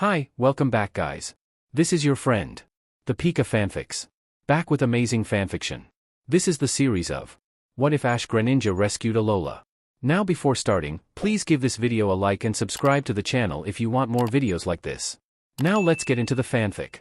Hi, welcome back guys. This is your friend, the Pika Fanfics. Back with amazing fanfiction. This is the series of What If Ash Greninja Rescued Alola. Now before starting, please give this video a like and subscribe to the channel if you want more videos like this. Now let's get into the fanfic.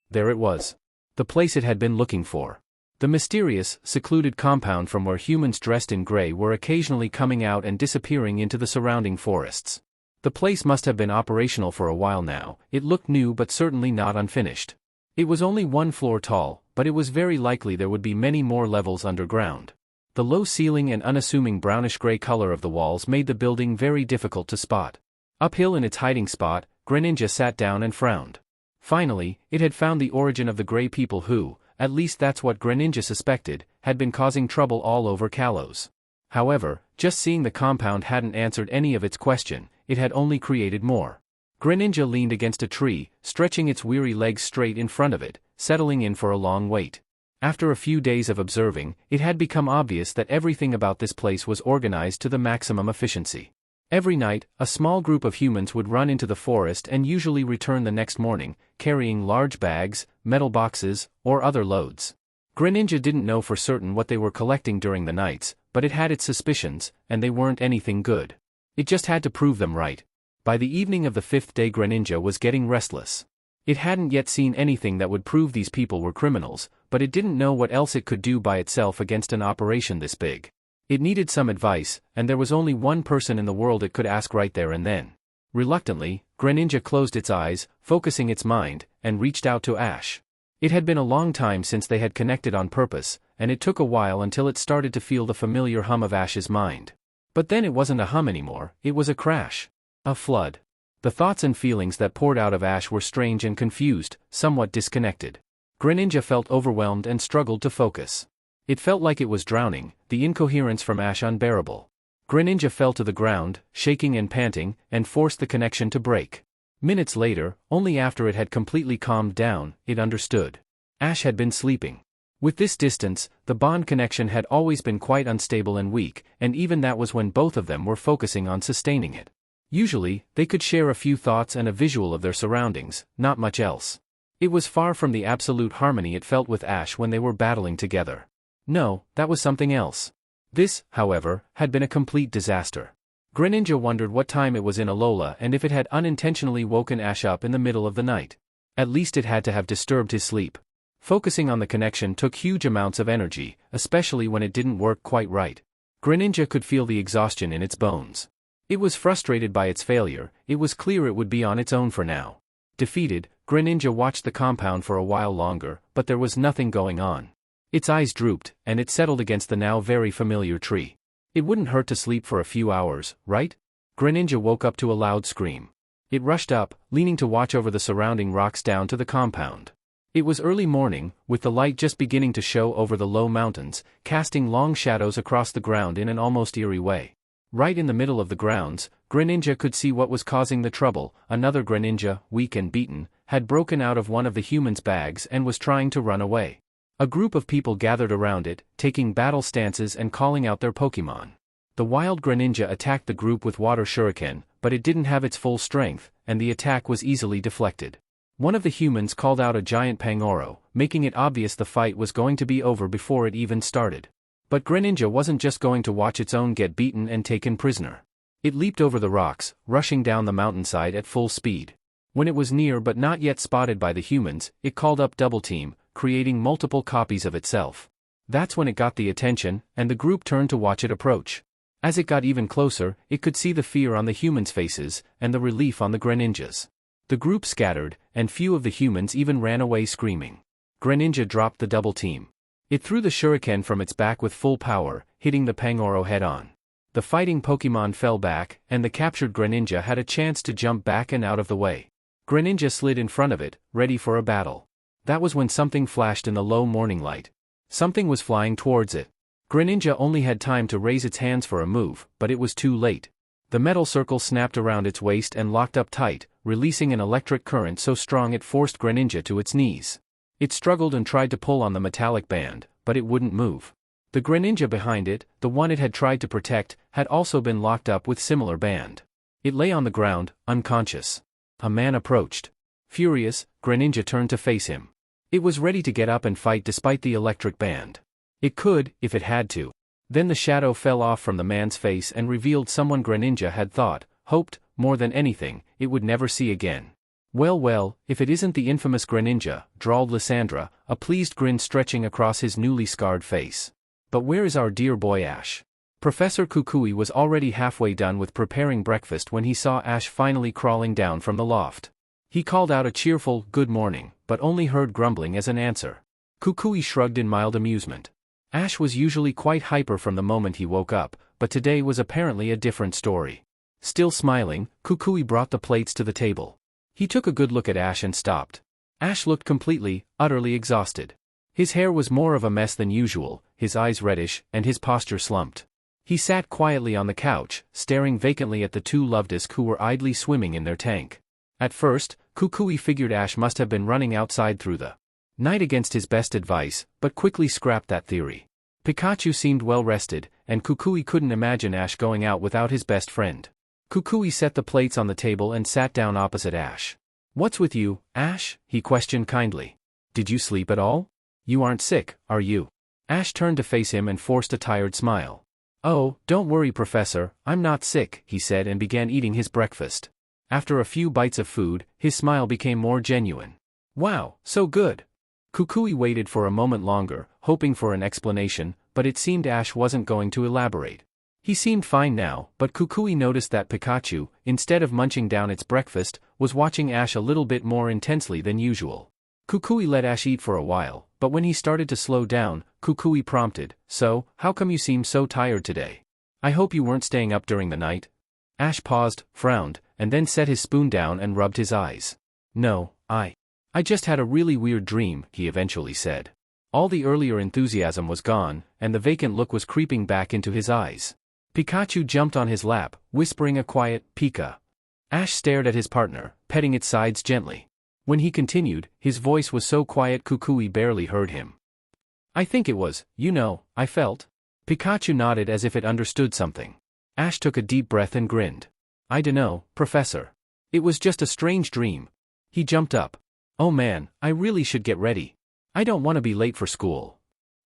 There it was. The place it had been looking for. The mysterious, secluded compound from where humans dressed in gray were occasionally coming out and disappearing into the surrounding forests. The place must have been operational for a while now. It looked new but certainly not unfinished. It was only one floor tall, but it was very likely there would be many more levels underground. The low ceiling and unassuming brownish-gray color of the walls made the building very difficult to spot. Uphill in its hiding spot, Greninja sat down and frowned. Finally, it had found the origin of the gray people who, at least that's what Greninja suspected, had been causing trouble all over Callows. However, just seeing the compound hadn't answered any of its question. It had only created more. Greninja leaned against a tree, stretching its weary legs straight in front of it, settling in for a long wait. After a few days of observing, it had become obvious that everything about this place was organized to the maximum efficiency. Every night, a small group of humans would run into the forest and usually return the next morning, carrying large bags, metal boxes, or other loads. Greninja didn't know for certain what they were collecting during the nights, but it had its suspicions, and they weren't anything good. It just had to prove them right. By the evening of the fifth day, Greninja was getting restless. It hadn't yet seen anything that would prove these people were criminals, but it didn't know what else it could do by itself against an operation this big. It needed some advice, and there was only one person in the world it could ask right there and then. Reluctantly, Greninja closed its eyes, focusing its mind, and reached out to Ash. It had been a long time since they had connected on purpose, and it took a while until it started to feel the familiar hum of Ash's mind. But then it wasn't a hum anymore, it was a crash. A flood. The thoughts and feelings that poured out of Ash were strange and confused, somewhat disconnected. Greninja felt overwhelmed and struggled to focus. It felt like it was drowning, the incoherence from Ash unbearable. Greninja fell to the ground, shaking and panting, and forced the connection to break. Minutes later, only after it had completely calmed down, it understood. Ash had been sleeping. With this distance, the bond connection had always been quite unstable and weak, and even that was when both of them were focusing on sustaining it. Usually, they could share a few thoughts and a visual of their surroundings, not much else. It was far from the absolute harmony it felt with Ash when they were battling together. No, that was something else. This, however, had been a complete disaster. Greninja wondered what time it was in Alola and if it had unintentionally woken Ash up in the middle of the night. At least it had to have disturbed his sleep. Focusing on the connection took huge amounts of energy, especially when it didn't work quite right. Greninja could feel the exhaustion in its bones. It was frustrated by its failure. It was clear it would be on its own for now. Defeated, Greninja watched the compound for a while longer, but there was nothing going on. Its eyes drooped, and it settled against the now very familiar tree. It wouldn't hurt to sleep for a few hours, right? Greninja woke up to a loud scream. It rushed up, leaning to watch over the surrounding rocks down to the compound. It was early morning, with the light just beginning to show over the low mountains, casting long shadows across the ground in an almost eerie way. Right in the middle of the grounds, Greninja could see what was causing the trouble. Another Greninja, weak and beaten, had broken out of one of the humans' bags and was trying to run away. A group of people gathered around it, taking battle stances and calling out their Pokémon. The wild Greninja attacked the group with water shuriken, but it didn't have its full strength, and the attack was easily deflected. One of the humans called out a giant Pangoro, making it obvious the fight was going to be over before it even started. But Greninja wasn't just going to watch its own get beaten and taken prisoner. It leaped over the rocks, rushing down the mountainside at full speed. When it was near but not yet spotted by the humans, it called up Double Team, creating multiple copies of itself. That's when it got the attention, and the group turned to watch it approach. As it got even closer, it could see the fear on the humans' faces, and the relief on the Greninjas. The group scattered, and few of the humans even ran away screaming. Greninja dropped the Double Team. It threw the shuriken from its back with full power, hitting the Pangoro head-on. The fighting Pokémon fell back, and the captured Greninja had a chance to jump back and out of the way. Greninja slid in front of it, ready for a battle. That was when something flashed in the low morning light. Something was flying towards it. Greninja only had time to raise its hands for a move, but it was too late. The metal circle snapped around its waist and locked up tight, releasing an electric current so strong it forced Greninja to its knees. It struggled and tried to pull on the metallic band, but it wouldn't move. The Greninja behind it, the one it had tried to protect, had also been locked up with similar band. It lay on the ground, unconscious. A man approached. Furious, Greninja turned to face him. It was ready to get up and fight despite the electric band. It could, if it had to. Then the shadow fell off from the man's face and revealed someone Greninja had thought, hoped, more than anything, it would never see again. Well well, if it isn't the infamous Greninja, drawled Lysandra, a pleased grin stretching across his newly scarred face. But where is our dear boy Ash? Professor Kukui was already halfway done with preparing breakfast when he saw Ash finally crawling down from the loft. He called out a cheerful, good morning, but only heard grumbling as an answer. Kukui shrugged in mild amusement. Ash was usually quite hyper from the moment he woke up, but today was apparently a different story. Still smiling, Kukui brought the plates to the table. He took a good look at Ash and stopped. Ash looked completely, utterly exhausted. His hair was more of a mess than usual, his eyes reddish, and his posture slumped. He sat quietly on the couch, staring vacantly at the two Luvdisc who were idly swimming in their tank. At first, Kukui figured Ash must have been running outside through the night against his best advice, but quickly scrapped that theory. Pikachu seemed well rested, and Kukui couldn't imagine Ash going out without his best friend. Kukui set the plates on the table and sat down opposite Ash. "What's with you, Ash?" he questioned kindly. "Did you sleep at all? You aren't sick, are you?" Ash turned to face him and forced a tired smile. "Oh, don't worry, Professor, I'm not sick," he said and began eating his breakfast. After a few bites of food, his smile became more genuine. "Wow, so good." Kukui waited for a moment longer, hoping for an explanation, but it seemed Ash wasn't going to elaborate. He seemed fine now, but Kukui noticed that Pikachu, instead of munching down its breakfast, was watching Ash a little bit more intensely than usual. Kukui let Ash eat for a while, but when he started to slow down, Kukui prompted, "So, how come you seem so tired today? I hope you weren't staying up during the night?" Ash paused, frowned, and then set his spoon down and rubbed his eyes. "No, I just had a really weird dream," he eventually said. All the earlier enthusiasm was gone, and the vacant look was creeping back into his eyes. Pikachu jumped on his lap, whispering a quiet, "Pika." Ash stared at his partner, petting its sides gently. When he continued, his voice was so quiet Kukui barely heard him. "I think it was, I felt." Pikachu nodded as if it understood something. Ash took a deep breath and grinned. "I dunno, Professor. It was just a strange dream." He jumped up. "Oh man, I really should get ready. I don't want to be late for school."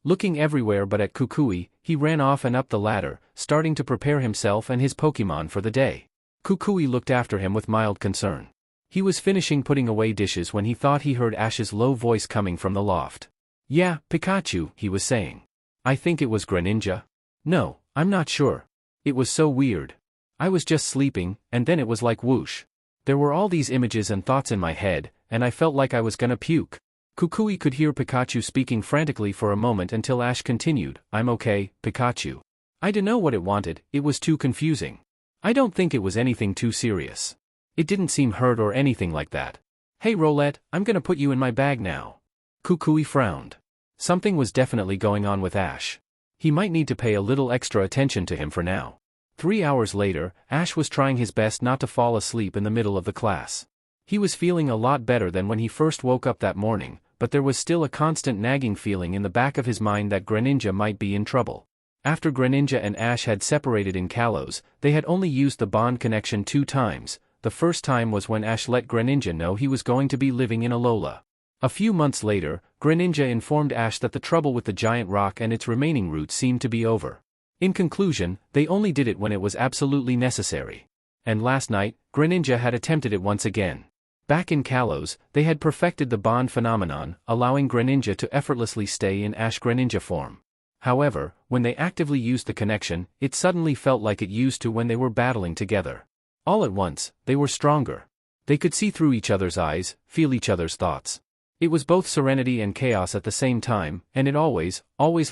Looking everywhere but at Kukui, he ran off and up the ladder, starting to prepare himself and his Pokémon for the day. Kukui looked after him with mild concern. He was finishing putting away dishes when he thought he heard Ash's low voice coming from the loft. "Yeah, Pikachu," he was saying. "I think it was Greninja. No, I'm not sure. It was so weird. I was just sleeping, and then it was like whoosh. There were all these images and thoughts in my head, and I felt like I was gonna puke." Kukui could hear Pikachu speaking frantically for a moment until Ash continued, "I'm okay, Pikachu. I dunno what it wanted, it was too confusing. I don't think it was anything too serious. It didn't seem hurt or anything like that. Hey Rolette, I'm gonna put you in my bag now." Kukui frowned. Something was definitely going on with Ash. He might need to pay a little extra attention to him for now. 3 hours later, Ash was trying his best not to fall asleep in the middle of the class. He was feeling a lot better than when he first woke up that morning, but there was still a constant nagging feeling in the back of his mind that Greninja might be in trouble. After Greninja and Ash had separated in Callows, they had only used the bond connection 2 times. The first time was when Ash let Greninja know he was going to be living in Alola. A few months later, Greninja informed Ash that the trouble with the giant rock and its remaining roots seemed to be over. In conclusion, they only did it when it was absolutely necessary. And last night, Greninja had attempted it once again. Back in Callows, they had perfected the bond phenomenon, allowing Greninja to effortlessly stay in Ash Greninja form. However, when they actively used the connection, it suddenly felt like it used to when they were battling together. All at once, they were stronger. They could see through each other's eyes, feel each other's thoughts. It was both serenity and chaos at the same time, and it always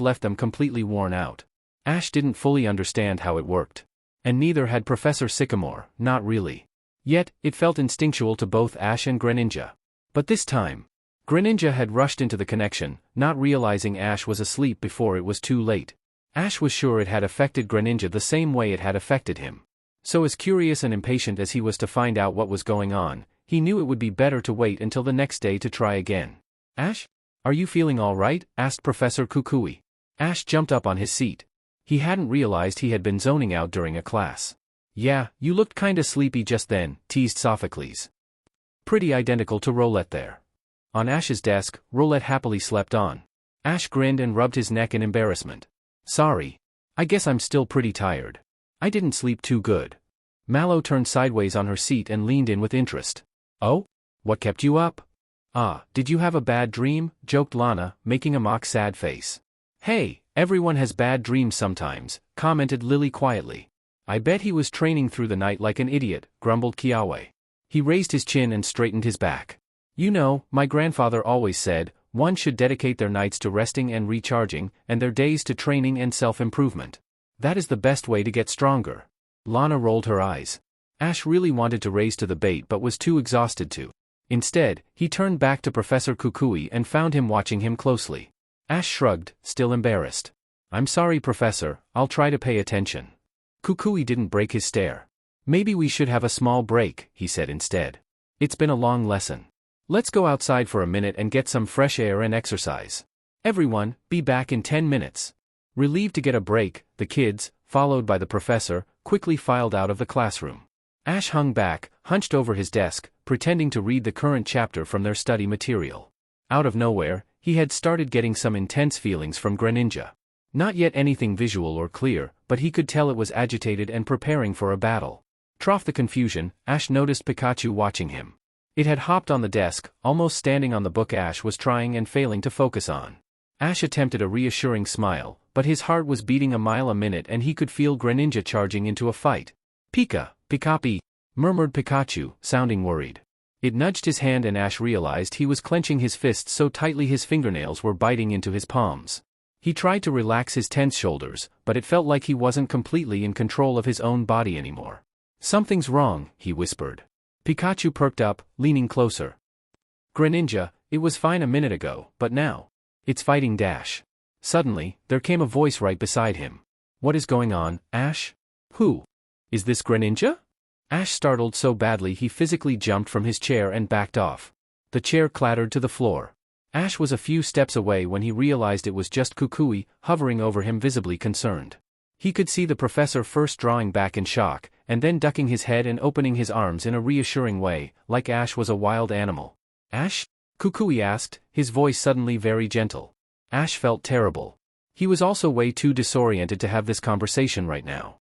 left them completely worn out. Ash didn't fully understand how it worked. And neither had Professor Sycamore, not really. Yet, it felt instinctual to both Ash and Greninja. But this time, Greninja had rushed into the connection, not realizing Ash was asleep before it was too late. Ash was sure it had affected Greninja the same way it had affected him. So as curious and impatient as he was to find out what was going on, he knew it would be better to wait until the next day to try again. "Ash? Are you feeling all right?" asked Professor Kukui. Ash jumped up on his seat. He hadn't realized he had been zoning out during a class. "Yeah, you looked kinda sleepy just then," teased Sophocles. Pretty identical to Roulette there. On Ash's desk, Roulette happily slept on. Ash grinned and rubbed his neck in embarrassment. Sorry. I guess I'm still pretty tired. I didn't sleep too good. Mallow turned sideways on her seat and leaned in with interest. Oh? What kept you up? Ah, did you have a bad dream? Joked Lana, making a mock sad face. Hey, everyone has bad dreams sometimes, commented Lily quietly. I bet he was training through the night like an idiot, grumbled Kiawe. He raised his chin and straightened his back. You know, my grandfather always said, one should dedicate their nights to resting and recharging, and their days to training and self-improvement. That is the best way to get stronger. Lana rolled her eyes. Ash really wanted to raise to the bait but was too exhausted to. Instead, he turned back to Professor Kukui and found him watching him closely. Ash shrugged, still embarrassed. I'm sorry, Professor, I'll try to pay attention. Kukui didn't break his stare. Maybe we should have a small break, he said instead. It's been a long lesson. Let's go outside for a minute and get some fresh air and exercise. Everyone, be back in 10 minutes. Relieved to get a break, the kids, followed by the professor, quickly filed out of the classroom. Ash hung back, hunched over his desk, pretending to read the current chapter from their study material. Out of nowhere, he had started getting some intense feelings from Greninja. Not yet anything visual or clear, but he could tell it was agitated and preparing for a battle. Trough the confusion, Ash noticed Pikachu watching him. It had hopped on the desk, almost standing on the book Ash was trying and failing to focus on. Ash attempted a reassuring smile, but his heart was beating a mile a minute and he could feel Greninja charging into a fight. Pika, Pikapi, murmured Pikachu, sounding worried. It nudged his hand and Ash realized he was clenching his fists so tightly his fingernails were biting into his palms. He tried to relax his tense shoulders, but it felt like he wasn't completely in control of his own body anymore. Something's wrong, he whispered. Pikachu perked up, leaning closer. Greninja, it was fine a minute ago, but now. It's fighting Dash. Suddenly, there came a voice right beside him. What is going on, Ash? Who? Is this Greninja? Ash startled so badly he physically jumped from his chair and backed off. The chair clattered to the floor. Ash was a few steps away when he realized it was just Kukui, hovering over him visibly concerned. He could see the professor first drawing back in shock, and then ducking his head and opening his arms in a reassuring way, like Ash was a wild animal. Ash? Kukui asked, his voice suddenly very gentle. Ash felt terrible. He was also way too disoriented to have this conversation right now.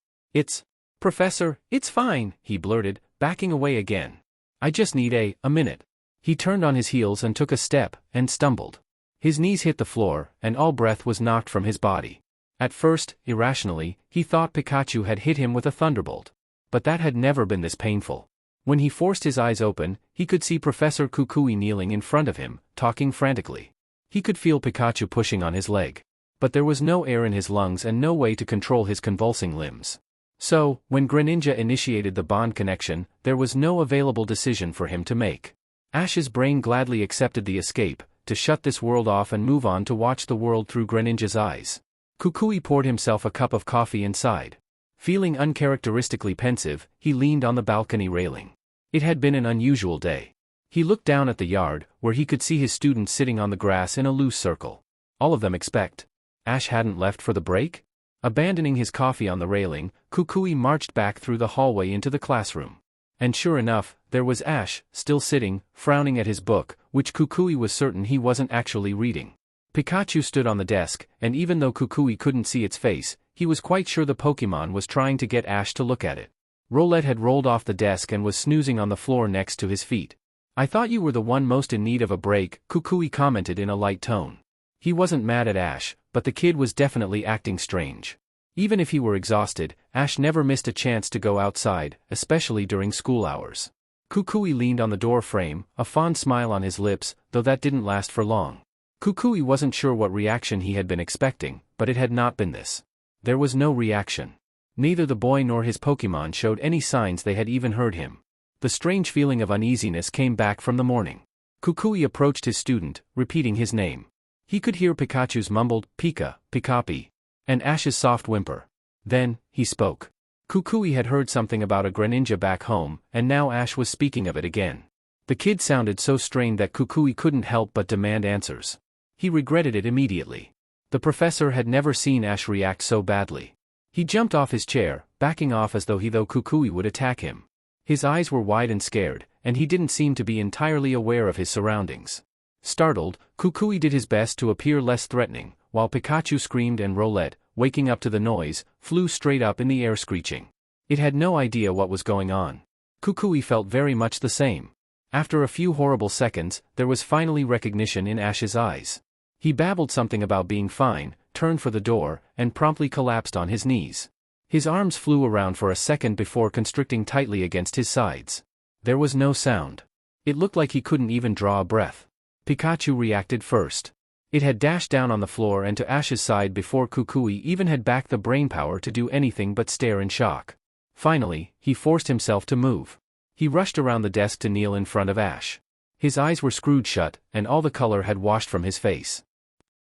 Professor, it's fine, he blurted, backing away again. I just need a minute. He turned on his heels and took a step, and stumbled. His knees hit the floor, and all breath was knocked from his body. At first, irrationally, he thought Pikachu had hit him with a thunderbolt. But that had never been this painful. When he forced his eyes open, he could see Professor Kukui kneeling in front of him, talking frantically. He could feel Pikachu pushing on his leg. But there was no air in his lungs and no way to control his convulsing limbs. So, when Greninja initiated the bond connection, there was no available decision for him to make. Ash's brain gladly accepted the escape, to shut this world off and move on to watch the world through Greninja's eyes. Kukui poured himself a cup of coffee and sighed. Feeling uncharacteristically pensive, he leaned on the balcony railing. It had been an unusual day. He looked down at the yard, where he could see his students sitting on the grass in a loose circle. All of them expect. Ash hadn't left for the break? Abandoning his coffee on the railing, Kukui marched back through the hallway into the classroom. And sure enough, there was Ash, still sitting, frowning at his book, which Kukui was certain he wasn't actually reading. Pikachu stood on the desk, and even though Kukui couldn't see its face, he was quite sure the Pokémon was trying to get Ash to look at it. Roulette had rolled off the desk and was snoozing on the floor next to his feet. I thought you were the one most in need of a break, Kukui commented in a light tone. He wasn't mad at Ash, but the kid was definitely acting strange. Even if he were exhausted, Ash never missed a chance to go outside, especially during school hours. Kukui leaned on the door frame, a fond smile on his lips, though that didn't last for long. Kukui wasn't sure what reaction he had been expecting, but it had not been this. There was no reaction. Neither the boy nor his Pokémon showed any signs they had even heard him. The strange feeling of uneasiness came back from the morning. Kukui approached his student, repeating his name. He could hear Pikachu's mumbled, Pika, Pikapi, and Ash's soft whimper. Then, he spoke. Kukui had heard something about a Greninja back home, and now Ash was speaking of it again. The kid sounded so strained that Kukui couldn't help but demand answers. He regretted it immediately. The professor had never seen Ash react so badly. He jumped off his chair, backing off as though Kukui would attack him. His eyes were wide and scared, and he didn't seem to be entirely aware of his surroundings. Startled, Kukui did his best to appear less threatening, while Pikachu screamed and Roulette, waking up to the noise, flew straight up in the air screeching. It had no idea what was going on. Kukui felt very much the same. After a few horrible seconds, there was finally recognition in Ash's eyes. He babbled something about being fine, turned for the door, and promptly collapsed on his knees. His arms flew around for a second before constricting tightly against his sides. There was no sound. It looked like he couldn't even draw a breath. Pikachu reacted first. It had dashed down on the floor and to Ash's side before Kukui even had backed the brainpower to do anything but stare in shock. Finally, he forced himself to move. He rushed around the desk to kneel in front of Ash. His eyes were screwed shut, and all the color had washed from his face.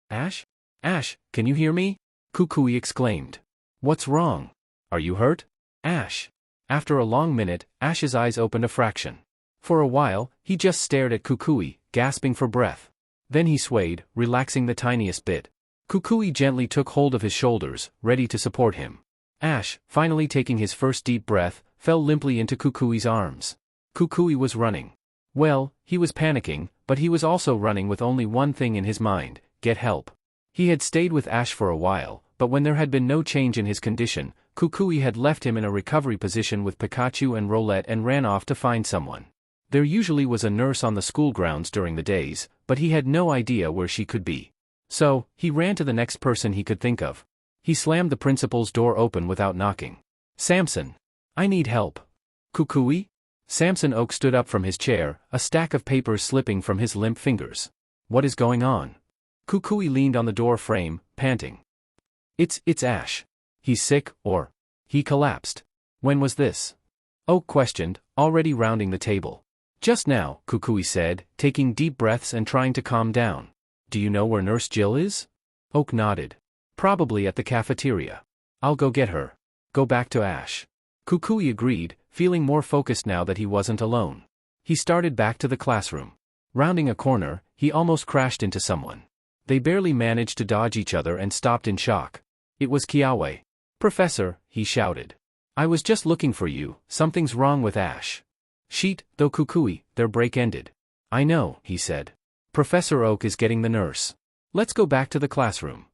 "Ash? Ash, can you hear me?" Kukui exclaimed. "What's wrong? Are you hurt? Ash?" After a long minute, Ash's eyes opened a fraction. For a while, he just stared at Kukui, gasping for breath. Then he swayed, relaxing the tiniest bit. Kukui gently took hold of his shoulders, ready to support him. Ash, finally taking his first deep breath, fell limply into Kukui's arms. Kukui was running. Well, he was panicking, but he was also running with only one thing in his mind: get help. He had stayed with Ash for a while, but when there had been no change in his condition, Kukui had left him in a recovery position with Pikachu and Roulette and ran off to find someone. There usually was a nurse on the school grounds during the days, but he had no idea where she could be. So, he ran to the next person he could think of. He slammed the principal's door open without knocking. "Samson. I need help." "Kukui?" Samson Oak stood up from his chair, a stack of papers slipping from his limp fingers. "What is going on?" Kukui leaned on the door frame, panting. It's Ash. He's sick, or..." He collapsed. "When was this?" Oak questioned, already rounding the table. "Just now," Kukui said, taking deep breaths and trying to calm down. "Do you know where Nurse Jill is?" Oak nodded. "Probably at the cafeteria. I'll go get her." "Go back to Ash." Kukui agreed, feeling more focused now that he wasn't alone. He started back to the classroom. Rounding a corner, he almost crashed into someone. They barely managed to dodge each other and stopped in shock. It was Kiawe. "Professor," he shouted. "I was just looking for you, something's wrong with Ash." "Sheet, though Kukui, their break ended." "I know," he said. "Professor Oak is getting the nurse. Let's go back to the classroom."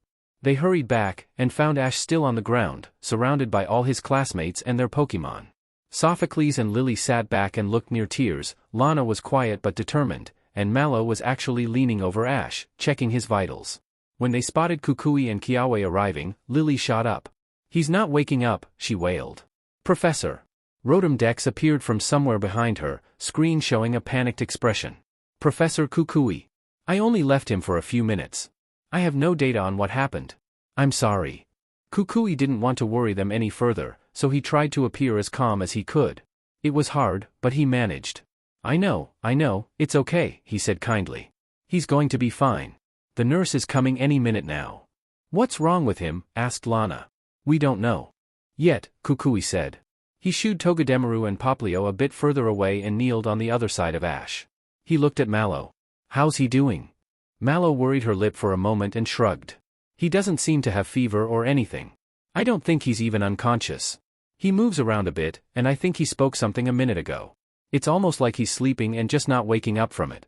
They hurried back, and found Ash still on the ground, surrounded by all his classmates and their Pokémon. Sophocles and Lily sat back and looked near tears. Lana was quiet but determined, and Mallow was actually leaning over Ash, checking his vitals. When they spotted Kukui and Kiawe arriving, Lily shot up. "He's not waking up," she wailed. "Professor." Rotom Dex appeared from somewhere behind her, screen showing a panicked expression. "Professor Kukui. I only left him for a few minutes. I have no data on what happened. I'm sorry." Kukui didn't want to worry them any further, so he tried to appear as calm as he could. It was hard, but he managed. I know, it's okay," he said kindly. "He's going to be fine. The nurse is coming any minute now." "What's wrong with him?" asked Lana. "We don't know yet," Kukui said. He shooed Togedemaru and Poplio a bit further away and kneeled on the other side of Ash. He looked at Mallow. "How's he doing?" Mallow worried her lip for a moment and shrugged. "He doesn't seem to have fever or anything. I don't think he's even unconscious. He moves around a bit, and I think he spoke something a minute ago. It's almost like he's sleeping and just not waking up from it."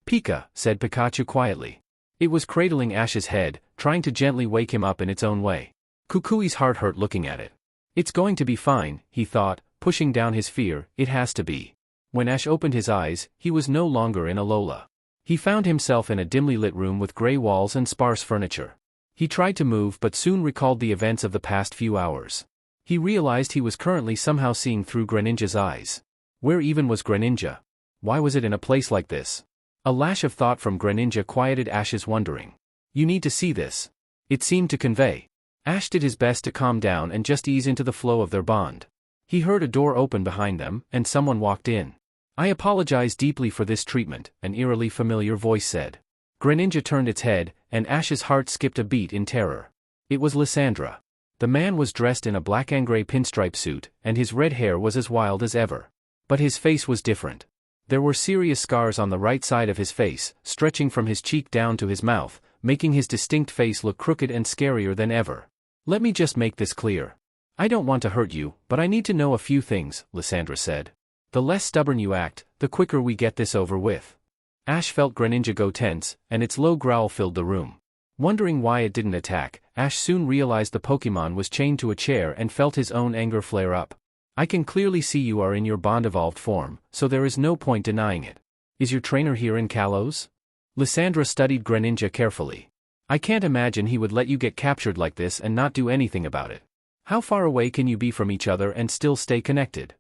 "Pika," said Pikachu quietly. It was cradling Ash's head, trying to gently wake him up in its own way. Kukui's heart hurt looking at it. "It's going to be fine," he thought, pushing down his fear. "It has to be." When Ash opened his eyes, he was no longer in Alola. He found himself in a dimly lit room with gray walls and sparse furniture. He tried to move but soon recalled the events of the past few hours. He realized he was currently somehow seeing through Greninja's eyes. Where even was Greninja? Why was it in a place like this? A lash of thought from Greninja quieted Ash's wondering. "You need to see this," it seemed to convey. Ash did his best to calm down and just ease into the flow of their bond. He heard a door open behind them, and someone walked in. "I apologize deeply for this treatment," an eerily familiar voice said. Greninja turned its head, and Ash's heart skipped a beat in terror. It was Lysandra. The man was dressed in a black and gray pinstripe suit, and his red hair was as wild as ever. But his face was different. There were serious scars on the right side of his face, stretching from his cheek down to his mouth, making his distinct face look crooked and scarier than ever. "Let me just make this clear. I don't want to hurt you, but I need to know a few things," Lysandra said. The less stubborn you act, the quicker we get this over with. Ash felt Greninja go tense, and its low growl filled the room. Wondering why it didn't attack, Ash soon realized the Pokémon was chained to a chair and felt his own anger flare up. I can clearly see you are in your bond-evolved form, so there is no point denying it. Is your trainer here in Callows? Lysandra studied Greninja carefully. I can't imagine he would let you get captured like this and not do anything about it. How far away can you be from each other and still stay connected?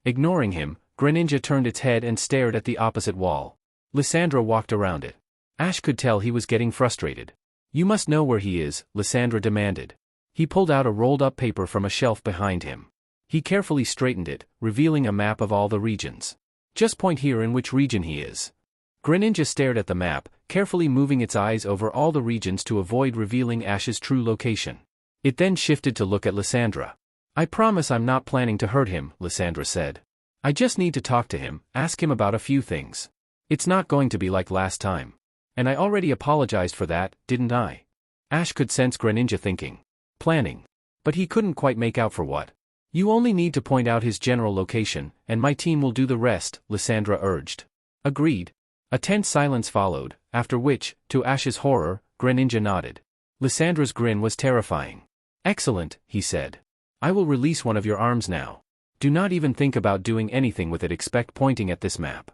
Ignoring him, Greninja turned its head and stared at the opposite wall. Lysandra walked around it. Ash could tell he was getting frustrated. You must know where he is, Lysandra demanded. He pulled out a rolled-up paper from a shelf behind him. He carefully straightened it, revealing a map of all the regions. Just point here in which region he is. Greninja stared at the map, carefully moving its eyes over all the regions to avoid revealing Ash's true location. It then shifted to look at Lysandra. I promise I'm not planning to hurt him, Lysandra said. I just need to talk to him, ask him about a few things. It's not going to be like last time. And I already apologized for that, didn't I? Ash could sense Greninja thinking. Planning. But he couldn't quite make out for what. You only need to point out his general location, and my team will do the rest, Lysandra urged. Agreed. A tense silence followed, after which, to Ash's horror, Greninja nodded. Lysandra's grin was terrifying. Excellent, he said. I will release one of your arms now. Do not even think about doing anything with it except pointing at this map.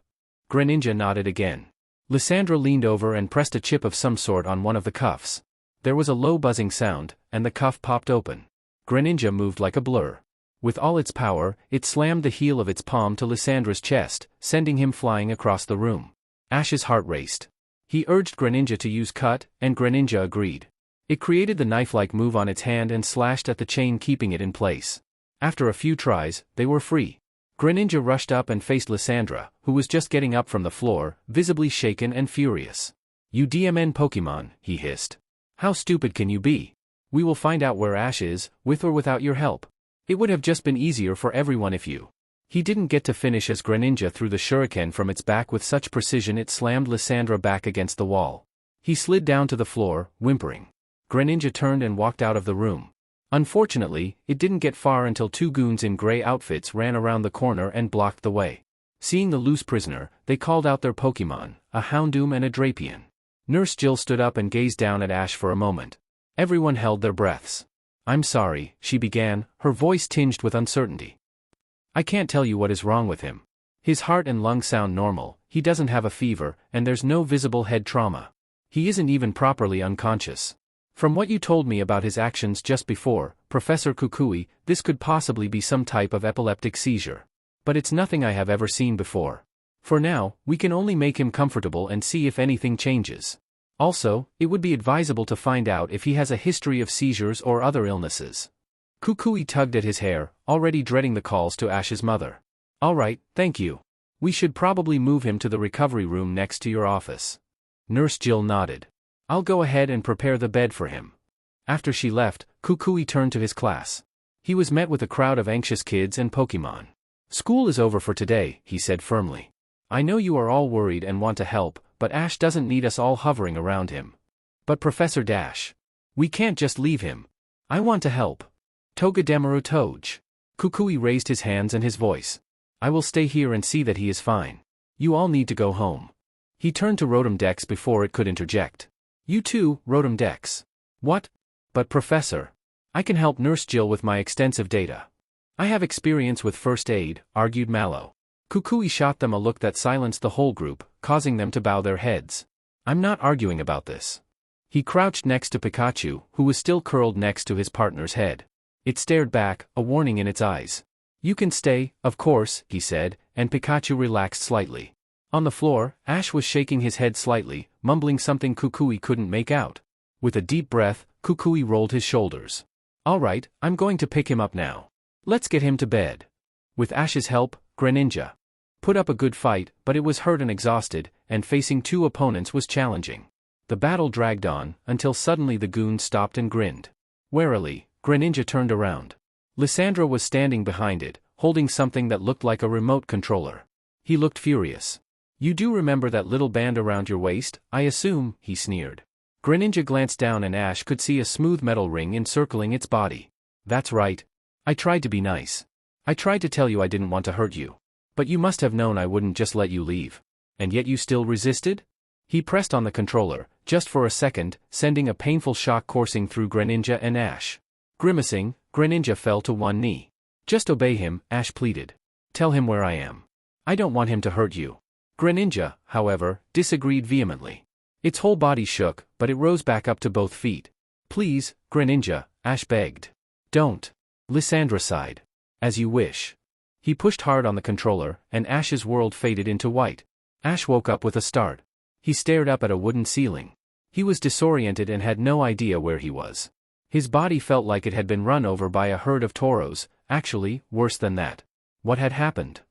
Greninja nodded again. Lysandra leaned over and pressed a chip of some sort on one of the cuffs. There was a low buzzing sound, and the cuff popped open. Greninja moved like a blur. With all its power, it slammed the heel of its palm to Lysandra's chest, sending him flying across the room. Ash's heart raced. He urged Greninja to use cut, and Greninja agreed. It created the knife-like move on its hand and slashed at the chain, keeping it in place. After a few tries, they were free. Greninja rushed up and faced Lysandra, who was just getting up from the floor, visibly shaken and furious. You DMN Pokemon, he hissed. How stupid can you be? We will find out where Ash is, with or without your help. It would have just been easier for everyone if you... He didn't get to finish as Greninja threw the shuriken from its back with such precision it slammed Lysandra back against the wall. He slid down to the floor, whimpering. Greninja turned and walked out of the room. Unfortunately, it didn't get far until two goons in gray outfits ran around the corner and blocked the way. Seeing the loose prisoner, they called out their Pokemon, a Houndoom and a Drapion. Nurse Jill stood up and gazed down at Ash for a moment. Everyone held their breaths. I'm sorry, she began, her voice tinged with uncertainty. I can't tell you what is wrong with him. His heart and lungs sound normal, he doesn't have a fever, and there's no visible head trauma. He isn't even properly unconscious. From what you told me about his actions just before, Professor Kukui, this could possibly be some type of epileptic seizure. But it's nothing I have ever seen before. For now, we can only make him comfortable and see if anything changes. Also, it would be advisable to find out if he has a history of seizures or other illnesses. Kukui tugged at his hair, already dreading the calls to Ash's mother. All right, thank you. We should probably move him to the recovery room next to your office. Nurse Jill nodded. I'll go ahead and prepare the bed for him. After she left, Kukui turned to his class. He was met with a crowd of anxious kids and Pokemon. School is over for today, he said firmly. I know you are all worried and want to help, but Ash doesn't need us all hovering around him. But Professor Dash. We can't just leave him. I want to help. Togedemaru Toj. Kukui raised his hands and his voice. I will stay here and see that he is fine. You all need to go home. He turned to Rotom Dex before it could interject. You too, Rotom Dex. What? But Professor. I can help Nurse Jill with my extensive data. I have experience with first aid, argued Mallow. Kukui shot them a look that silenced the whole group, causing them to bow their heads. I'm not arguing about this. He crouched next to Pikachu, who was still curled next to his partner's head. It stared back, a warning in its eyes. You can stay, of course, he said, and Pikachu relaxed slightly. On the floor, Ash was shaking his head slightly, mumbling something Kukui couldn't make out. With a deep breath, Kukui rolled his shoulders. All right, I'm going to pick him up now. Let's get him to bed. With Ash's help, Greninja put up a good fight, but it was hurt and exhausted, and facing two opponents was challenging. The battle dragged on, until suddenly the goon stopped and grinned. Warily, Greninja turned around. Lysandra was standing behind it, holding something that looked like a remote controller. He looked furious. You do remember that little band around your waist, I assume, he sneered. Greninja glanced down and Ash could see a smooth metal ring encircling its body. That's right. I tried to be nice. I tried to tell you I didn't want to hurt you. But you must have known I wouldn't just let you leave. And yet you still resisted? He pressed on the controller, just for a second, sending a painful shock coursing through Greninja and Ash. Grimacing, Greninja fell to one knee. Just obey him, Ash pleaded. Tell him where I am. I don't want him to hurt you. Greninja, however, disagreed vehemently. Its whole body shook, but it rose back up to both feet. Please, Greninja, Ash begged. Don't. Lysandra sighed. As you wish. He pushed hard on the controller, and Ash's world faded into white. Ash woke up with a start. He stared up at a wooden ceiling. He was disoriented and had no idea where he was. His body felt like it had been run over by a herd of toros, actually, worse than that. What had happened?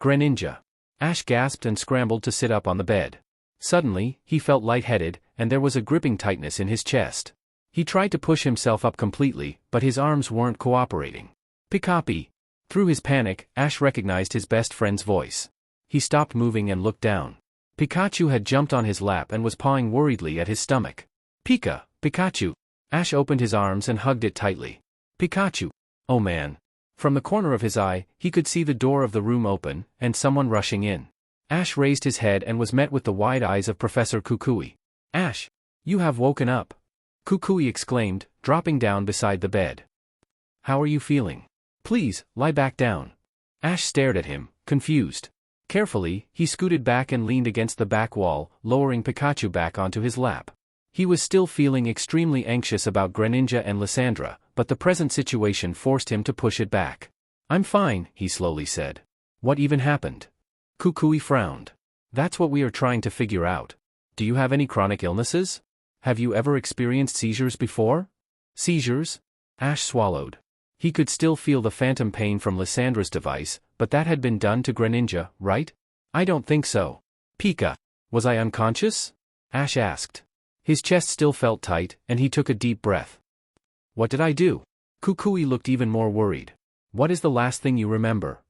Greninja. Ash gasped and scrambled to sit up on the bed. Suddenly, he felt lightheaded, and there was a gripping tightness in his chest. He tried to push himself up completely, but his arms weren't cooperating. Pika. Through his panic, Ash recognized his best friend's voice. He stopped moving and looked down. Pikachu had jumped on his lap and was pawing worriedly at his stomach. Pika, Pikachu. Ash opened his arms and hugged it tightly. Pikachu. Oh man. From the corner of his eye, he could see the door of the room open, and someone rushing in. Ash raised his head and was met with the wide eyes of Professor Kukui. Ash. You have woken up. Kukui exclaimed, dropping down beside the bed. How are you feeling? Please, lie back down. Ash stared at him, confused. Carefully, he scooted back and leaned against the back wall, lowering Pikachu back onto his lap. He was still feeling extremely anxious about Greninja and Lysandra, but the present situation forced him to push it back. I'm fine, he slowly said. What even happened? Kukui frowned. That's what we are trying to figure out. Do you have any chronic illnesses? Have you ever experienced seizures before? Seizures? Ash swallowed. He could still feel the phantom pain from Lysandra's device, but that had been done to Greninja, right? I don't think so. Pika. Was I unconscious? Ash asked. His chest still felt tight, and he took a deep breath. What did I do? Kukui looked even more worried. What is the last thing you remember?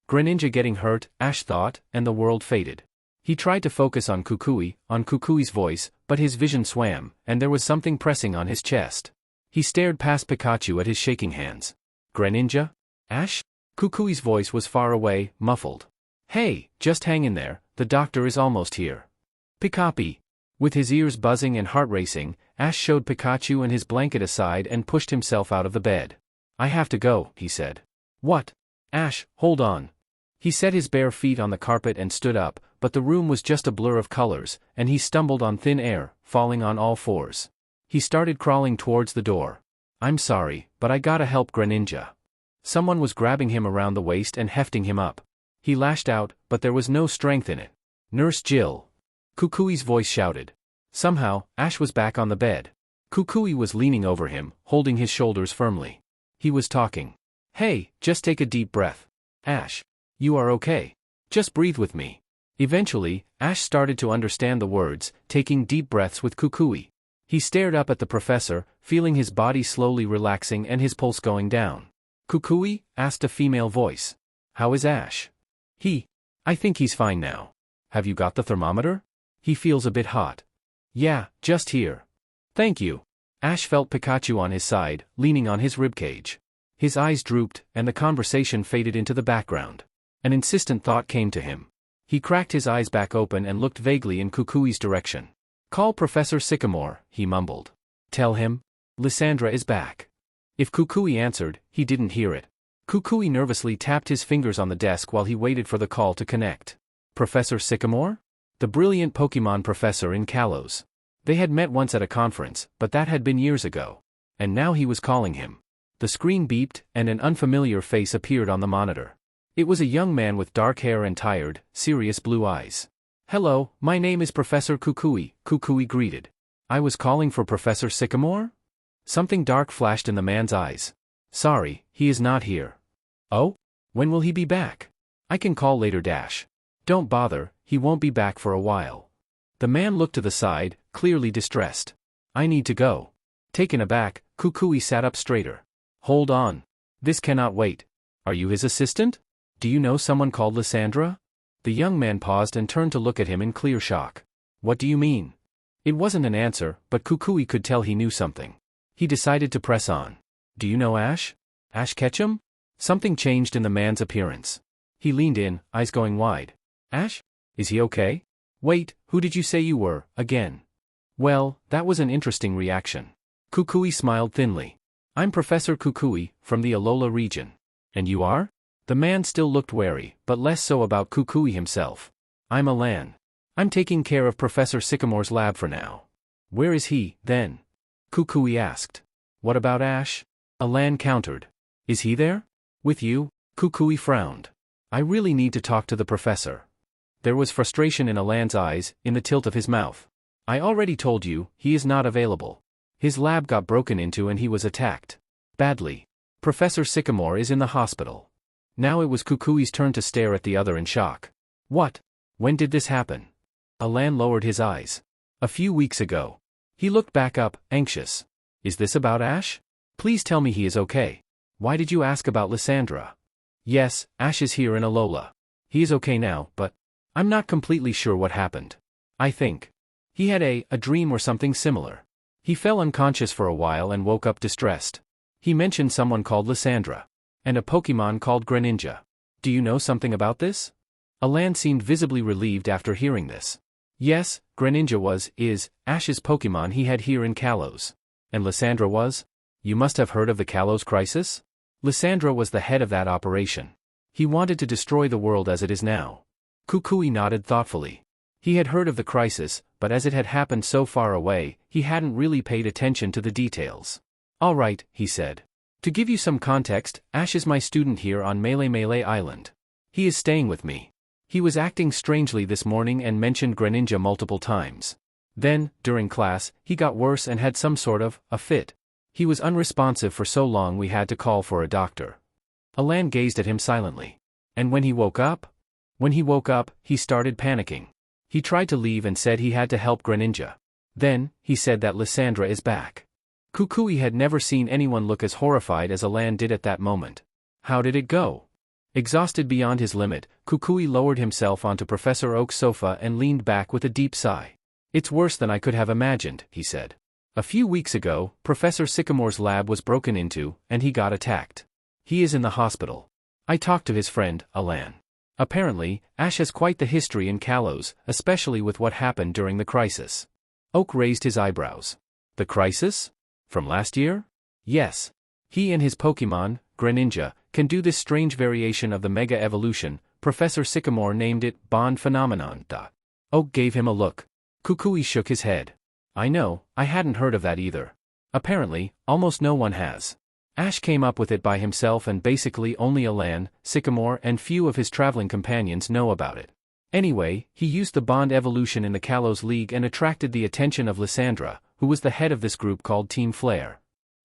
Greninja getting hurt, Ash thought, and the world faded. He tried to focus on Kukui's voice, but his vision swam, and there was something pressing on his chest. He stared past Pikachu at his shaking hands. Greninja? Ash? Kukui's voice was far away, muffled. Hey, just hang in there, the doctor is almost here. Pika. With his ears buzzing and heart racing, Ash showed Pikachu and his blanket aside and pushed himself out of the bed. I have to go, he said. What? Ash, hold on. He set his bare feet on the carpet and stood up, but the room was just a blur of colors, and he stumbled on thin air, falling on all fours. He started crawling towards the door. I'm sorry, but I gotta help Greninja. Someone was grabbing him around the waist and hefting him up. He lashed out, but there was no strength in it. Nurse Jill. Kukui's voice shouted. Somehow, Ash was back on the bed. Kukui was leaning over him, holding his shoulders firmly. He was talking. Hey, just take a deep breath. Ash. You are okay. Just breathe with me. Eventually, Ash started to understand the words, taking deep breaths with Kukui. He stared up at the professor, feeling his body slowly relaxing and his pulse going down. Kukui? Asked a female voice. How is Ash? I think he's fine now. Have you got the thermometer? He feels a bit hot. Yeah, just here. Thank you. Ash felt Pikachu on his side, leaning on his ribcage. His eyes drooped, and the conversation faded into the background. An insistent thought came to him. He cracked his eyes back open and looked vaguely in Kukui's direction. Call Professor Sycamore, he mumbled. Tell him. Lysandra is back. If Kukui answered, he didn't hear it. Kukui nervously tapped his fingers on the desk while he waited for the call to connect. Professor Sycamore? The brilliant Pokemon professor in Callows. They had met once at a conference, but that had been years ago. And now he was calling him. The screen beeped, and an unfamiliar face appeared on the monitor. It was a young man with dark hair and tired, serious blue eyes. Hello, my name is Professor Kukui, Kukui greeted. I was calling for Professor Sycamore? Something dark flashed in the man's eyes. Sorry, he is not here. Oh? When will he be back? I can call later. Don't bother, he won't be back for a while. The man looked to the side, clearly distressed. I need to go. Taken aback, Kukui sat up straighter. Hold on. This cannot wait. Are you his assistant? Do you know someone called Lysandra? The young man paused and turned to look at him in clear shock. What do you mean? It wasn't an answer, but Kukui could tell he knew something. He decided to press on. Do you know Ash? Ash Ketchum? Something changed in the man's appearance. He leaned in, eyes going wide. Ash? Is he okay? Wait, who did you say you were, again? Well, that was an interesting reaction. Kukui smiled thinly. I'm Professor Kukui, from the Alola region. And you are? The man still looked wary, but less so about Kukui himself. I'm Alan. I'm taking care of Professor Sycamore's lab for now. Where is he, then? Kukui asked. What about Ash? Alan countered. Is he there? With you? Kukui frowned. I really need to talk to the professor. There was frustration in Alan's eyes, in the tilt of his mouth. I already told you, he is not available. His lab got broken into and he was attacked. Badly. Professor Sycamore is in the hospital. Now it was Kukui's turn to stare at the other in shock. What? When did this happen? Alan lowered his eyes. A few weeks ago. He looked back up, anxious. Is this about Ash? Please tell me he is okay. Why did you ask about Lysandra? Yes, Ash is here in Alola. He is okay now, but I'm not completely sure what happened. I think he had a dream or something similar. He fell unconscious for a while and woke up distressed. He mentioned someone called Lysandra. And a Pokemon called Greninja. Do you know something about this? Alan seemed visibly relieved after hearing this. Yes, Greninja is Ash's Pokemon he had here in Callows. And Lysandra was? You must have heard of the Callows crisis? Lysandra was the head of that operation. He wanted to destroy the world as it is now. Kukui nodded thoughtfully. He had heard of the crisis, but as it had happened so far away, he hadn't really paid attention to the details. All right, he said. To give you some context, Ash is my student here on Melee Island. He is staying with me. He was acting strangely this morning and mentioned Greninja multiple times. Then, during class, he got worse and had some sort of a fit. He was unresponsive for so long we had to call for a doctor. Alan gazed at him silently. And when he woke up? When he woke up, he started panicking. He tried to leave and said he had to help Greninja. Then, he said that Lysandra is back. Kukui had never seen anyone look as horrified as Alan did at that moment. How did it go? Exhausted beyond his limit, Kukui lowered himself onto Professor Oak's sofa and leaned back with a deep sigh. It's worse than I could have imagined, he said. A few weeks ago, Professor Sycamore's lab was broken into, and he got attacked. He is in the hospital. I talked to his friend, Alan. Apparently, Ash has quite the history in Callows, especially with what happened during the crisis. Oak raised his eyebrows. The crisis? From last year? Yes. He and his Pokemon, Greninja, can do this strange variation of the Mega Evolution. Professor Sycamore named it Bond Phenomenon. Oak gave him a look. Kukui shook his head. I know, I hadn't heard of that either. Apparently, almost no one has. Ash came up with it by himself and basically only Alan, Sycamore and few of his traveling companions know about it. Anyway, he used the Bond evolution in the Callows League and attracted the attention of Lysandra, who was the head of this group called Team Flare.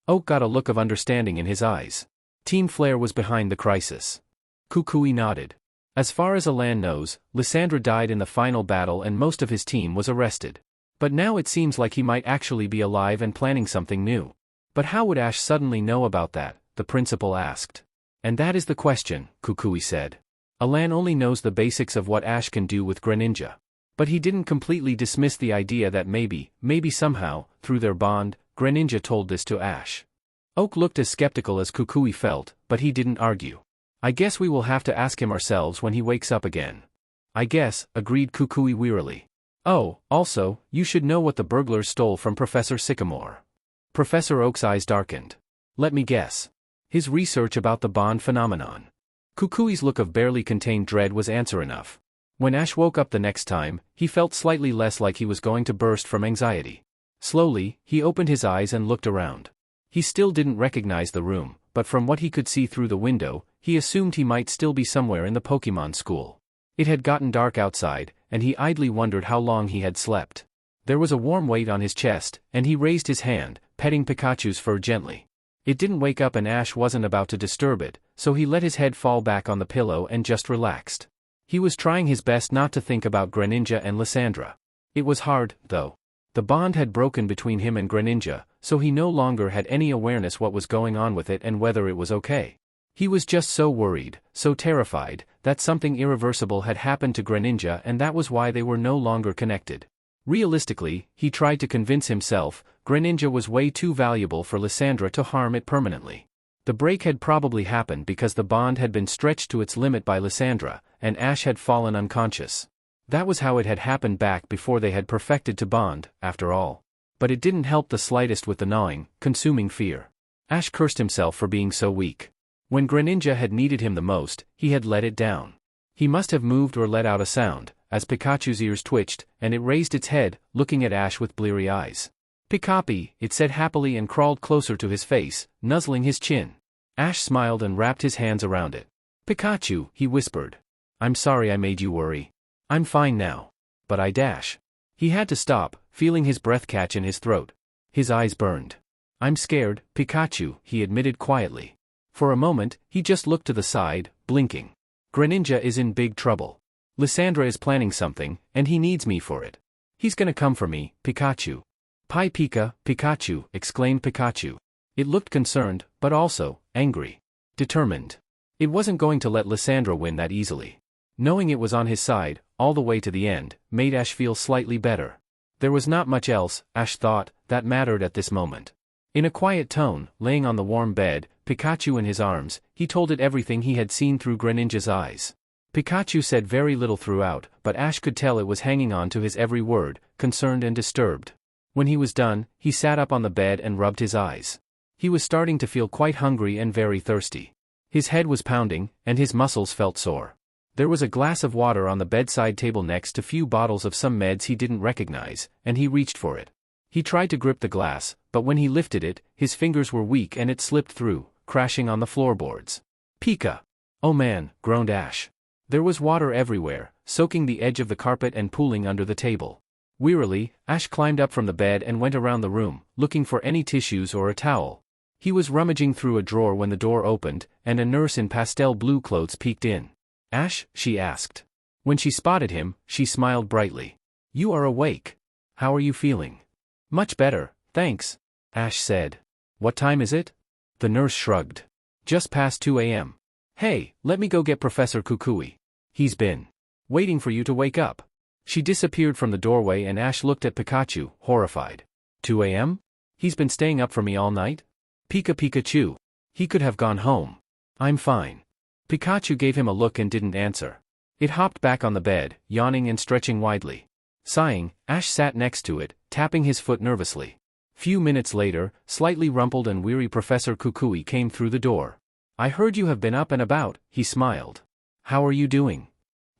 Oak got a look of understanding in his eyes. Team Flare was behind the crisis. Kukui nodded. As far as Alan knows, Lysandra died in the final battle and most of his team was arrested. But now it seems like he might actually be alive and planning something new. But how would Ash suddenly know about that? The principal asked. And that is the question, Kukui said. Alan only knows the basics of what Ash can do with Greninja. But he didn't completely dismiss the idea that maybe somehow, through their bond, Greninja told this to Ash. Oak looked as skeptical as Kukui felt, but he didn't argue. I guess we will have to ask him ourselves when he wakes up again. I guess, agreed Kukui wearily. Oh, also, you should know what the burglars stole from Professor Sycamore. Professor Oak's eyes darkened. Let me guess. His research about the Bond phenomenon. Kukui's look of barely contained dread was answer enough. When Ash woke up the next time, he felt slightly less like he was going to burst from anxiety. Slowly, he opened his eyes and looked around. He still didn't recognize the room, but from what he could see through the window, he assumed he might still be somewhere in the Pokemon school. It had gotten dark outside, and he idly wondered how long he had slept. There was a warm weight on his chest, and he raised his hand, petting Pikachu's fur gently. It didn't wake up and Ash wasn't about to disturb it, so he let his head fall back on the pillow and just relaxed. He was trying his best not to think about Greninja and Lysandra. It was hard, though. The bond had broken between him and Greninja, so he no longer had any awareness what was going on with it and whether it was okay. He was just so worried, so terrified, that something irreversible had happened to Greninja and that was why they were no longer connected. Realistically, he tried to convince himself, Greninja was way too valuable for Lysandra to harm it permanently. The break had probably happened because the bond had been stretched to its limit by Lysandra, and Ash had fallen unconscious. That was how it had happened back before they had perfected to bond, after all. But it didn't help the slightest with the gnawing, consuming fear. Ash cursed himself for being so weak. When Greninja had needed him the most, he had let it down. He must have moved or let out a sound, as Pikachu's ears twitched, and it raised its head, looking at Ash with bleary eyes. "Pikapi," it said happily and crawled closer to his face, nuzzling his chin. Ash smiled and wrapped his hands around it. "Pikachu," he whispered. "I'm sorry I made you worry. I'm fine now. But I dash." He had to stop, feeling his breath catch in his throat. His eyes burned. "I'm scared, Pikachu," he admitted quietly. For a moment, he just looked to the side, blinking. Greninja is in big trouble. Lysandra is planning something, and he needs me for it. He's gonna come for me, Pikachu. "Pi Pika, Pikachu," exclaimed Pikachu. It looked concerned, but also angry. Determined. It wasn't going to let Lysandra win that easily. Knowing it was on his side, all the way to the end, made Ash feel slightly better. There was not much else, Ash thought, that mattered at this moment. In a quiet tone, laying on the warm bed, Pikachu in his arms, he told it everything he had seen through Greninja's eyes. Pikachu said very little throughout, but Ash could tell it was hanging on to his every word, concerned and disturbed. When he was done, he sat up on the bed and rubbed his eyes. He was starting to feel quite hungry and very thirsty. His head was pounding, and his muscles felt sore. There was a glass of water on the bedside table next to few bottles of some meds he didn't recognize, and he reached for it. He tried to grip the glass, but when he lifted it, his fingers were weak and it slipped through, crashing on the floorboards. "Pika!" "Oh man," groaned Ash. There was water everywhere, soaking the edge of the carpet and pooling under the table. Wearily, Ash climbed up from the bed and went around the room, looking for any tissues or a towel. He was rummaging through a drawer when the door opened, and a nurse in pastel blue clothes peeked in. "Ash?" she asked. When she spotted him, she smiled brightly. "You are awake. How are you feeling?" "Much better, thanks," Ash said. "What time is it?" The nurse shrugged. "Just past 2 a.m. Hey, let me go get Professor Kukui. He's been waiting for you to wake up." She disappeared from the doorway and Ash looked at Pikachu, horrified. 2 a.m.? He's been staying up for me all night? Pikachu. He could have gone home. I'm fine. Pikachu gave him a look and didn't answer. It hopped back on the bed, yawning and stretching widely. Sighing, Ash sat next to it, tapping his foot nervously. Few minutes later, slightly rumpled and weary Professor Kukui came through the door. "I heard you have been up and about," he smiled. "How are you doing?"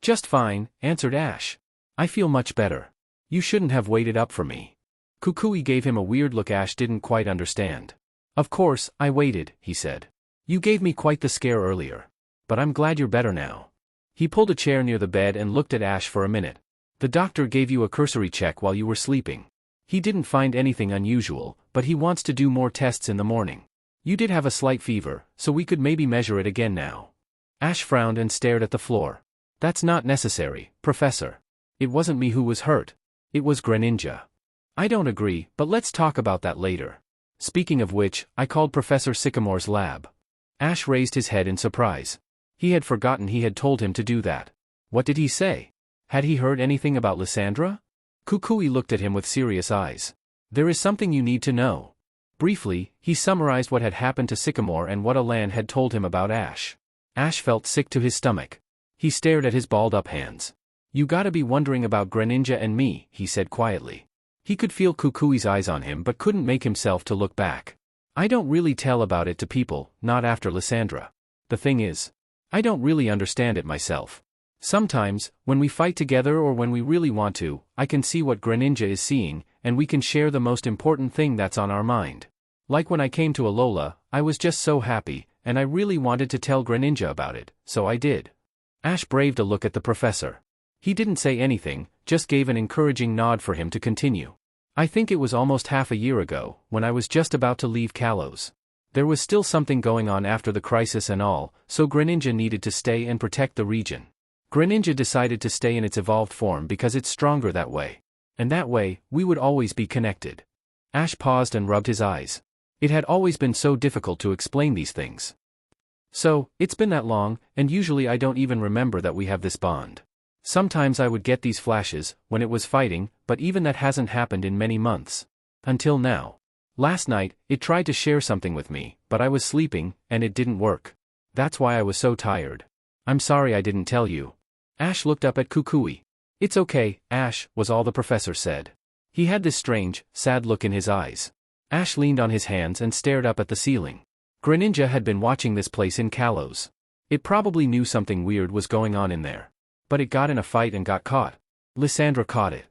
"Just fine," answered Ash. "I feel much better. You shouldn't have waited up for me." Kukui gave him a weird look Ash didn't quite understand. "Of course, I waited," he said. "You gave me quite the scare earlier. But I'm glad you're better now." He pulled a chair near the bed and looked at Ash for a minute. "The doctor gave you a cursory check while you were sleeping. He didn't find anything unusual, but he wants to do more tests in the morning. You did have a slight fever, so we could maybe measure it again now." Ash frowned and stared at the floor. "That's not necessary, Professor. It wasn't me who was hurt. It was Greninja." "I don't agree, but let's talk about that later. Speaking of which, I called Professor Sycamore's lab." Ash raised his head in surprise. He had forgotten he had told him to do that. What did he say? Had he heard anything about Lysandra? Kukui looked at him with serious eyes. "There is something you need to know." Briefly, he summarized what had happened to Sycamore and what Alan had told him about Ash. Ash felt sick to his stomach. He stared at his balled-up hands. "You gotta be wondering about Greninja and me," he said quietly. He could feel Kukui's eyes on him but couldn't make himself to look back. "I don't really tell about it to people, not after Lysandra. The thing is, I don't really understand it myself. Sometimes, when we fight together or when we really want to, I can see what Greninja is seeing, and we can share the most important thing that's on our mind. Like when I came to Alola, I was just so happy, and I really wanted to tell Greninja about it, so I did." Ash braved a look at the professor. He didn't say anything, just gave an encouraging nod for him to continue. "I think it was almost half a year ago, when I was just about to leave Callows. There was still something going on after the crisis and all, so Greninja needed to stay and protect the region. Greninja decided to stay in its evolved form because it's stronger that way. And that way, we would always be connected." Ash paused and rubbed his eyes. It had always been so difficult to explain these things. "So, it's been that long, and usually I don't even remember that we have this bond. Sometimes I would get these flashes, when it was fighting, but even that hasn't happened in many months. Until now. Last night, it tried to share something with me, but I was sleeping, and it didn't work. That's why I was so tired. I'm sorry I didn't tell you. Ash looked up at Kukui. It's okay, Ash, was all the professor said. He had this strange, sad look in his eyes. Ash leaned on his hands and stared up at the ceiling. Greninja had been watching this place in Callows. It probably knew something weird was going on in there. But it got in a fight and got caught. Lysandra caught it.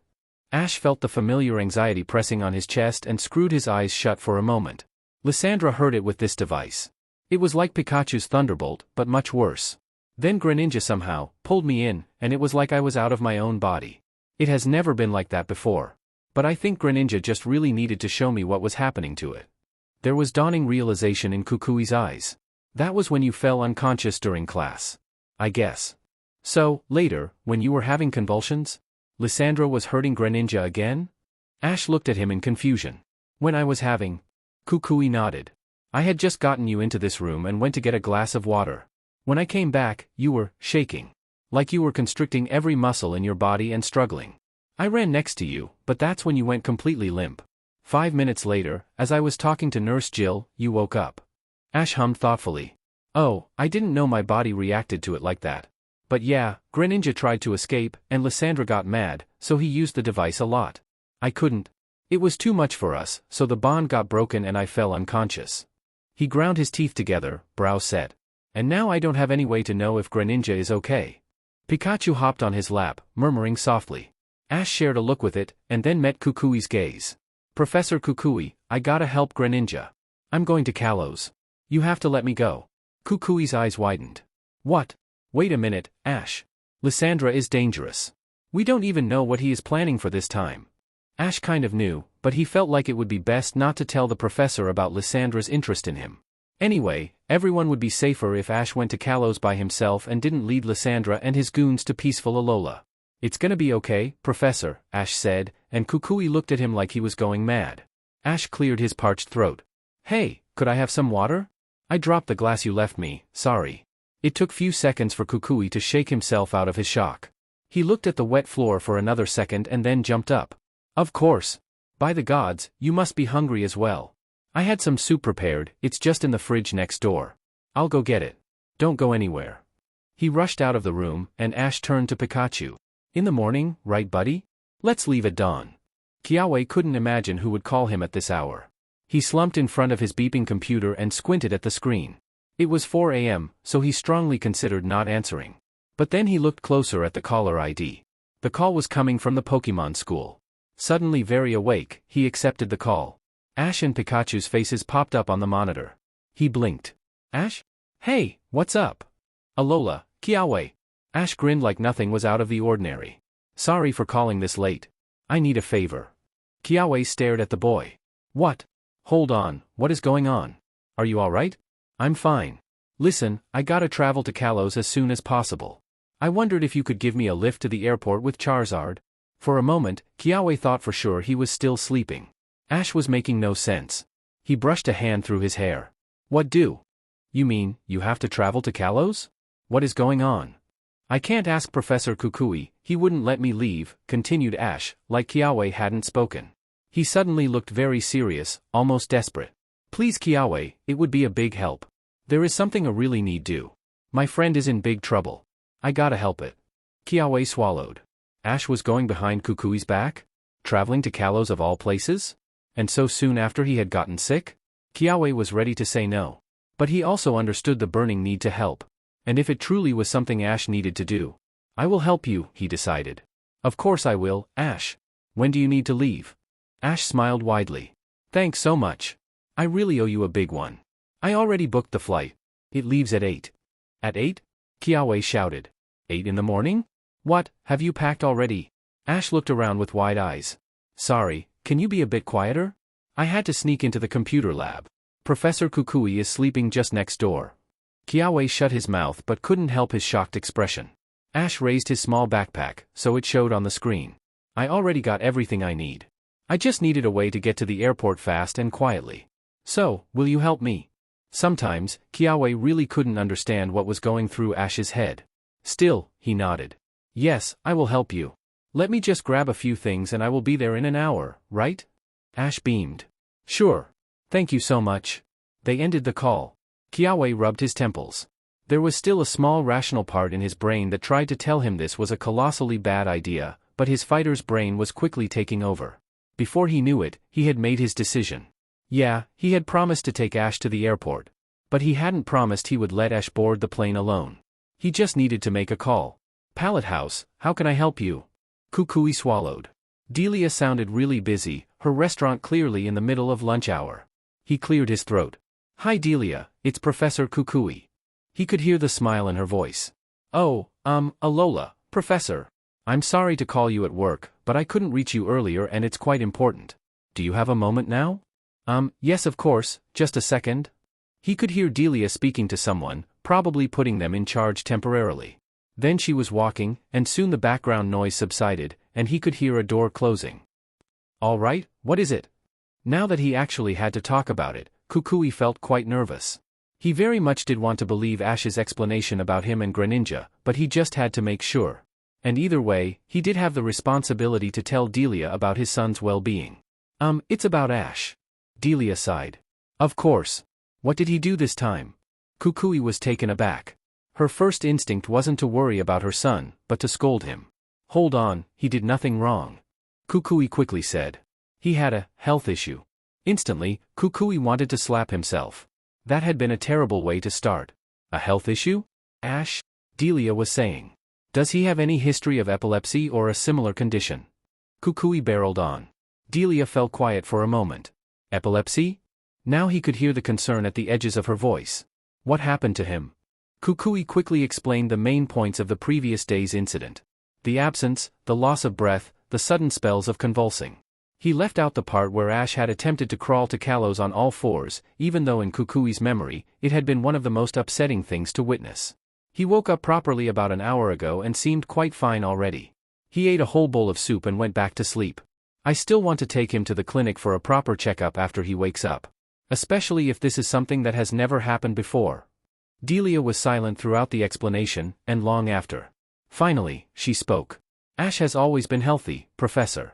Ash felt the familiar anxiety pressing on his chest and screwed his eyes shut for a moment. Lysandra heard it with this device. It was like Pikachu's Thunderbolt, but much worse. Then Greninja somehow pulled me in, and it was like I was out of my own body. It has never been like that before. But I think Greninja just really needed to show me what was happening to it. There was dawning realization in Kukui's eyes. That was when you fell unconscious during class. I guess. So, later, when you were having convulsions? Lysandra was hurting Greninja again? Ash looked at him in confusion. When I was having? Kukui nodded. I had just gotten you into this room and went to get a glass of water. When I came back, you were shaking. Like you were constricting every muscle in your body and struggling. I ran next to you, but that's when you went completely limp. 5 minutes later, as I was talking to Nurse Jill, you woke up. Ash hummed thoughtfully. Oh, I didn't know my body reacted to it like that. But yeah, Greninja tried to escape, and Lysandra got mad, so he used the device a lot. I couldn't. It was too much for us, so the bond got broken and I fell unconscious. He ground his teeth together, brow set. And now I don't have any way to know if Greninja is okay. Pikachu hopped on his lap, murmuring softly. Ash shared a look with it, and then met Kukui's gaze. Professor Kukui, I gotta help Greninja. I'm going to Callows. You have to let me go. Kukui's eyes widened. What? Wait a minute, Ash. Lysandra is dangerous. We don't even know what he is planning for this time. Ash kind of knew, but he felt like it would be best not to tell the professor about Lysandra's interest in him. Anyway, everyone would be safer if Ash went to Callows by himself and didn't lead Lysandra and his goons to peaceful Alola. It's gonna be okay, Professor, Ash said, and Kukui looked at him like he was going mad. Ash cleared his parched throat. Hey, could I have some water? I dropped the glass you left me, sorry. It took few seconds for Kukui to shake himself out of his shock. He looked at the wet floor for another second and then jumped up. Of course. By the gods, you must be hungry as well. I had some soup prepared, it's just in the fridge next door. I'll go get it. Don't go anywhere. He rushed out of the room, and Ash turned to Pikachu. In the morning, right buddy? Let's leave at dawn. Kiawe couldn't imagine who would call him at this hour. He slumped in front of his beeping computer and squinted at the screen. It was 4 a.m., so he strongly considered not answering. But then he looked closer at the caller ID. The call was coming from the Pokemon school. Suddenly very awake, he accepted the call. Ash and Pikachu's faces popped up on the monitor. He blinked. Ash? Hey, what's up? Alola, Kiawe. Ash grinned like nothing was out of the ordinary. Sorry for calling this late. I need a favor. Kiawe stared at the boy. What? Hold on, what is going on? Are you alright? I'm fine. Listen, I gotta travel to Callows as soon as possible. I wondered if you could give me a lift to the airport with Charizard. For a moment, Kiawe thought for sure he was still sleeping. Ash was making no sense. He brushed a hand through his hair. What do? You mean, you have to travel to Callows? What is going on? I can't ask Professor Kukui, he wouldn't let me leave, continued Ash, like Kiawe hadn't spoken. He suddenly looked very serious, almost desperate. Please Kiawe, it would be a big help. There is something I really need do. My friend is in big trouble. I gotta help it. Kiawe swallowed. Ash was going behind Kukui's back? Traveling to Callows of all places? And so soon after he had gotten sick? Kiawe was ready to say no. But he also understood the burning need to help. And if it truly was something Ash needed to do. I will help you, he decided. Of course I will, Ash. When do you need to leave? Ash smiled widely. Thanks so much. I really owe you a big one. I already booked the flight. It leaves at 8. At 8? Kiawe shouted. 8 in the morning? What, have you packed already? Ash looked around with wide eyes. Sorry, can you be a bit quieter? I had to sneak into the computer lab. Professor Kukui is sleeping just next door. Kiawe shut his mouth but couldn't help his shocked expression. Ash raised his small backpack, so it showed on the screen. I already got everything I need. I just needed a way to get to the airport fast and quietly. So, will you help me? Sometimes, Kiawe really couldn't understand what was going through Ash's head. Still, he nodded. Yes, I will help you. Let me just grab a few things and I will be there in an hour, right? Ash beamed. Sure. Thank you so much. They ended the call. Kiawe rubbed his temples. There was still a small rational part in his brain that tried to tell him this was a colossally bad idea, but his fighter's brain was quickly taking over. Before he knew it, he had made his decision. Yeah, he had promised to take Ash to the airport. But he hadn't promised he would let Ash board the plane alone. He just needed to make a call. Pallet House, how can I help you? Kukui swallowed. Delia sounded really busy, her restaurant clearly in the middle of lunch hour. He cleared his throat. Hi Delia, it's Professor Kukui. He could hear the smile in her voice. Oh, Alola, Professor. I'm sorry to call you at work, but I couldn't reach you earlier and it's quite important. Do you have a moment now? Yes of course, just a second. He could hear Delia speaking to someone, probably putting them in charge temporarily. Then she was walking, and soon the background noise subsided, and he could hear a door closing. All right, what is it? Now that he actually had to talk about it, Kukui felt quite nervous. He very much did want to believe Ash's explanation about him and Greninja, but he just had to make sure. And either way, he did have the responsibility to tell Delia about his son's well-being. It's about Ash. Delia sighed. Of course. What did he do this time? Kukui was taken aback. Her first instinct wasn't to worry about her son, but to scold him. Hold on, he did nothing wrong. Kukui quickly said. He had a health issue. Instantly, Kukui wanted to slap himself. That had been a terrible way to start. A health issue? Ash? Delia was saying. Does he have any history of epilepsy or a similar condition? Kukui barreled on. Delia fell quiet for a moment. Epilepsy? Now he could hear the concern at the edges of her voice. What happened to him? Kukui quickly explained the main points of the previous day's incident. The absence, the loss of breath, the sudden spells of convulsing. He left out the part where Ash had attempted to crawl to Callows on all fours, even though in Kukui's memory, it had been one of the most upsetting things to witness. He woke up properly about an hour ago and seemed quite fine already. He ate a whole bowl of soup and went back to sleep. I still want to take him to the clinic for a proper checkup after he wakes up. Especially if this is something that has never happened before. Delia was silent throughout the explanation, and long after. Finally, she spoke. Ash has always been healthy, Professor.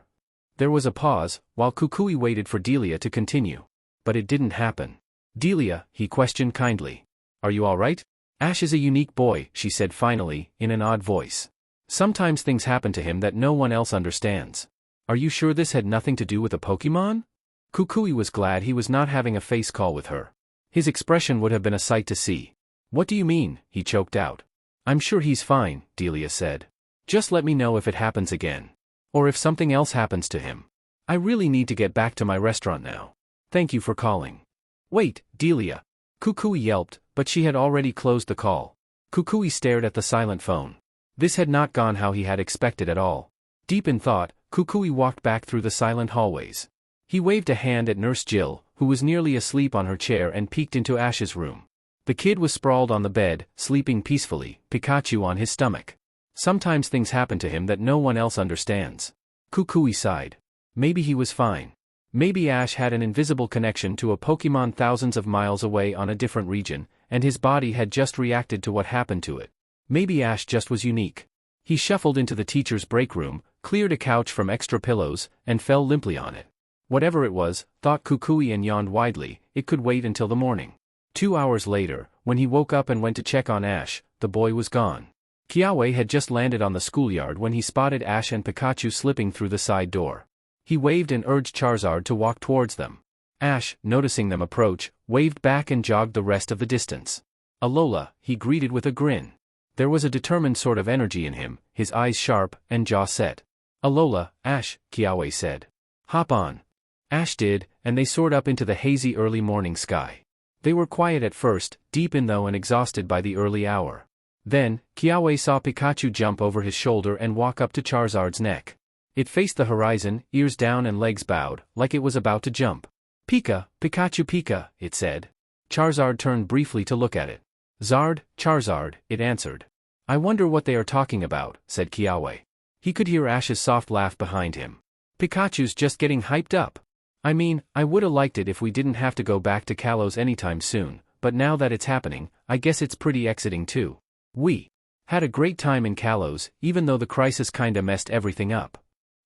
There was a pause, while Kukui waited for Delia to continue. But it didn't happen. Delia, he questioned kindly. Are you alright? Ash is a unique boy, she said finally, in an odd voice. Sometimes things happen to him that no one else understands. Are you sure this had nothing to do with a Pokemon? Kukui was glad he was not having a face call with her. His expression would have been a sight to see. What do you mean? He choked out. I'm sure he's fine, Delia said. Just let me know if it happens again. Or if something else happens to him. I really need to get back to my restaurant now. Thank you for calling. Wait, Delia. Kukui yelped, but she had already closed the call. Kukui stared at the silent phone. This had not gone how he had expected at all. Deep in thought, Kukui walked back through the silent hallways. He waved a hand at Nurse Jill, who was nearly asleep on her chair, and peeked into Ash's room. The kid was sprawled on the bed, sleeping peacefully, Pikachu on his stomach. Sometimes things happen to him that no one else understands. Kukui sighed. Maybe he was fine. Maybe Ash had an invisible connection to a Pokemon thousands of miles away on a different region, and his body had just reacted to what happened to it. Maybe Ash just was unique. He shuffled into the teacher's break room, cleared a couch from extra pillows, and fell limply on it. Whatever it was, thought Kukui and yawned widely, it could wait until the morning. 2 hours later, when he woke up and went to check on Ash, the boy was gone. Kiawe had just landed on the schoolyard when he spotted Ash and Pikachu slipping through the side door. He waved and urged Charizard to walk towards them. Ash, noticing them approach, waved back and jogged the rest of the distance. Alola, he greeted with a grin. There was a determined sort of energy in him, his eyes sharp and jaw set. Alola, Ash, Kiawe said. Hop on. Ash did, and they soared up into the hazy early morning sky. They were quiet at first, deep in though and exhausted by the early hour. Then, Kiawe saw Pikachu jump over his shoulder and walk up to Charizard's neck. It faced the horizon, ears down and legs bowed, like it was about to jump. Pika, Pikachu Pika, it said. Charizard turned briefly to look at it. Zard, Charizard, it answered. I wonder what they are talking about, said Kiawe. He could hear Ash's soft laugh behind him. Pikachu's just getting hyped up. I mean, I woulda liked it if we didn't have to go back to Callows anytime soon, but now that it's happening, I guess it's pretty exciting too. We had a great time in Callows, even though the crisis kinda messed everything up.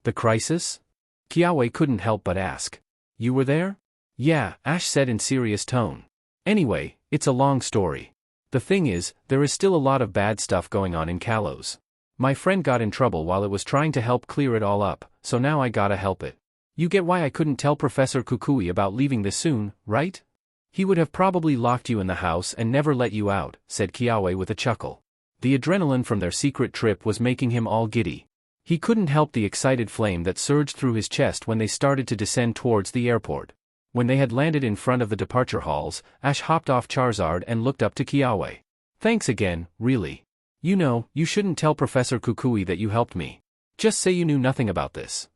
The crisis? Kiawe couldn't help but ask. You were there? Yeah, Ash said in serious tone. Anyway, it's a long story. The thing is, there is still a lot of bad stuff going on in Callows. My friend got in trouble while it was trying to help clear it all up, so now I gotta help it. You get why I couldn't tell Professor Kukui about leaving this soon, right? He would have probably locked you in the house and never let you out, said Kiawe with a chuckle. The adrenaline from their secret trip was making him all giddy. He couldn't help the excited flame that surged through his chest when they started to descend towards the airport. When they had landed in front of the departure halls, Ash hopped off Charizard and looked up to Kiawe. Thanks again, really. You know, you shouldn't tell Professor Kukui that you helped me. Just say you knew nothing about this.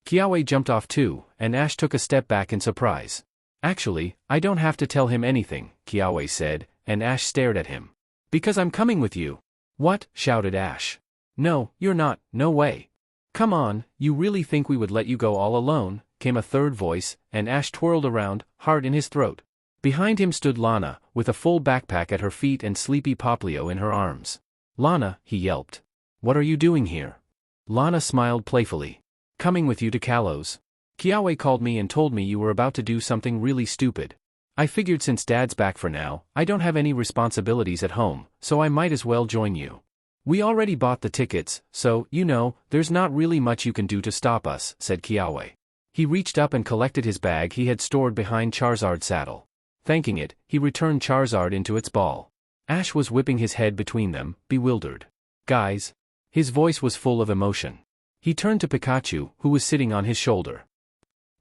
Kiawe jumped off too, and Ash took a step back in surprise. Actually, I don't have to tell him anything, Kiawe said, and Ash stared at him. Because I'm coming with you. What? Shouted Ash. No, you're not, no way. Come on, you really think we would let you go all alone? Came a third voice, and Ash twirled around, heart in his throat. Behind him stood Lana, with a full backpack at her feet and sleepy Poplio in her arms. Lana, he yelped. What are you doing here? Lana smiled playfully. Coming with you to Callows. Kiawe called me and told me you were about to do something really stupid. I figured since Dad's back for now, I don't have any responsibilities at home, so I might as well join you. We already bought the tickets, so, you know, there's not really much you can do to stop us, said Kiawe. He reached up and collected his bag he had stored behind Charizard's saddle. Thanking it, he returned Charizard into its ball. Ash was whipping his head between them, bewildered. Guys. His voice was full of emotion. He turned to Pikachu, who was sitting on his shoulder.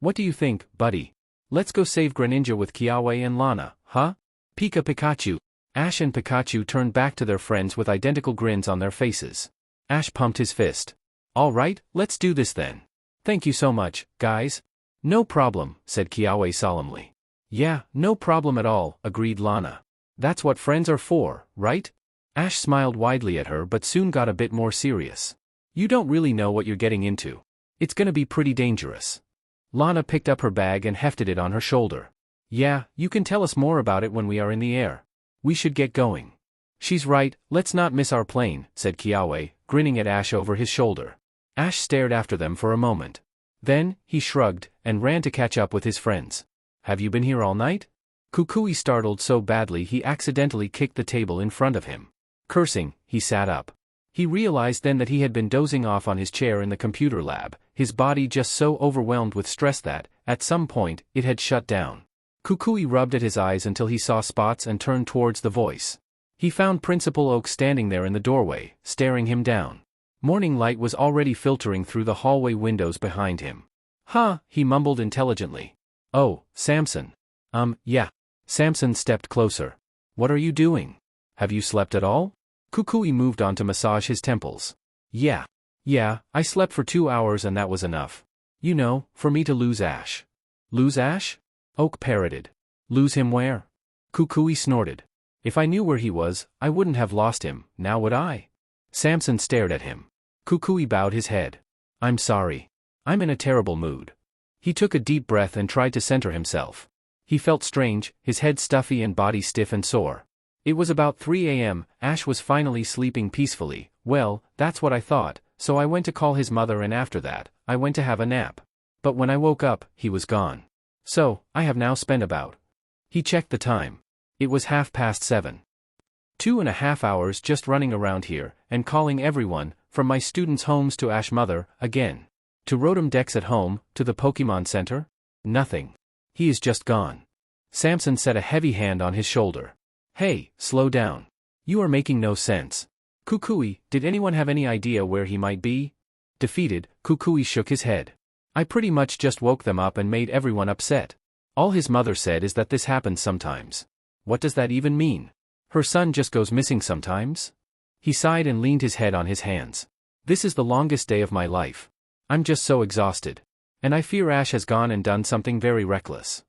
What do you think, buddy? Let's go save Greninja with Kiawe and Lana, huh? Pika Pikachu. Ash and Pikachu turned back to their friends with identical grins on their faces. Ash pumped his fist. All right, let's do this then. Thank you so much, guys. No problem, said Kiawe solemnly. Yeah, no problem at all, agreed Lana. That's what friends are for, right? Ash smiled widely at her but soon got a bit more serious. You don't really know what you're getting into. It's gonna be pretty dangerous. Lana picked up her bag and hefted it on her shoulder. Yeah, you can tell us more about it when we are in the air. We should get going. She's right, let's not miss our plane, said Kiawe, grinning at Ash over his shoulder. Ash stared after them for a moment. Then, he shrugged, and ran to catch up with his friends. Have you been here all night? Kukui startled so badly he accidentally kicked the table in front of him. Cursing, he sat up. He realized then that he had been dozing off on his chair in the computer lab, his body just so overwhelmed with stress that, at some point, it had shut down. Kukui rubbed at his eyes until he saw spots and turned towards the voice. He found Principal Oak standing there in the doorway, staring him down. Morning light was already filtering through the hallway windows behind him. Huh, he mumbled intelligently. Oh, Samson. Yeah. Samson stepped closer. What are you doing? Have you slept at all? Kukui moved on to massage his temples. Yeah, I slept for 2 hours and that was enough. You know, for me to lose Ash. Lose Ash? Oak parroted. Lose him where? Kukui snorted. If I knew where he was, I wouldn't have lost him, now would I? Samson stared at him. Kukui bowed his head. I'm sorry. I'm in a terrible mood. He took a deep breath and tried to center himself. He felt strange, his head stuffy and body stiff and sore. It was about 3 a.m., Ash was finally sleeping peacefully. Well, that's what I thought, so I went to call his mother and after that, I went to have a nap. But when I woke up, he was gone. So, I have now spent about. He checked the time. It was 7:30. 2.5 hours just running around here, and calling everyone, from my students' homes to Ash mother, again. To Rotom Dex at home, to the Pokemon Center? Nothing. He is just gone. Samson set a heavy hand on his shoulder. Hey, slow down. You are making no sense. Kukui, did anyone have any idea where he might be? Defeated, Kukui shook his head. I pretty much just woke them up and made everyone upset. All his mother said is that this happens sometimes. What does that even mean? Her son just goes missing sometimes? He sighed and leaned his head on his hands. This is the longest day of my life. I'm just so exhausted. And I fear Ash has gone and done something very reckless.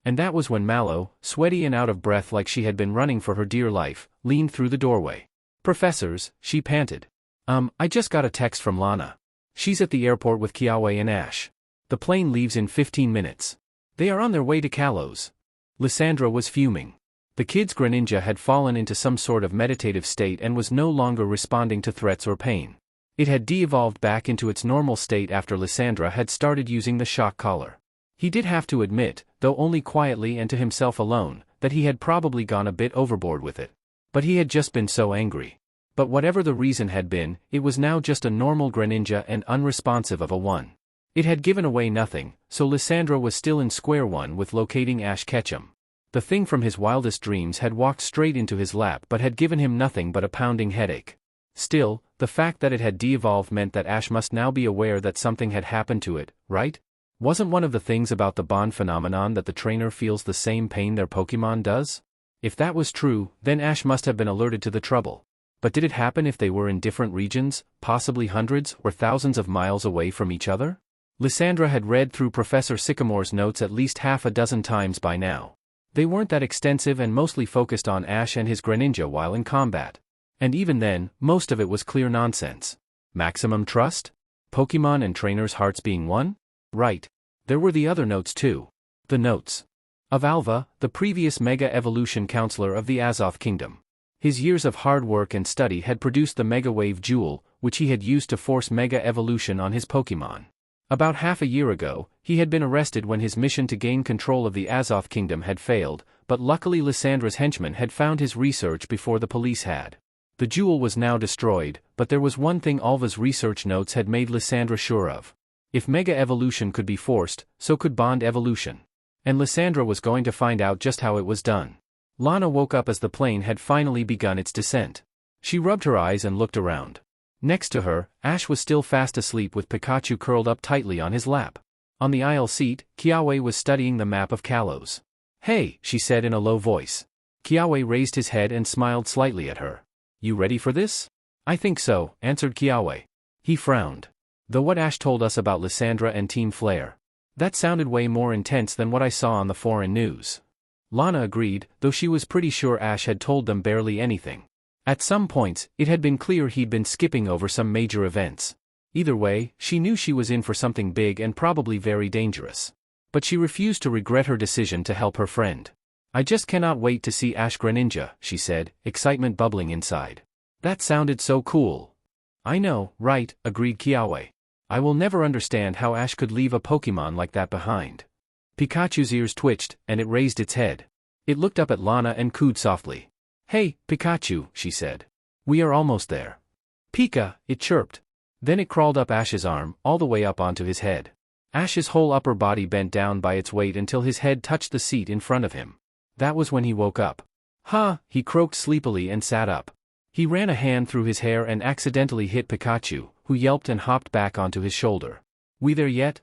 And that was when Mallow, sweaty and out of breath like she had been running for her dear life, leaned through the doorway. Professors, she panted. I just got a text from Lana. She's at the airport with Kiawe and Ash. The plane leaves in 15 minutes. They are on their way to Callows. Lysandra was fuming. The kid's Greninja had fallen into some sort of meditative state and was no longer responding to threats or pain. It had de-evolved back into its normal state after Lysandra had started using the shock collar. He did have to admit, though only quietly and to himself alone, that he had probably gone a bit overboard with it. But he had just been so angry. But whatever the reason had been, it was now just a normal Greninja and unresponsive of a one. It had given away nothing, so Lysandra was still in square one with locating Ash Ketchum. The thing from his wildest dreams had walked straight into his lap but had given him nothing but a pounding headache. Still, the fact that it had de-evolved meant that Ash must now be aware that something had happened to it, right? Wasn't one of the things about the bond phenomenon that the trainer feels the same pain their Pokémon does? If that was true, then Ash must have been alerted to the trouble. But did it happen if they were in different regions, possibly hundreds or thousands of miles away from each other? Lysandra had read through Professor Sycamore's notes at least half a dozen times by now. They weren't that extensive and mostly focused on Ash and his Greninja while in combat. And even then, most of it was clear nonsense. Maximum trust? Pokémon and trainers' hearts being one? Right. There were the other notes too. The notes of Alva, the previous Mega Evolution Counselor of the Azoth Kingdom. His years of hard work and study had produced the Mega Wave Jewel, which he had used to force Mega Evolution on his Pokémon. About half a year ago, he had been arrested when his mission to gain control of the Azoth Kingdom had failed, but luckily Lysandra's henchmen had found his research before the police had. The jewel was now destroyed, but there was one thing Alva's research notes had made Lysandra sure of. If Mega Evolution could be forced, so could Bond Evolution. And Lysandra was going to find out just how it was done. Lana woke up as the plane had finally begun its descent. She rubbed her eyes and looked around. Next to her, Ash was still fast asleep with Pikachu curled up tightly on his lap. On the aisle seat, Kiawe was studying the map of Callows. "Hey," she said in a low voice. Kiawe raised his head and smiled slightly at her. "You ready for this?" "I think so," answered Kiawe. He frowned. "Though what Ash told us about Lysandra and Team Flare. That sounded way more intense than what I saw on the foreign news." Lana agreed, though she was pretty sure Ash had told them barely anything. At some points, it had been clear he'd been skipping over some major events. Either way, she knew she was in for something big and probably very dangerous. But she refused to regret her decision to help her friend. "I just cannot wait to see Ash Greninja," she said, excitement bubbling inside. "That sounded so cool." "I know, right," agreed Kiawe. "I will never understand how Ash could leave a Pokémon like that behind." Pikachu's ears twitched, and it raised its head. It looked up at Lana and cooed softly. "Hey, Pikachu," she said. "We are almost there." "Pika," it chirped. Then it crawled up Ash's arm, all the way up onto his head. Ash's whole upper body bent down by its weight until his head touched the seat in front of him. That was when he woke up. "Ha!" he croaked sleepily and sat up. He ran a hand through his hair and accidentally hit Pikachu, who yelped and hopped back onto his shoulder. "We there yet?"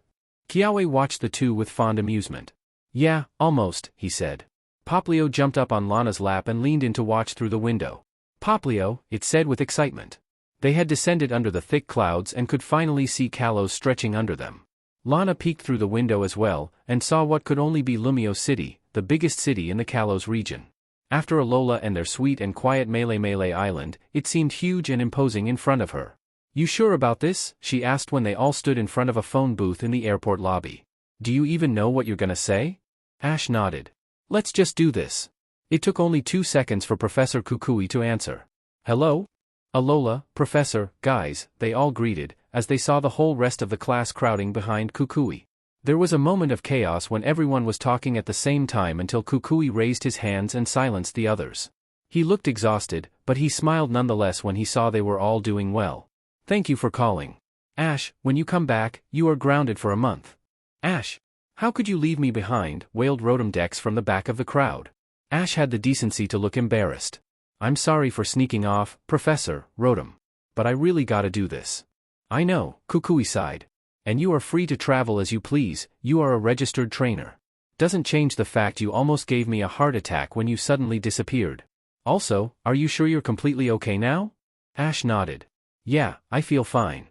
Kiawe watched the two with fond amusement. "Yeah, almost," he said. Poplio jumped up on Lana's lap and leaned in to watch through the window. "Poplio," it said with excitement. They had descended under the thick clouds and could finally see Callows stretching under them. Lana peeked through the window as well, and saw what could only be Lumio City, the biggest city in the Callows region. After Alola and their sweet and quiet Melee Island, it seemed huge and imposing in front of her. "You sure about this?" she asked when they all stood in front of a phone booth in the airport lobby. "Do you even know what you're gonna say?" Ash nodded. "Let's just do this." It took only 2 seconds for Professor Kukui to answer. "Hello? Alola, Professor, guys," they all greeted, as they saw the whole rest of the class crowding behind Kukui. There was a moment of chaos when everyone was talking at the same time until Kukui raised his hands and silenced the others. He looked exhausted, but he smiled nonetheless when he saw they were all doing well. "Thank you for calling. Ash, when you come back, you are grounded for a month." "Ash! How could you leave me behind?" wailed Rotom Dex from the back of the crowd. Ash had the decency to look embarrassed. "I'm sorry for sneaking off, Professor, Rotom. But I really gotta do this." "I know," Kukui sighed. "And you are free to travel as you please, you are a registered trainer. Doesn't change the fact you almost gave me a heart attack when you suddenly disappeared. Also, are you sure you're completely okay now?" Ash nodded. "Yeah, I feel fine."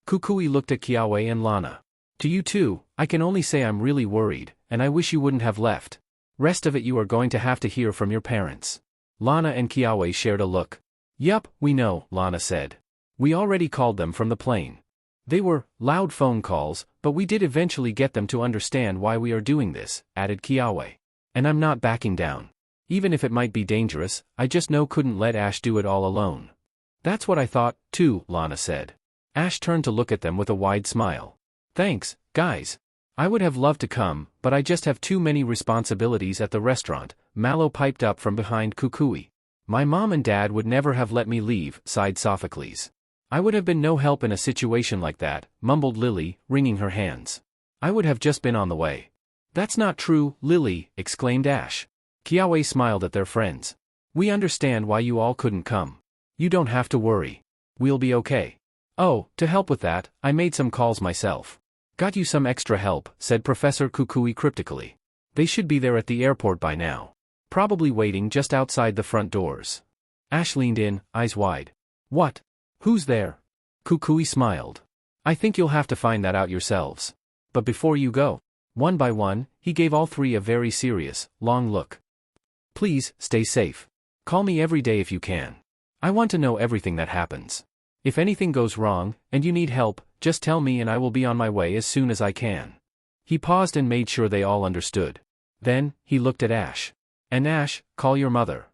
Kukui looked at Kiawe and Lana. "To you too, I can only say I'm really worried, and I wish you wouldn't have left. Rest of it you are going to have to hear from your parents." Lana and Kiawe shared a look. "Yup, we know," Lana said. "We already called them from the plane. They were loud phone calls, but we did eventually get them to understand why we are doing this," added Kiawe. "And I'm not backing down. Even if it might be dangerous, I just couldn't let Ash do it all alone." "That's what I thought, too," Lana said. Ash turned to look at them with a wide smile. "Thanks, guys. I would have loved to come, but I just have too many responsibilities at the restaurant, Mallow piped up from behind Kukui. My mom and dad would never have let me leave, sighed Sophocles. I would have been no help in a situation like that, mumbled Lily, wringing her hands. I would have just been on the way. That's not true, Lily, exclaimed Ash. Kiawe smiled at their friends. We understand why you all couldn't come. You don't have to worry. We'll be okay. Oh, to help with that, I made some calls myself. Got you some extra help, said Professor Kukui cryptically. They should be there at the airport by now. Probably waiting just outside the front doors. Ash leaned in, eyes wide. What? Who's there? Kukui smiled. I think you'll have to find that out yourselves. But before you go. One by one, he gave all three a very serious, long look. Please, stay safe. Call me every day if you can. I want to know everything that happens. If anything goes wrong, and you need help, just tell me and I will be on my way as soon as I can. He paused and made sure they all understood. Then, he looked at Ash. And Ash, call your mother.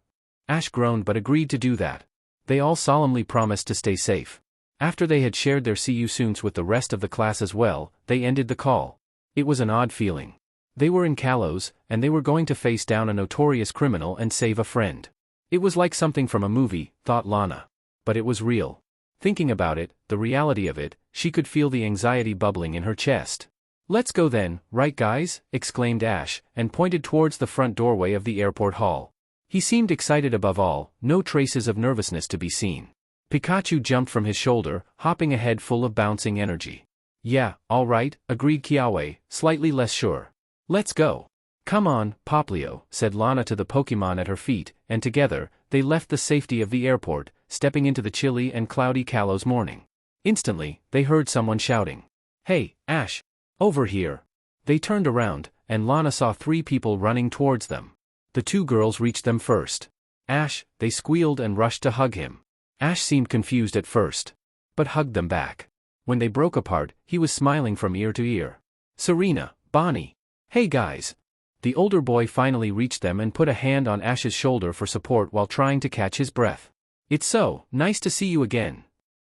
Ash groaned but agreed to do that. They all solemnly promised to stay safe. After they had shared their see you soons with the rest of the class as well, they ended the call. It was an odd feeling. They were in Callows, and they were going to face down a notorious criminal and save a friend. It was like something from a movie, thought Lana. But it was real. Thinking about it, the reality of it, she could feel the anxiety bubbling in her chest. Let's go then, right guys? Exclaimed Ash, and pointed towards the front doorway of the airport hall. He seemed excited above all, no traces of nervousness to be seen. Pikachu jumped from his shoulder, hopping ahead full of bouncing energy. Yeah, all right, agreed Kiawe, slightly less sure. Let's go. Come on, Poplio, said Lana to the Pokemon at her feet, and together, they left the safety of the airport, stepping into the chilly and cloudy Callows morning. Instantly, they heard someone shouting. Hey, Ash! Over here! They turned around, and Lana saw three people running towards them. The two girls reached them first. Ash, they squealed and rushed to hug him. Ash seemed confused at first, but hugged them back. When they broke apart, he was smiling from ear to ear. Serena, Bonnie. Hey guys! The older boy finally reached them and put a hand on Ash's shoulder for support while trying to catch his breath. It's so nice to see you again.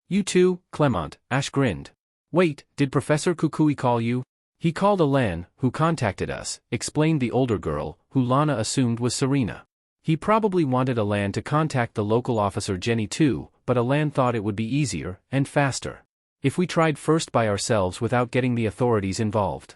You too, Clement, Ash grinned. Wait, did Professor Kukui call you? He called Alan, who contacted us, explained the older girl, who Lana assumed was Serena. He probably wanted Alan to contact the local officer Jenny too, but Alan thought it would be easier and faster if we tried first by ourselves without getting the authorities involved.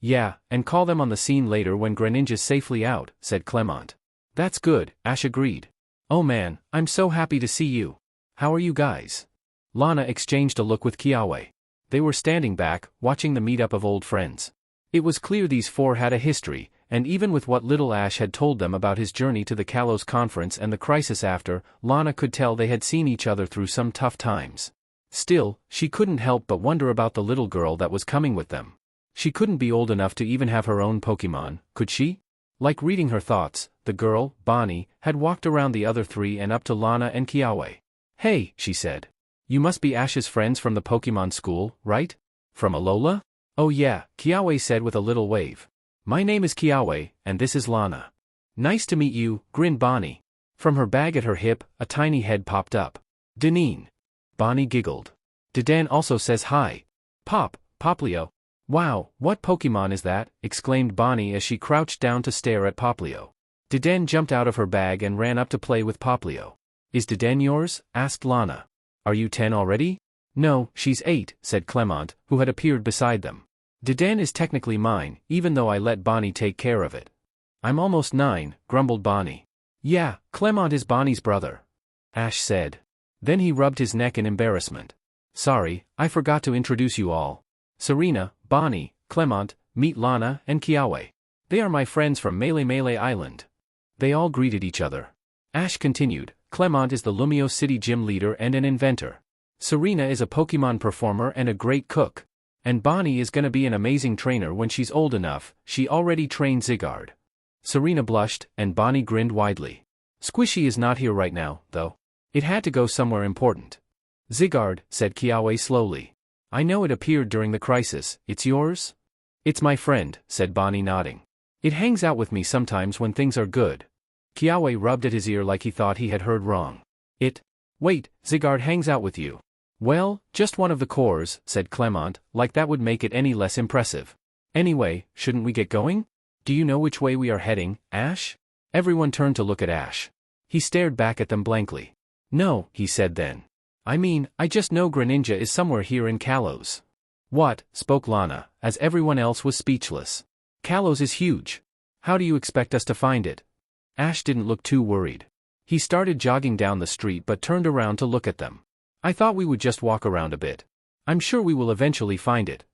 Yeah, and call them on the scene later when Greninja's safely out, said Clement. That's good, Ash agreed. Oh man, I'm so happy to see you. How are you guys? Lana exchanged a look with Kiawe. They were standing back, watching the meetup of old friends. It was clear these four had a history, and even with what little Ash had told them about his journey to the Callows conference and the crisis after, Lana could tell they had seen each other through some tough times. Still, she couldn't help but wonder about the little girl that was coming with them. She couldn't be old enough to even have her own Pokemon, could she? Like reading her thoughts, the girl, Bonnie, had walked around the other three and up to Lana and Kiawe. Hey, she said. You must be Ash's friends from the Pokemon school, right? From Alola? Oh yeah, Kiawe said with a little wave. My name is Kiawe, and this is Lana. Nice to meet you, grinned Bonnie. From her bag at her hip, a tiny head popped up. Deneen. Bonnie giggled. Dedan also says hi. Poplio. Wow, what Pokemon is that? Exclaimed Bonnie as she crouched down to stare at Poplio. Dedan jumped out of her bag and ran up to play with Poplio. Is Dedan yours? Asked Lana. Are you 10 already? No, she's 8, said Clement, who had appeared beside them. Dedan is technically mine, even though I let Bonnie take care of it. I'm almost 9, grumbled Bonnie. Yeah, Clement is Bonnie's brother. Ash said. Then he rubbed his neck in embarrassment. Sorry, I forgot to introduce you all. Serena, Bonnie, Clement, meet Lana and Kiawe. They are my friends from Melee Island. They all greeted each other. Ash continued, Clement is the Lumio City gym leader and an inventor. Serena is a Pokemon performer and a great cook. And Bonnie is gonna be an amazing trainer when she's old enough, she already trained Zygarde. Serena blushed, and Bonnie grinned widely. Squishy is not here right now, though. It had to go somewhere important. Zygarde, said Kiawe slowly. I know it appeared during the crisis, it's yours? It's my friend, said Bonnie nodding. It hangs out with me sometimes when things are good. Kiawe rubbed at his ear like he thought he had heard wrong. Wait, Zygarde hangs out with you. Well, just one of the cores, said Clement, like that would make it any less impressive. Anyway, shouldn't we get going? Do you know which way we are heading, Ash? Everyone turned to look at Ash. He stared back at them blankly. No, he said then. I mean, I just know Greninja is somewhere here in Callows. What? Spoke Lana, as everyone else was speechless. Callows is huge. How do you expect us to find it? Ash didn't look too worried. He started jogging down the street but turned around to look at them. I thought we would just walk around a bit. I'm sure we will eventually find it.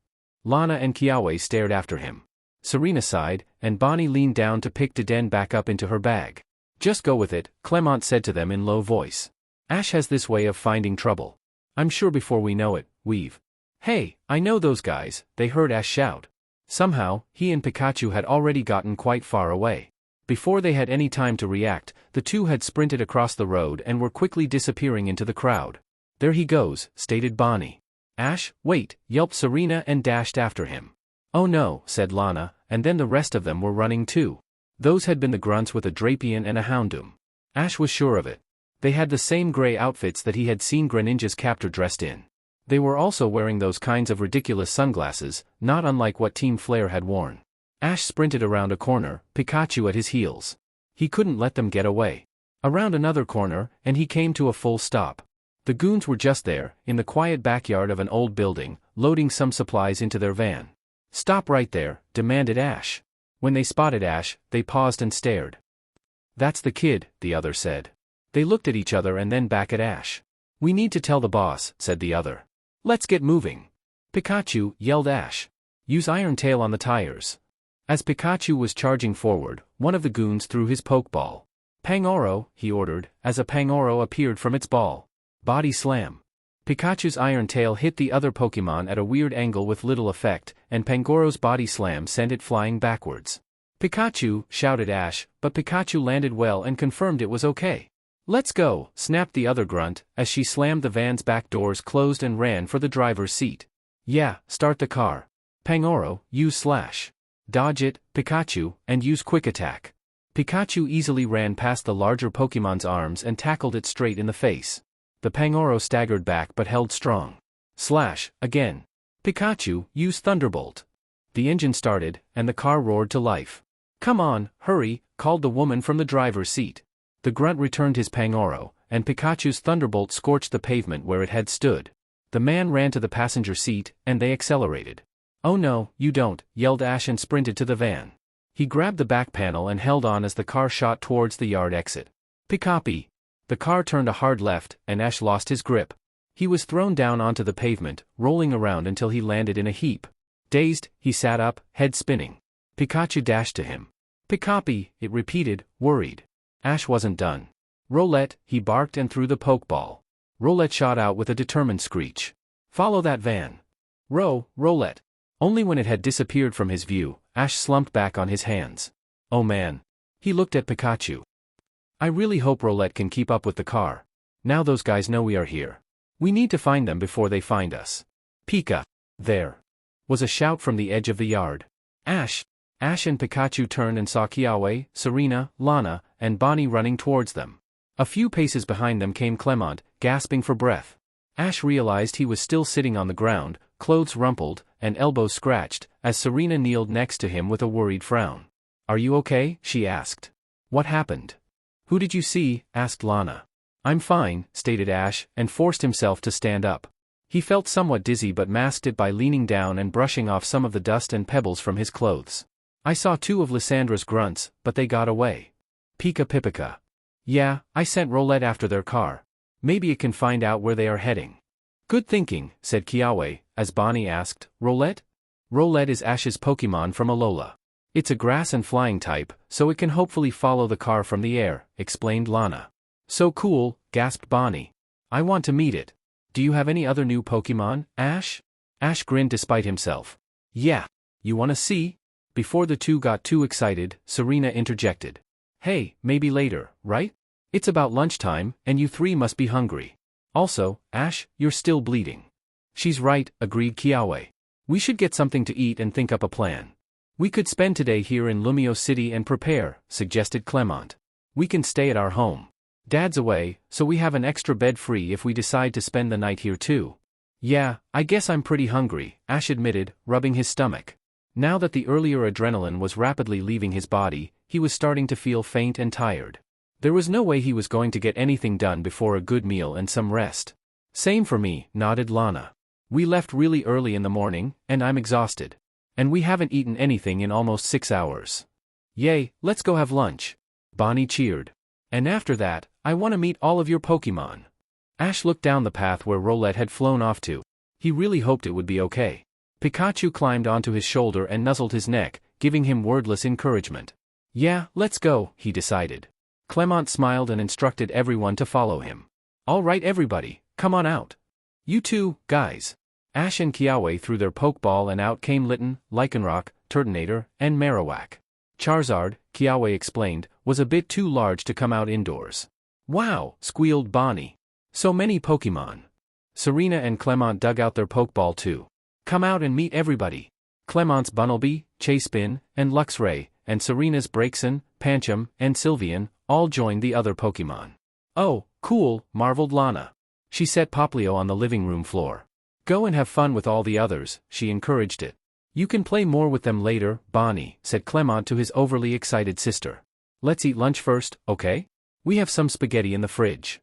Lana and Kiawe stared after him. Serena sighed, and Bonnie leaned down to pick Deden back up into her bag. Just go with it, Clement said to them in low voice. Ash has this way of finding trouble. I'm sure before we know it, we've... Hey, I know those guys, they heard Ash shout. Somehow, he and Pikachu had already gotten quite far away. Before they had any time to react, the two had sprinted across the road and were quickly disappearing into the crowd. There he goes, stated Bonnie. Ash, wait, yelped Serena and dashed after him. Oh no, said Lana, and then the rest of them were running too. Those had been the grunts with a Drapion and a Houndoom. Ash was sure of it. They had the same gray outfits that he had seen Greninja's captor dressed in. They were also wearing those kinds of ridiculous sunglasses, not unlike what Team Flare had worn. Ash sprinted around a corner, Pikachu at his heels. He couldn't let them get away. Around another corner, and he came to a full stop. The goons were just there, in the quiet backyard of an old building, loading some supplies into their van. Stop right there, demanded Ash. When they spotted Ash, they paused and stared. That's the kid, the other said. They looked at each other and then back at Ash. We need to tell the boss, said the other. Let's get moving. Pikachu, yelled Ash. Use Iron Tail on the tires. As Pikachu was charging forward, one of the goons threw his Pokeball. Pangoro, he ordered, as a Pangoro appeared from its ball. Body slam. Pikachu's Iron Tail hit the other Pokemon at a weird angle with little effect, and Pangoro's body slam sent it flying backwards. Pikachu, shouted Ash, but Pikachu landed well and confirmed it was okay. Let's go, snapped the other grunt, as she slammed the van's back doors closed and ran for the driver's seat. Yeah, start the car. Pangoro, use Slash. Dodge it, Pikachu, and use Quick Attack. Pikachu easily ran past the larger Pokemon's arms and tackled it straight in the face. The Pangoro staggered back but held strong. Slash, again. Pikachu, use Thunderbolt. The engine started, and the car roared to life. Come on, hurry, called the woman from the driver's seat. The grunt returned his Pangoro, and Pikachu's Thunderbolt scorched the pavement where it had stood. The man ran to the passenger seat, and they accelerated. Oh no, you don't, yelled Ash and sprinted to the van. He grabbed the back panel and held on as the car shot towards the yard exit. Pikapi! The car turned a hard left, and Ash lost his grip. He was thrown down onto the pavement, rolling around until he landed in a heap. Dazed, he sat up, head spinning. Pikachu dashed to him. Pikapi, it repeated, worried. Ash wasn't done. Roulette, he barked and threw the Pokeball. Roulette shot out with a determined screech. Follow that van. Roulette. Only when it had disappeared from his view, Ash slumped back on his hands. Oh man. He looked at Pikachu. I really hope Roulette can keep up with the car. Now those guys know we are here. We need to find them before they find us. Pika. There. Was a shout from the edge of the yard. Ash. Ash and Pikachu turned and saw Kiawe, Serena, Lana, and Bonnie running towards them. A few paces behind them came Clement, gasping for breath. Ash realized he was still sitting on the ground, clothes rumpled, and elbows scratched, as Serena kneeled next to him with a worried frown. Are you okay? She asked. What happened? Who did you see? Asked Lana. I'm fine, stated Ash, and forced himself to stand up. He felt somewhat dizzy but masked it by leaning down and brushing off some of the dust and pebbles from his clothes. I saw two of Lysandra's grunts, but they got away. Pika Pipika. Yeah, I sent Roulette after their car. Maybe it can find out where they are heading. Good thinking, said Kiawe, as Bonnie asked, Roulette? Roulette is Ash's Pokemon from Alola. It's a grass and flying type, so it can hopefully follow the car from the air, explained Lana. So cool, gasped Bonnie. I want to meet it. Do you have any other new Pokemon, Ash? Ash grinned despite himself. Yeah. You wanna see? Before the two got too excited, Serena interjected. Hey, maybe later, right? It's about lunchtime, and you three must be hungry. Also, Ash, you're still bleeding. She's right, agreed Kiawe. We should get something to eat and think up a plan. We could spend today here in Lumio City and prepare, suggested Clement. We can stay at our home. Dad's away, so we have an extra bed free if we decide to spend the night here too. Yeah, I guess I'm pretty hungry, Ash admitted, rubbing his stomach. Now that the earlier adrenaline was rapidly leaving his body, he was starting to feel faint and tired. There was no way he was going to get anything done before a good meal and some rest. Same for me, nodded Lana. We left really early in the morning, and I'm exhausted. And we haven't eaten anything in almost 6 hours. Yay, let's go have lunch. Bonnie cheered. And after that, I want to meet all of your Pokémon. Ash looked down the path where Rowlet had flown off to. He really hoped it would be okay. Pikachu climbed onto his shoulder and nuzzled his neck, giving him wordless encouragement. Yeah, let's go, he decided. Clement smiled and instructed everyone to follow him. All right everybody, come on out. You too, guys. Ash and Kiawe threw their Pokeball and out came Litten, Lycanroc, Turtonator, and Marowak. Charizard, Kiawe explained, was a bit too large to come out indoors. Wow, squealed Bonnie. So many Pokémon. Serena and Clement dug out their Pokeball too. Come out and meet everybody. Clement's Bunnelby, Chasepin, and Luxray, and Serena's Braixen, Pancham, and Sylveon, all joined the other Pokémon. Oh, cool, marveled Lana. She set Poplio on the living room floor. Go and have fun with all the others, she encouraged it. You can play more with them later, Bonnie, said Clement to his overly excited sister. Let's eat lunch first, okay? We have some spaghetti in the fridge.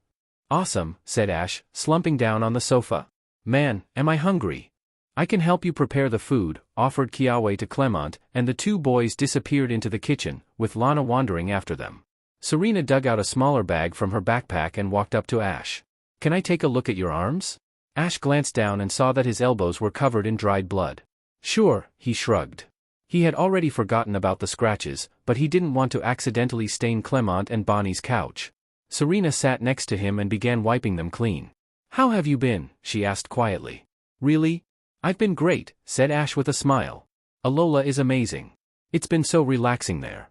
Awesome, said Ash, slumping down on the sofa. Man, am I hungry. I can help you prepare the food, offered Kiawe to Clement, and the two boys disappeared into the kitchen, with Lana wandering after them. Serena dug out a smaller bag from her backpack and walked up to Ash. Can I take a look at your arms? Ash glanced down and saw that his elbows were covered in dried blood. Sure, he shrugged. He had already forgotten about the scratches, but he didn't want to accidentally stain Clement and Bonnie's couch. Serena sat next to him and began wiping them clean. How have you been? She asked quietly. Really? I've been great, said Ash with a smile. Alola is amazing. It's been so relaxing there.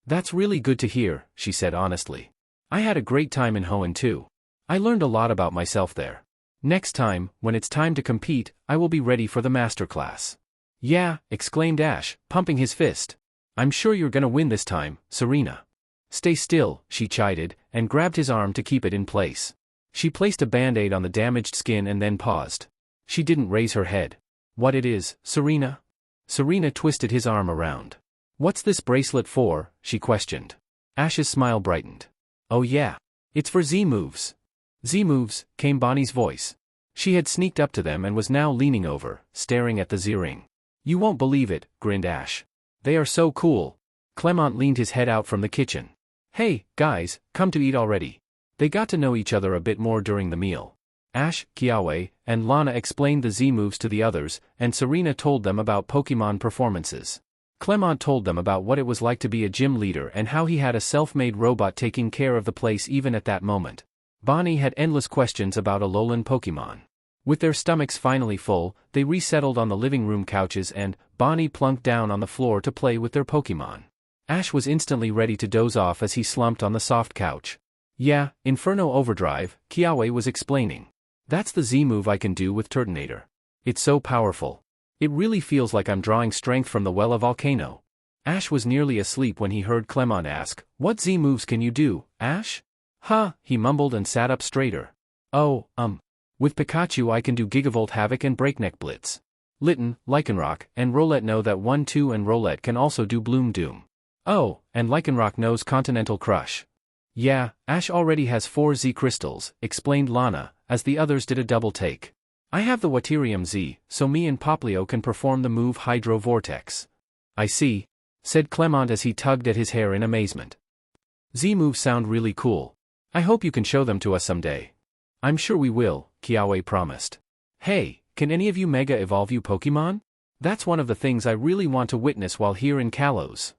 That's really good to hear, she said honestly. I had a great time in Hoenn too. I learned a lot about myself there. Next time, when it's time to compete, I will be ready for the masterclass. Yeah, exclaimed Ash, pumping his fist. I'm sure you're gonna win this time, Serena. Stay still, she chided, and grabbed his arm to keep it in place. She placed a band-aid on the damaged skin and then paused. She didn't raise her head. What it is, Serena? Serena twisted his arm around. What's this bracelet for? She questioned. Ash's smile brightened. Oh yeah. It's for Z-moves. Z-moves, came Bonnie's voice. She had sneaked up to them and was now leaning over, staring at the Z-ring. You won't believe it, grinned Ash. They are so cool. Clement leaned his head out from the kitchen. Hey, guys, come to eat already. They got to know each other a bit more during the meal. Ash, Kiawe, and Lana explained the Z-moves to the others, and Serena told them about Pokémon performances. Clement told them about what it was like to be a gym leader and how he had a self-made robot taking care of the place even at that moment. Bonnie had endless questions about Alolan Pokémon. With their stomachs finally full, they resettled on the living room couches and Bonnie plunked down on the floor to play with their Pokémon. Ash was instantly ready to doze off as he slumped on the soft couch. Yeah, Inferno Overdrive, Kiawe was explaining. That's the Z-move I can do with Turtonator. It's so powerful. It really feels like I'm drawing strength from the well of Volcano. Ash was nearly asleep when he heard Clement ask, What Z-moves can you do, Ash? Huh, he mumbled and sat up straighter. Oh, with Pikachu I can do Gigavolt Havoc and Breakneck Blitz. Litten, Lycanroc, and Rowlet know that 1-2 and Rowlet can also do Bloom Doom. Oh, and Lycanroc knows Continental Crush. Yeah, Ash already has 4 Z crystals, explained Lana, as the others did a double take. I have the Waterium Z, so me and Poplio can perform the move Hydro Vortex. I see, said Clement as he tugged at his hair in amazement. Z moves sound really cool. I hope you can show them to us someday. I'm sure we will, Kiawe promised. Hey, can any of you Mega Evolve you Pokemon? That's one of the things I really want to witness while here in Callows.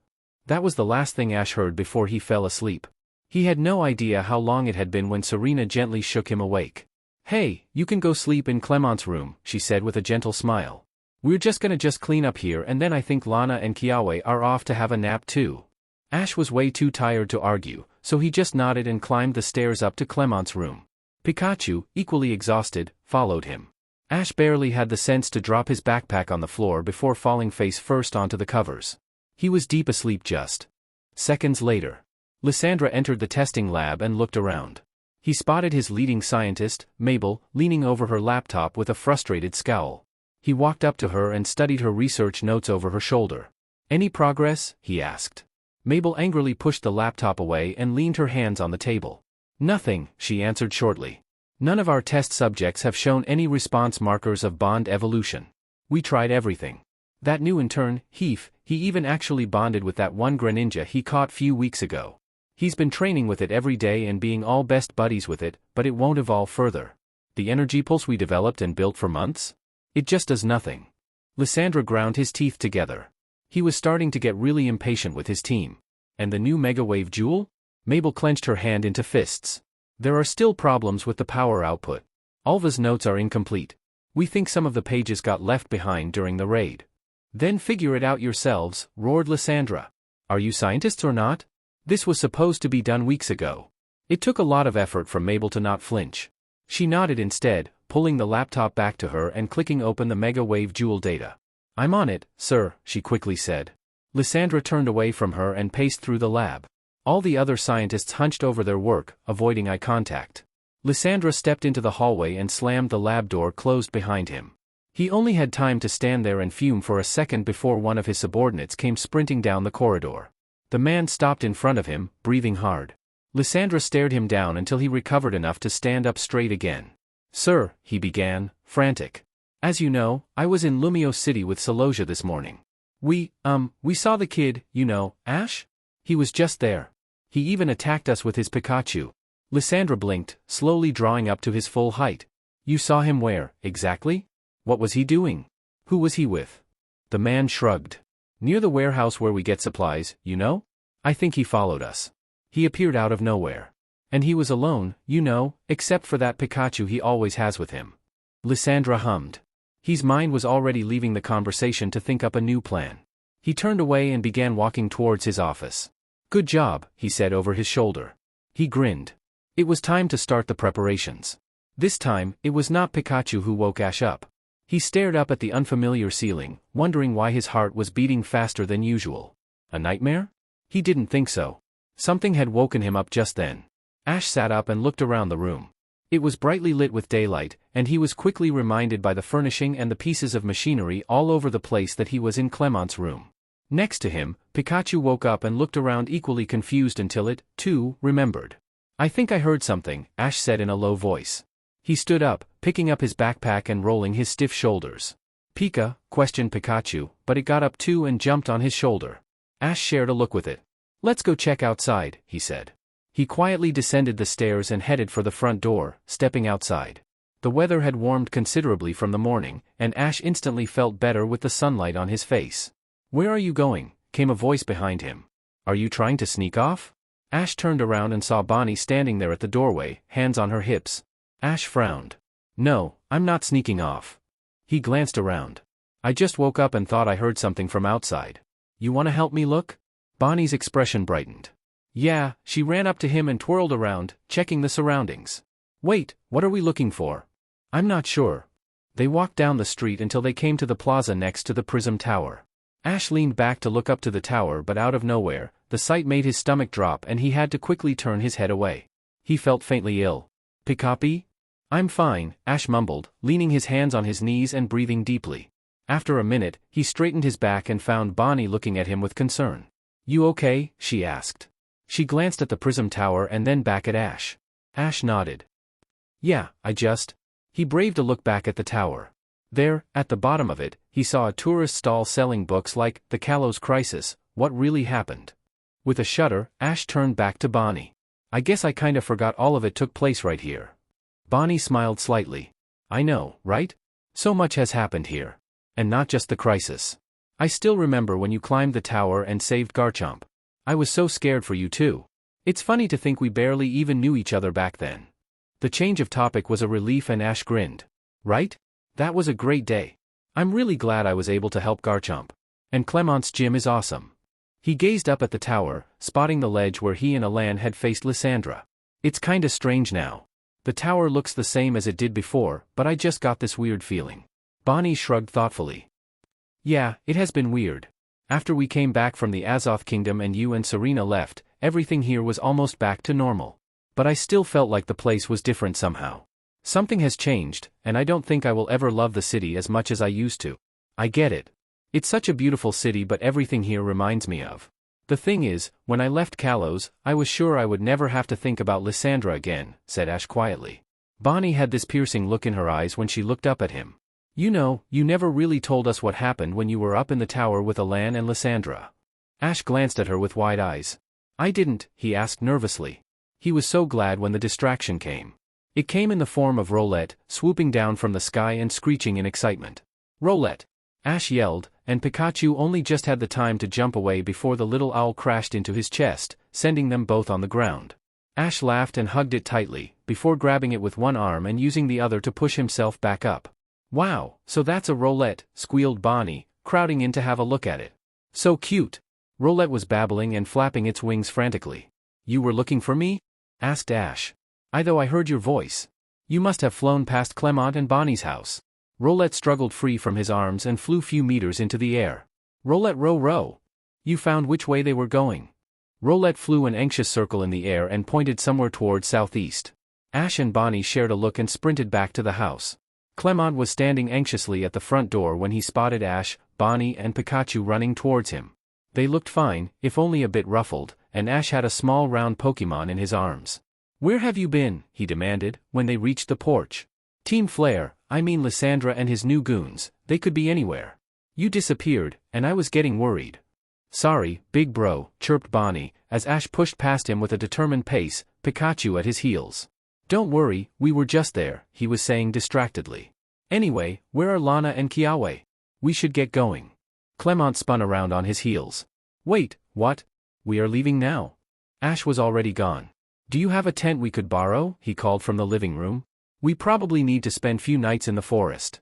That was the last thing Ash heard before he fell asleep. He had no idea how long it had been when Serena gently shook him awake. Hey, you can go sleep in Clement's room, she said with a gentle smile. We're just gonna clean up here and then I think Lana and Kiawe are off to have a nap too. Ash was way too tired to argue, so he just nodded and climbed the stairs up to Clement's room. Pikachu, equally exhausted, followed him. Ash barely had the sense to drop his backpack on the floor before falling face first onto the covers. He was deep asleep just seconds later. Lysandra entered the testing lab and looked around. He spotted his leading scientist, Mabel, leaning over her laptop with a frustrated scowl. He walked up to her and studied her research notes over her shoulder. Any progress? He asked. Mabel angrily pushed the laptop away and leaned her hands on the table. Nothing, she answered shortly. None of our test subjects have shown any response markers of bond evolution. We tried everything. That new intern, Heath, he even actually bonded with that one Greninja he caught few weeks ago. He's been training with it every day and being all best buddies with it, but it won't evolve further. The energy pulse we developed and built for months? It just does nothing. Lysandra ground his teeth together. He was starting to get really impatient with his team. And the new Mega Wave Jewel? Mabel clenched her hand into fists. There are still problems with the power output. Alva's notes are incomplete. We think some of the pages got left behind during the raid. Then figure it out yourselves, roared Lysandra. Are you scientists or not? This was supposed to be done weeks ago. It took a lot of effort from Mabel to not flinch. She nodded instead, pulling the laptop back to her and clicking open the Mega Wave Jewel data. I'm on it, sir, she quickly said. Lysandra turned away from her and paced through the lab. All the other scientists hunched over their work, avoiding eye contact. Lysandra stepped into the hallway and slammed the lab door closed behind him. He only had time to stand there and fume for a second before one of his subordinates came sprinting down the corridor. The man stopped in front of him, breathing hard. Lysandra stared him down until he recovered enough to stand up straight again. Sir, he began, frantic. As you know, I was in Lumio City with Celosia this morning. We saw the kid, you know, Ash? He was just there. He even attacked us with his Pikachu. Lysandra blinked, slowly drawing up to his full height. You saw him where, exactly? What was he doing? Who was he with? The man shrugged. Near the warehouse where we get supplies, you know? I think he followed us. He appeared out of nowhere. And he was alone, you know, except for that Pikachu he always has with him. Lysandra hummed. His mind was already leaving the conversation to think up a new plan. He turned away and began walking towards his office. Good job, he said over his shoulder. He grinned. It was time to start the preparations. This time, it was not Pikachu who woke Ash up. He stared up at the unfamiliar ceiling, wondering why his heart was beating faster than usual. A nightmare? He didn't think so. Something had woken him up just then. Ash sat up and looked around the room. It was brightly lit with daylight, and he was quickly reminded by the furnishing and the pieces of machinery all over the place that he was in Clement's room. Next to him, Pikachu woke up and looked around equally confused until it, too, remembered. I think I heard something, Ash said in a low voice. He stood up, picking up his backpack and rolling his stiff shoulders. Pika, questioned Pikachu, but it got up too and jumped on his shoulder. Ash shared a look with it. Let's go check outside, he said. He quietly descended the stairs and headed for the front door, stepping outside. The weather had warmed considerably from the morning, and Ash instantly felt better with the sunlight on his face. Where are you going? Came a voice behind him. Are you trying to sneak off? Ash turned around and saw Bonnie standing there at the doorway, hands on her hips. Ash frowned. No, I'm not sneaking off. He glanced around. I just woke up and thought I heard something from outside. You want to help me look? Bonnie's expression brightened. Yeah, she ran up to him and twirled around, checking the surroundings. Wait, what are we looking for? I'm not sure. They walked down the street until they came to the plaza next to the Prism Tower. Ash leaned back to look up to the tower, but out of nowhere, the sight made his stomach drop and he had to quickly turn his head away. He felt faintly ill. Pikapi? I'm fine, Ash mumbled, leaning his hands on his knees and breathing deeply. After a minute, he straightened his back and found Bonnie looking at him with concern. You okay? She asked. She glanced at the Prism Tower and then back at Ash. Ash nodded. Yeah, He braved a look back at the tower. There, at the bottom of it, he saw a tourist stall selling books like The Callows Crisis, What Really Happened. With a shudder, Ash turned back to Bonnie. I guess I kinda forgot all of it took place right here. Bonnie smiled slightly. I know, right? So much has happened here. And not just the crisis. I still remember when you climbed the tower and saved Garchomp. I was so scared for you too. It's funny to think we barely even knew each other back then. The change of topic was a relief and Ash grinned. Right? That was a great day. I'm really glad I was able to help Garchomp. And Clement's gym is awesome. He gazed up at the tower, spotting the ledge where he and Alan had faced Lysandra. It's kinda strange now. The tower looks the same as it did before, but I just got this weird feeling. Bonnie shrugged thoughtfully. Yeah, it has been weird. After we came back from the Azoth Kingdom and you and Serena left, everything here was almost back to normal. But I still felt like the place was different somehow. Something has changed, and I don't think I will ever love the city as much as I used to. I get it. It's such a beautiful city, but everything here reminds me of. The thing is, when I left Callows, I was sure I would never have to think about Lysandra again, said Ash quietly. Bonnie had this piercing look in her eyes when she looked up at him. You know, you never really told us what happened when you were up in the tower with Alan and Lysandra. Ash glanced at her with wide eyes. I didn't, he asked nervously. He was so glad when the distraction came. It came in the form of Roulette, swooping down from the sky and screeching in excitement. Roulette! Ash yelled, and Pikachu only just had the time to jump away before the little owl crashed into his chest, sending them both on the ground. Ash laughed and hugged it tightly, before grabbing it with one arm and using the other to push himself back up. Wow, so that's a Roulette, squealed Bonnie, crowding in to have a look at it. So cute! Roulette was babbling and flapping its wings frantically. You were looking for me? Asked Ash. I heard your voice. You must have flown past Clement and Bonnie's house. Roulette struggled free from his arms and flew few meters into the air. Roulette row. You found which way they were going. Roulette flew an anxious circle in the air and pointed somewhere toward southeast. Ash and Bonnie shared a look and sprinted back to the house. Clement was standing anxiously at the front door when he spotted Ash, Bonnie and Pikachu running towards him. They looked fine, if only a bit ruffled, and Ash had a small round Pokemon in his arms. Where have you been? He demanded, when they reached the porch. Team Flare, I mean Lysandra and his new goons, they could be anywhere. You disappeared, and I was getting worried. Sorry, big bro, chirped Bonnie, as Ash pushed past him with a determined pace, Pikachu at his heels. Don't worry, we were just there, he was saying distractedly. Anyway, where are Lana and Kiawe? We should get going. Clement spun around on his heels. Wait, what? We are leaving now? Ash was already gone. Do you have a tent we could borrow? He called from the living room. We probably need to spend few nights in the forest.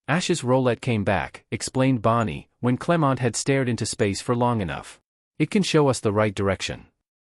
Ash's Roulette came back, explained Bonnie, when Clement had stared into space for long enough. It can show us the right direction.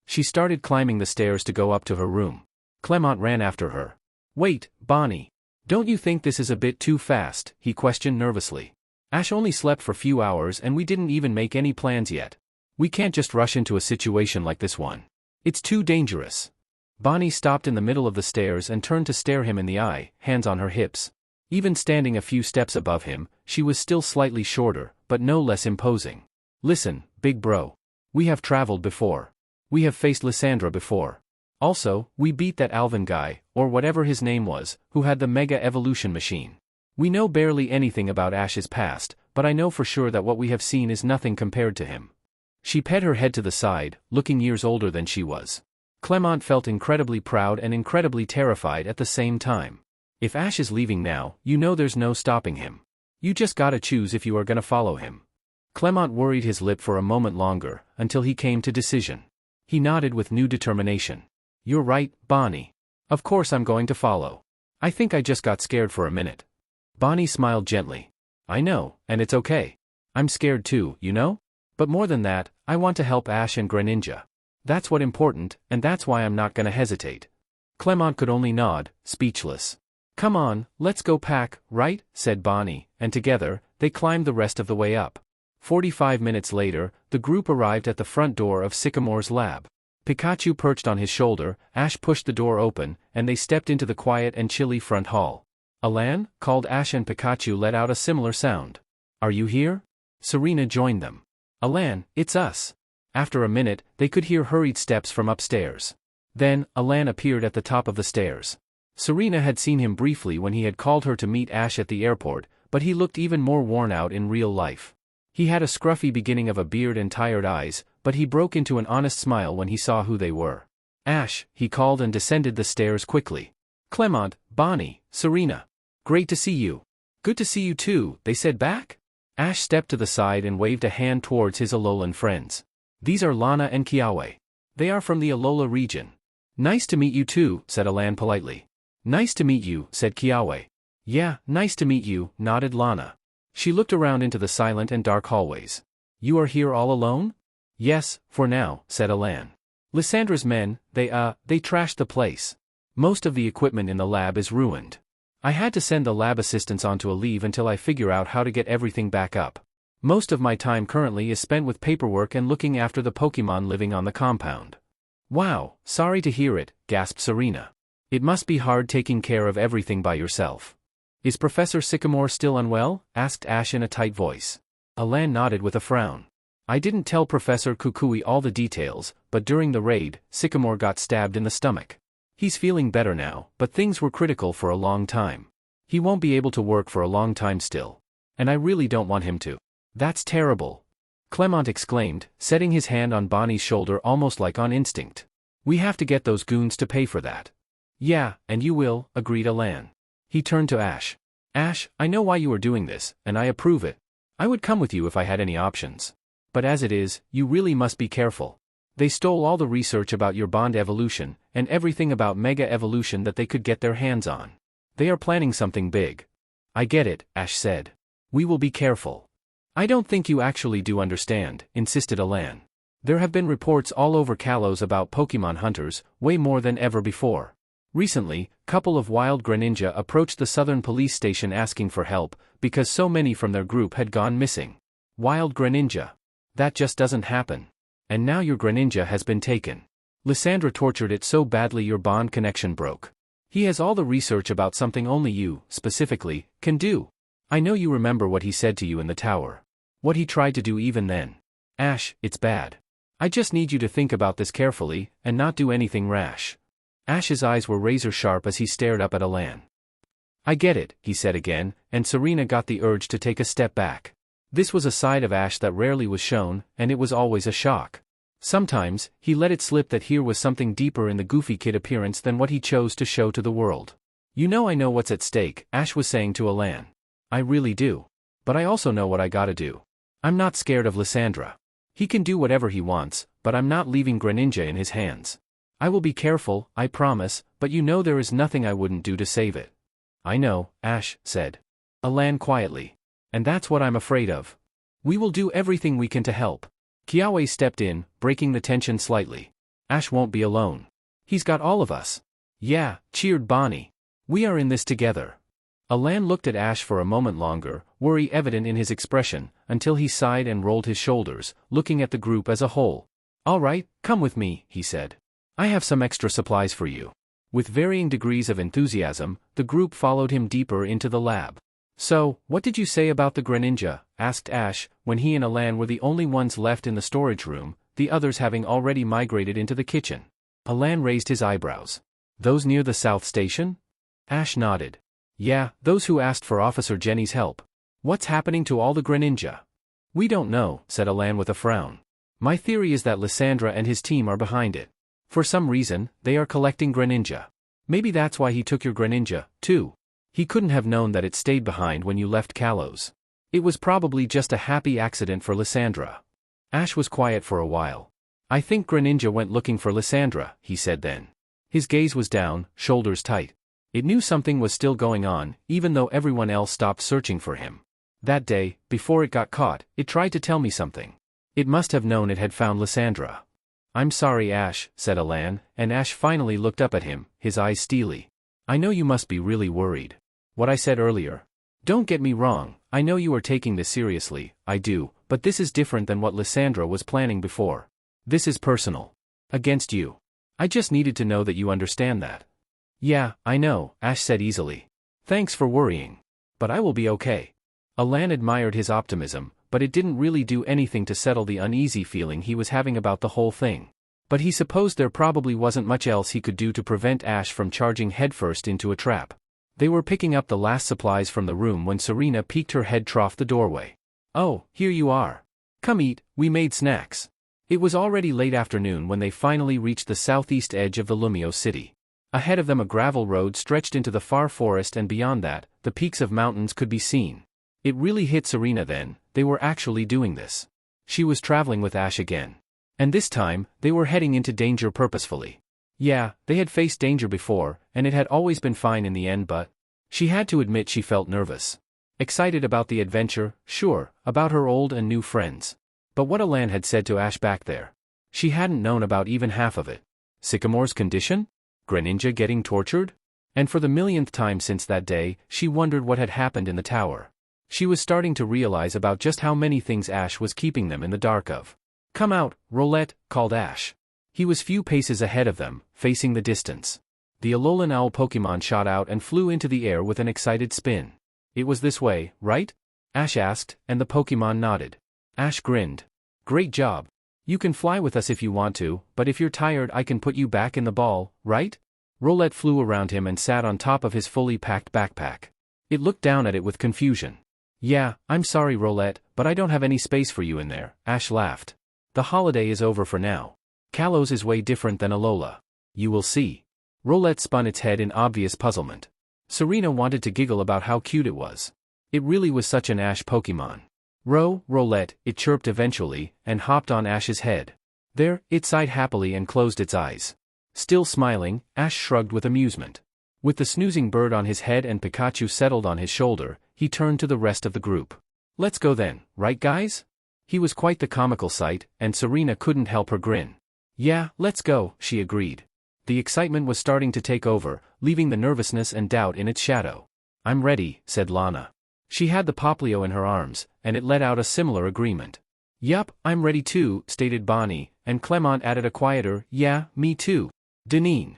She started climbing the stairs to go up to her room. Clement ran after her. Wait, Bonnie. Don't you think this is a bit too fast? He questioned nervously. Ash only slept for few hours and we didn't even make any plans yet. We can't just rush into a situation like this one. It's too dangerous. Bonnie stopped in the middle of the stairs and turned to stare him in the eye, hands on her hips. Even standing a few steps above him, she was still slightly shorter, but no less imposing. Listen, big bro. We have traveled before. We have faced Lysandra before. Also, we beat that Alvin guy, or whatever his name was, who had the Mega Evolution machine. We know barely anything about Ash's past, but I know for sure that what we have seen is nothing compared to him. She pet her head to the side, looking years older than she was. Clement felt incredibly proud and incredibly terrified at the same time. If Ash is leaving now, you know there's no stopping him. You just gotta choose if you are gonna follow him. Clement worried his lip for a moment longer, until he came to decision. He nodded with new determination. You're right, Bonnie. Of course I'm going to follow. I think I just got scared for a minute. Bonnie smiled gently. I know, and it's okay. I'm scared too, you know? But more than that, I want to help Ash and Greninja. That's what's important, and that's why I'm not gonna hesitate. Clement could only nod, speechless. Come on, let's go pack, right? Said Bonnie, and together, they climbed the rest of the way up. 45 minutes later, the group arrived at the front door of Sycamore's lab. Pikachu perched on his shoulder, Ash pushed the door open, and they stepped into the quiet and chilly front hall. Alan, called Ash, and Pikachu let out a similar sound. Are you here? Serena joined them. Alan, it's us. After a minute, they could hear hurried steps from upstairs. Then, Alan appeared at the top of the stairs. Serena had seen him briefly when he had called her to meet Ash at the airport, but he looked even more worn out in real life. He had a scruffy beginning of a beard and tired eyes, but he broke into an honest smile when he saw who they were. Ash, he called and descended the stairs quickly. Clement, Bonnie, Serena. Great to see you. Good to see you too, they said back. Ash stepped to the side and waved a hand towards his Alolan friends. These are Lana and Kiawe. They are from the Alola region. Nice to meet you too, said Alan politely. Nice to meet you, said Kiawe. Yeah, nice to meet you, nodded Lana. She looked around into the silent and dark hallways. You are here all alone? Yes, for now, said Alan. Lysandra's men, they trashed the place. Most of the equipment in the lab is ruined. I had to send the lab assistants onto a leave until I figure out how to get everything back up. Most of my time currently is spent with paperwork and looking after the Pokemon living on the compound. Wow, sorry to hear it, gasped Serena. It must be hard taking care of everything by yourself. Is Professor Sycamore still unwell? Asked Ash in a tight voice. Alan nodded with a frown. I didn't tell Professor Kukui all the details, but during the raid, Sycamore got stabbed in the stomach. He's feeling better now, but things were critical for a long time. He won't be able to work for a long time still. And I really don't want him to. That's terrible. Clement exclaimed, setting his hand on Bonnie's shoulder almost like on instinct. We have to get those goons to pay for that. Yeah, and you will, agreed Alan. He turned to Ash. Ash, I know why you are doing this, and I approve it. I would come with you if I had any options. But as it is, you really must be careful. They stole all the research about your bond evolution, and everything about mega evolution that they could get their hands on. They are planning something big. I get it, Ash said. We will be careful. I don't think you actually do understand, insisted Alan. There have been reports all over Callows about Pokemon hunters, way more than ever before. Recently, couple of wild Greninja approached the southern police station asking for help, because so many from their group had gone missing. Wild Greninja. That just doesn't happen. And now your Greninja has been taken. Lysandra tortured it so badly your bond connection broke. He has all the research about something only you, specifically, can do. I know you remember what he said to you in the tower. What he tried to do even then. Ash, it's bad. I just need you to think about this carefully, and not do anything rash. Ash's eyes were razor sharp as he stared up at Alan. I get it, he said again, and Serena got the urge to take a step back. This was a side of Ash that rarely was shown, and it was always a shock. Sometimes, he let it slip that here was something deeper in the goofy kid appearance than what he chose to show to the world. You know I know what's at stake, Ash was saying to Alan. I really do. But I also know what I gotta do. I'm not scared of Lysandra. He can do whatever he wants, but I'm not leaving Greninja in his hands. I will be careful, I promise, but you know there is nothing I wouldn't do to save it. I know, Ash said. Alan quietly. And that's what I'm afraid of. We will do everything we can to help. Kiawe stepped in, breaking the tension slightly. Ash won't be alone. He's got all of us. Yeah, cheered Bonnie. We are in this together. Alan looked at Ash for a moment longer, worry evident in his expression, until he sighed and rolled his shoulders, looking at the group as a whole. All right, come with me, he said. I have some extra supplies for you. With varying degrees of enthusiasm, the group followed him deeper into the lab. So, what did you say about the Greninja? Asked Ash, when he and Alan were the only ones left in the storage room, the others having already migrated into the kitchen. Alan raised his eyebrows. Those near the South Station? Ash nodded. Yeah, those who asked for Officer Jenny's help. What's happening to all the Greninja? We don't know, said Alan with a frown. My theory is that Lysandra and his team are behind it. For some reason, they are collecting Greninja. Maybe that's why he took your Greninja, too. He couldn't have known that it stayed behind when you left Callows. It was probably just a happy accident for Lysandra. Ash was quiet for a while. I think Greninja went looking for Lysandra, he said then. His gaze was down, shoulders tight. It knew something was still going on, even though everyone else stopped searching for him. That day, before it got caught, it tried to tell me something. It must have known it had found Lysandra. I'm sorry, Ash, said Alan, and Ash finally looked up at him, his eyes steely. I know you must be really worried. What I said earlier. Don't get me wrong, I know you are taking this seriously, I do, but this is different than what Lysandra was planning before. This is personal. Against you. I just needed to know that you understand that. Yeah, I know, Ash said easily. Thanks for worrying. But I will be okay. Alan admired his optimism, but it didn't really do anything to settle the uneasy feeling he was having about the whole thing. But he supposed there probably wasn't much else he could do to prevent Ash from charging headfirst into a trap. They were picking up the last supplies from the room when Serena peeked her head through the doorway. Oh, here you are. Come eat, we made snacks. It was already late afternoon when they finally reached the southeast edge of the Lumio city. Ahead of them a gravel road stretched into the far forest, and beyond that, the peaks of mountains could be seen. It really hit Serena then, they were actually doing this. She was traveling with Ash again. And this time, they were heading into danger purposefully. Yeah, they had faced danger before, and it had always been fine in the end, but she had to admit she felt nervous. Excited about the adventure, sure, about her old and new friends. But what Alan had said to Ash back there. She hadn't known about even half of it. Sycamore's condition? Greninja getting tortured? And for the millionth time since that day, she wondered what had happened in the tower. She was starting to realize about just how many things Ash was keeping them in the dark of. Come out, Roulette, called Ash. He was few paces ahead of them, facing the distance. The Alolan owl Pokemon shot out and flew into the air with an excited spin. It was this way, right? Ash asked, and the Pokemon nodded. Ash grinned. Great job. You can fly with us if you want to, but if you're tired I can put you back in the ball, right? Rowlet flew around him and sat on top of his fully packed backpack. It looked down at it with confusion. Yeah, I'm sorry Rowlet, but I don't have any space for you in there, Ash laughed. The holiday is over for now. Callows is way different than Alola. You will see. Rowlet spun its head in obvious puzzlement. Serena wanted to giggle about how cute it was. It really was such an Ash Pokemon. Rowlet, it chirped eventually, and hopped on Ash's head. There, it sighed happily and closed its eyes. Still smiling, Ash shrugged with amusement. With the snoozing bird on his head and Pikachu settled on his shoulder, he turned to the rest of the group. Let's go then, right guys? He was quite the comical sight, and Serena couldn't help her grin. Yeah, let's go, she agreed. The excitement was starting to take over, leaving the nervousness and doubt in its shadow. I'm ready, said Lana. She had the Poplio in her arms, and it let out a similar agreement. Yup, I'm ready too, stated Bonnie, and Clement added a quieter, yeah, me too. Deneen.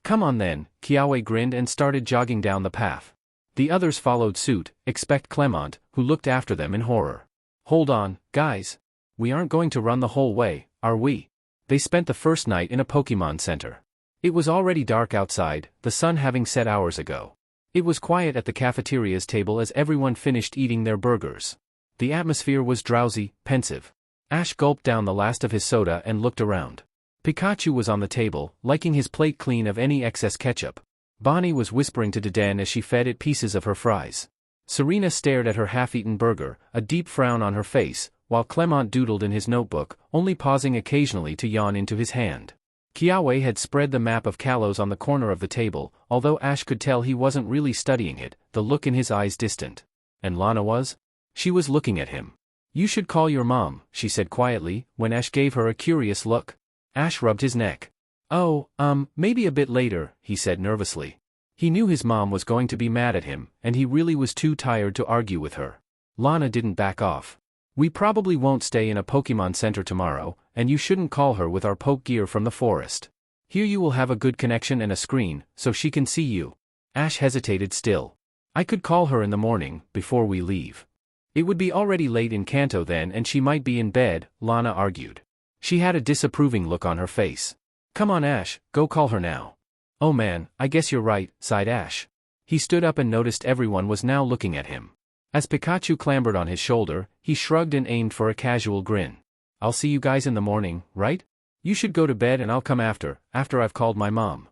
Come on then, Kiawe grinned and started jogging down the path. The others followed suit, except Clement, who looked after them in horror. Hold on, guys. We aren't going to run the whole way, are we? They spent the first night in a Pokemon Center. It was already dark outside, the sun having set hours ago. It was quiet at the cafeteria's table as everyone finished eating their burgers. The atmosphere was drowsy, pensive. Ash gulped down the last of his soda and looked around. Pikachu was on the table, liking his plate clean of any excess ketchup. Bonnie was whispering to Deden as she fed it pieces of her fries. Serena stared at her half-eaten burger, a deep frown on her face, while Clement doodled in his notebook, only pausing occasionally to yawn into his hand. Kiawe had spread the map of Callows on the corner of the table, although Ash could tell he wasn't really studying it, the look in his eyes distant. And Lana was? She was looking at him. You should call your mom, she said quietly, when Ash gave her a curious look. Ash rubbed his neck. Oh, maybe a bit later, he said nervously. He knew his mom was going to be mad at him, and he really was too tired to argue with her. Lana didn't back off. We probably won't stay in a Pokemon Center tomorrow, and you shouldn't call her with our poke gear from the forest. Here you will have a good connection and a screen, so she can see you. Ash hesitated still. I could call her in the morning, before we leave. It would be already late in Kanto then and she might be in bed, Lana argued. She had a disapproving look on her face. Come on Ash, go call her now. Oh man, I guess you're right, sighed Ash. He stood up and noticed everyone was now looking at him. As Pikachu clambered on his shoulder, he shrugged and aimed for a casual grin. I'll see you guys in the morning, right? You should go to bed and I'll come after I've called my mom.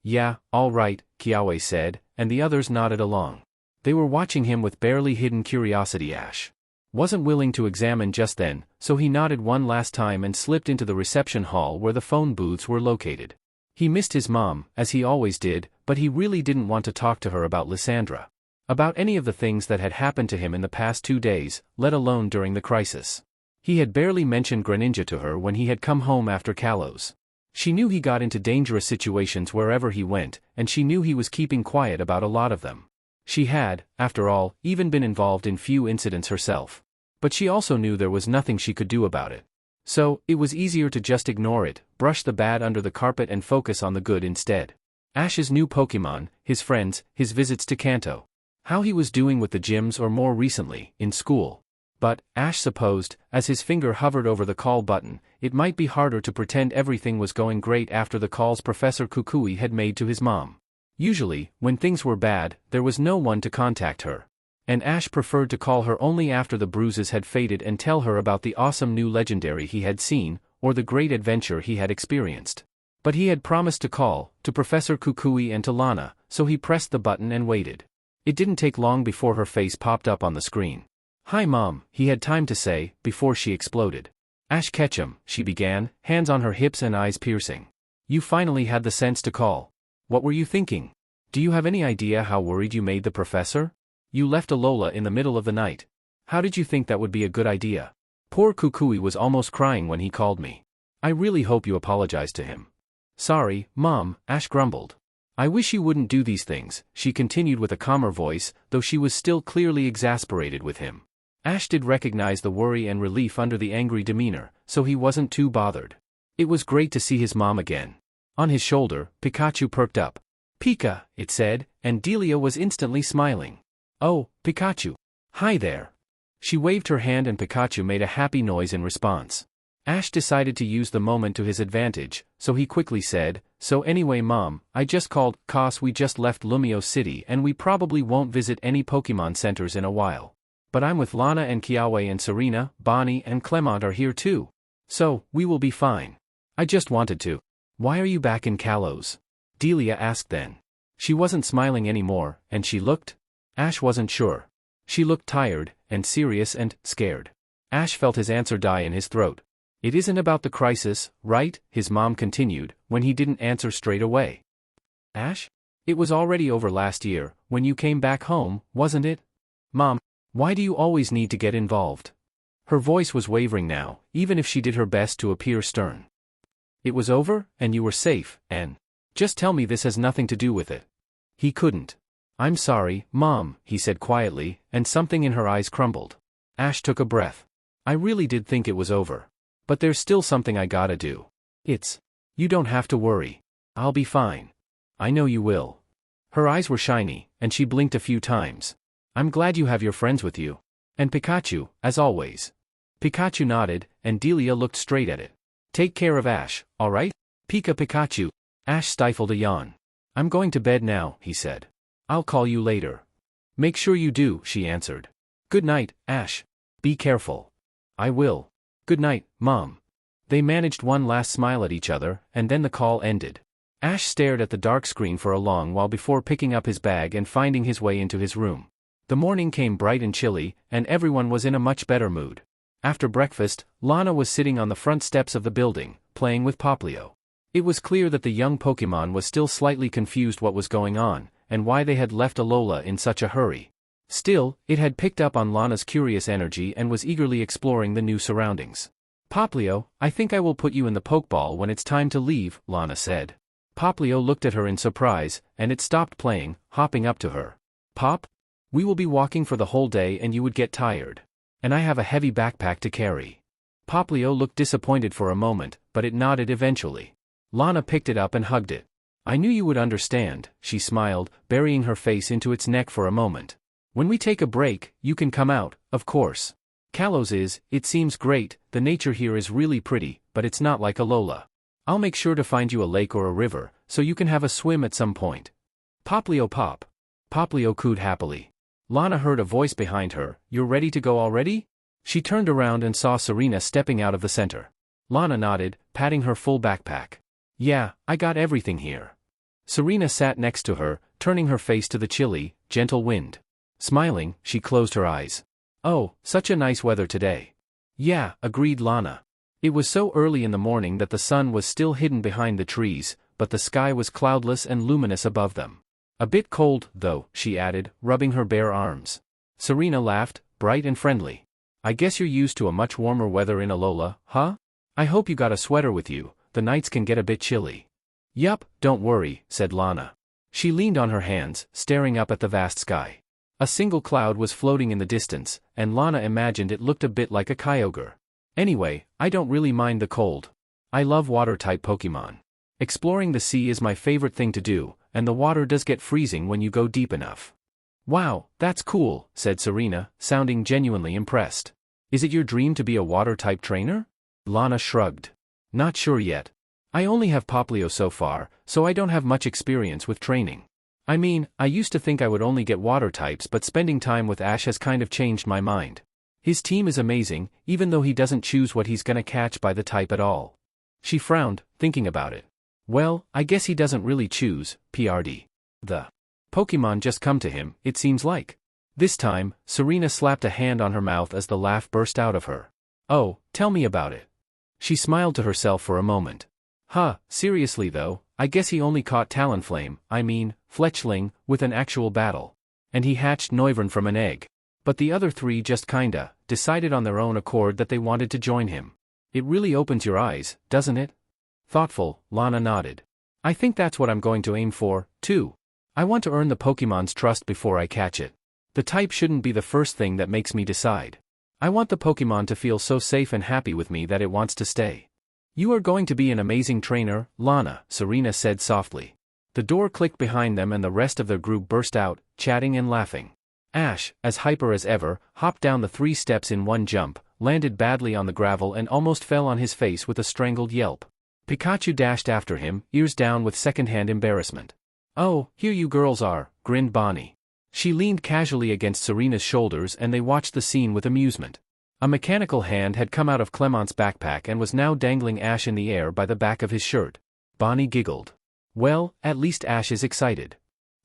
Yeah, all right, Kiawe said, and the others nodded along. They were watching him with barely hidden curiosity. Ash wasn't willing to examine just then, so he nodded one last time and slipped into the reception hall where the phone booths were located. He missed his mom, as he always did, but he really didn't want to talk to her about Lysandra. About any of the things that had happened to him in the past 2 days, let alone during the crisis. He had barely mentioned Greninja to her when he had come home after Callows. She knew he got into dangerous situations wherever he went, and she knew he was keeping quiet about a lot of them. She had, after all, even been involved in few incidents herself. But she also knew there was nothing she could do about it. So, it was easier to just ignore it, brush the bad under the carpet and focus on the good instead. Ash's new Pokemon, his friends, his visits to Kanto. How he was doing with the gyms or more recently, in school. But, Ash supposed, as his finger hovered over the call button, it might be harder to pretend everything was going great after the calls Professor Kukui had made to his mom. Usually, when things were bad, there was no one to contact her. And Ash preferred to call her only after the bruises had faded and tell her about the awesome new legendary he had seen, or the great adventure he had experienced. But he had promised to call, to Professor Kukui and to Lana, so he pressed the button and waited. It didn't take long before her face popped up on the screen. Hi Mom, he had time to say, before she exploded. Ash Ketchum, she began, hands on her hips and eyes piercing. You finally had the sense to call. What were you thinking? Do you have any idea how worried you made the professor? You left Alola in the middle of the night. How did you think that would be a good idea? Poor Kukui was almost crying when he called me. I really hope you apologize to him. Sorry, Mom, Ash grumbled. I wish you wouldn't do these things, she continued with a calmer voice, though she was still clearly exasperated with him. Ash did recognize the worry and relief under the angry demeanor, so he wasn't too bothered. It was great to see his mom again. On his shoulder, Pikachu perked up. Pika, it said, and Delia was instantly smiling. Oh, Pikachu. Hi there. She waved her hand and Pikachu made a happy noise in response. Ash decided to use the moment to his advantage, so he quickly said, "So anyway Mom, I just called, 'cause we just left Lumio City and we probably won't visit any Pokemon centers in a while. But I'm with Lana and Kiawe and Serena, Bonnie and Clement are here too. So, we will be fine. I just wanted to." "Why are you back in Callows?" Delia asked then. She wasn't smiling anymore, and she looked? Ash wasn't sure. She looked tired, and serious and scared. Ash felt his answer die in his throat. "It isn't about the crisis, right?" his mom continued, when he didn't answer straight away. "Ash? It was already over last year, when you came back home, wasn't it? Mom, why do you always need to get involved?" Her voice was wavering now, even if she did her best to appear stern. "It was over, and you were safe, and just tell me this has nothing to do with it." He couldn't. "I'm sorry, Mom," he said quietly, and something in her eyes crumbled. Ash took a breath. "I really did think it was over. But there's still something I gotta do. You don't have to worry. I'll be fine. I know you will." Her eyes were shiny, and she blinked a few times. "I'm glad you have your friends with you. And Pikachu, as always." Pikachu nodded, and Delia looked straight at it. "Take care of Ash, alright? Pikachu." Ash stifled a yawn. "I'm going to bed now," he said. "I'll call you later." "Make sure you do," she answered. "Good night, Ash. Be careful." "I will. Good night, Mom." They managed one last smile at each other, and then the call ended. Ash stared at the dark screen for a long while before picking up his bag and finding his way into his room. The morning came bright and chilly, and everyone was in a much better mood. After breakfast, Lana was sitting on the front steps of the building, playing with Poplio. It was clear that the young Pokemon was still slightly confused what was going on, and why they had left Alola in such a hurry. Still, it had picked up on Lana's curious energy and was eagerly exploring the new surroundings. "Poplio, I think I will put you in the Pokeball when it's time to leave," Lana said. Poplio looked at her in surprise, and it stopped playing, hopping up to her. "Pop? We will be walking for the whole day and you would get tired. And I have a heavy backpack to carry." Poplio looked disappointed for a moment, but it nodded eventually. Lana picked it up and hugged it. "I knew you would understand," she smiled, burying her face into its neck for a moment. "When we take a break, you can come out, of course. Callows it seems great, the nature here is really pretty, but it's not like Alola. I'll make sure to find you a lake or a river, so you can have a swim at some point." "Poplio pop." Poplio cooed happily. Lana heard a voice behind her, "You're ready to go already?" She turned around and saw Serena stepping out of the center. Lana nodded, patting her full backpack. "Yeah, I got everything here." Serena sat next to her, turning her face to the chilly, gentle wind. Smiling, she closed her eyes. "Oh, such a nice weather today." "Yeah," agreed Lana. It was so early in the morning that the sun was still hidden behind the trees, but the sky was cloudless and luminous above them. "A bit cold, though," she added, rubbing her bare arms. Serena laughed, bright and friendly. "I guess you're used to a much warmer weather in Alola, huh? I hope you got a sweater with you, the nights can get a bit chilly." "Yup, don't worry," said Lana. She leaned on her hands, staring up at the vast sky. A single cloud was floating in the distance, and Lana imagined it looked a bit like a Kyogre. "Anyway, I don't really mind the cold. I love water-type Pokemon. Exploring the sea is my favorite thing to do, and the water does get freezing when you go deep enough." "Wow, that's cool," said Serena, sounding genuinely impressed. "Is it your dream to be a water-type trainer?" Lana shrugged. "Not sure yet. I only have Poplio so far, so I don't have much experience with training. I mean, I used to think I would only get water types, but spending time with Ash has kind of changed my mind. His team is amazing, even though he doesn't choose what he's gonna catch by the type at all." She frowned, thinking about it. "Well, I guess he doesn't really choose, PRD. The Pokemon just come to him, it seems like." This time, Serena slapped a hand on her mouth as the laugh burst out of her. "Oh, tell me about it." She smiled to herself for a moment. Seriously though, I guess he only caught Fletchling, with an actual battle. And he hatched Noivern from an egg. But the other three just kinda decided on their own accord that they wanted to join him. It really opens your eyes, doesn't it? Thoughtful, Lana nodded. "I think that's what I'm going to aim for, too. I want to earn the Pokemon's trust before I catch it. The type shouldn't be the first thing that makes me decide. I want the Pokemon to feel so safe and happy with me that it wants to stay." "You are going to be an amazing trainer, Lana," Serena said softly. The door clicked behind them and the rest of their group burst out, chatting and laughing. Ash, as hyper as ever, hopped down the 3 steps in one jump, landed badly on the gravel and almost fell on his face with a strangled yelp. Pikachu dashed after him, ears down with secondhand embarrassment. "Oh, here you girls are," grinned Bonnie. She leaned casually against Serena's shoulders and they watched the scene with amusement. A mechanical hand had come out of Clement's backpack and was now dangling Ash in the air by the back of his shirt. Bonnie giggled. Well, at least Ash is excited.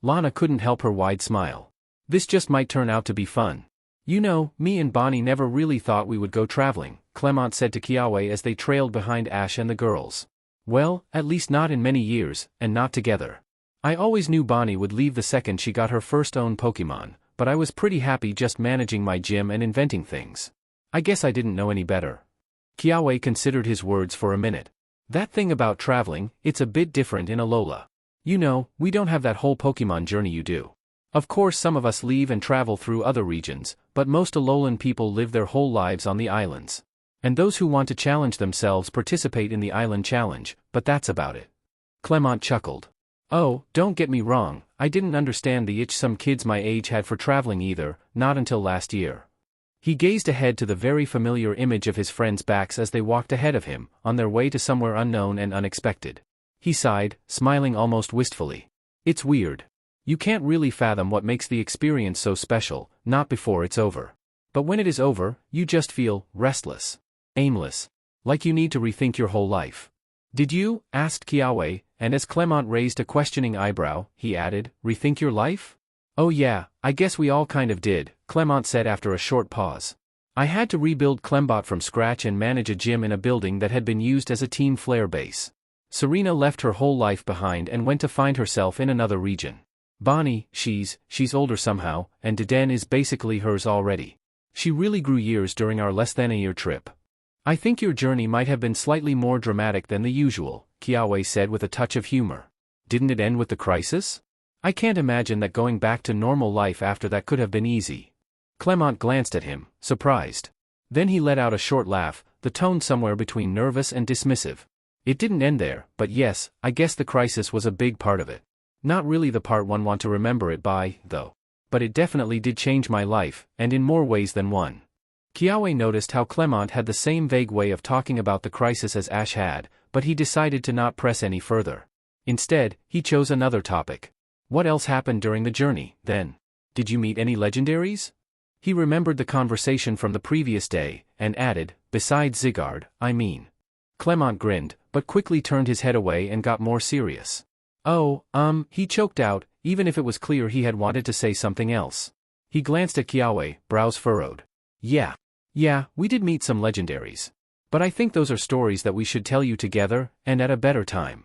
Lana couldn't help her wide smile. This just might turn out to be fun. You know, me and Bonnie never really thought we would go traveling, Clement said to Kiawe as they trailed behind Ash and the girls. Well, at least not in many years, and not together. I always knew Bonnie would leave the second she got her first own Pokemon, but I was pretty happy just managing my gym and inventing things. I guess I didn't know any better. Kiawe considered his words for a minute. That thing about traveling, it's a bit different in Alola. You know, we don't have that whole Pokemon journey you do. Of course some of us leave and travel through other regions, but most Alolan people live their whole lives on the islands. And those who want to challenge themselves participate in the island challenge, but that's about it. Clement chuckled. Oh, don't get me wrong, I didn't understand the itch some kids my age had for traveling either, not until last year. He gazed ahead to the very familiar image of his friends' backs as they walked ahead of him, on their way to somewhere unknown and unexpected. He sighed, smiling almost wistfully. It's weird. You can't really fathom what makes the experience so special, not before it's over. But when it is over, you just feel restless, aimless, like you need to rethink your whole life. Did you? Asked Kiawe, and as Clement raised a questioning eyebrow, he added, rethink your life? Oh yeah, I guess we all kind of did, Clement said after a short pause. I had to rebuild Clembot from scratch and manage a gym in a building that had been used as a Team Flare base. Serena left her whole life behind and went to find herself in another region. Bonnie, she's older somehow, and Deden is basically hers already. She really grew years during our less-than-a-year trip. I think your journey might have been slightly more dramatic than the usual, Kiawe said with a touch of humor. Didn't it end with the crisis? I can't imagine that going back to normal life after that could have been easy. Clement glanced at him, surprised. Then he let out a short laugh, the tone somewhere between nervous and dismissive. It didn't end there, but yes, I guess the crisis was a big part of it. Not really the part one want to remember it by, though. But it definitely did change my life, and in more ways than one. Kiawe noticed how Clement had the same vague way of talking about the crisis as Ash had, but he decided to not press any further. Instead, he chose another topic. What else happened during the journey, then? Did you meet any legendaries? He remembered the conversation from the previous day, and added, besides Zygarde, I mean. Clement grinned, but quickly turned his head away and got more serious. Oh, he choked out, even if it was clear he had wanted to say something else. He glanced at Kiawe, brows furrowed. Yeah, we did meet some legendaries. But I think those are stories that we should tell you together, and at a better time.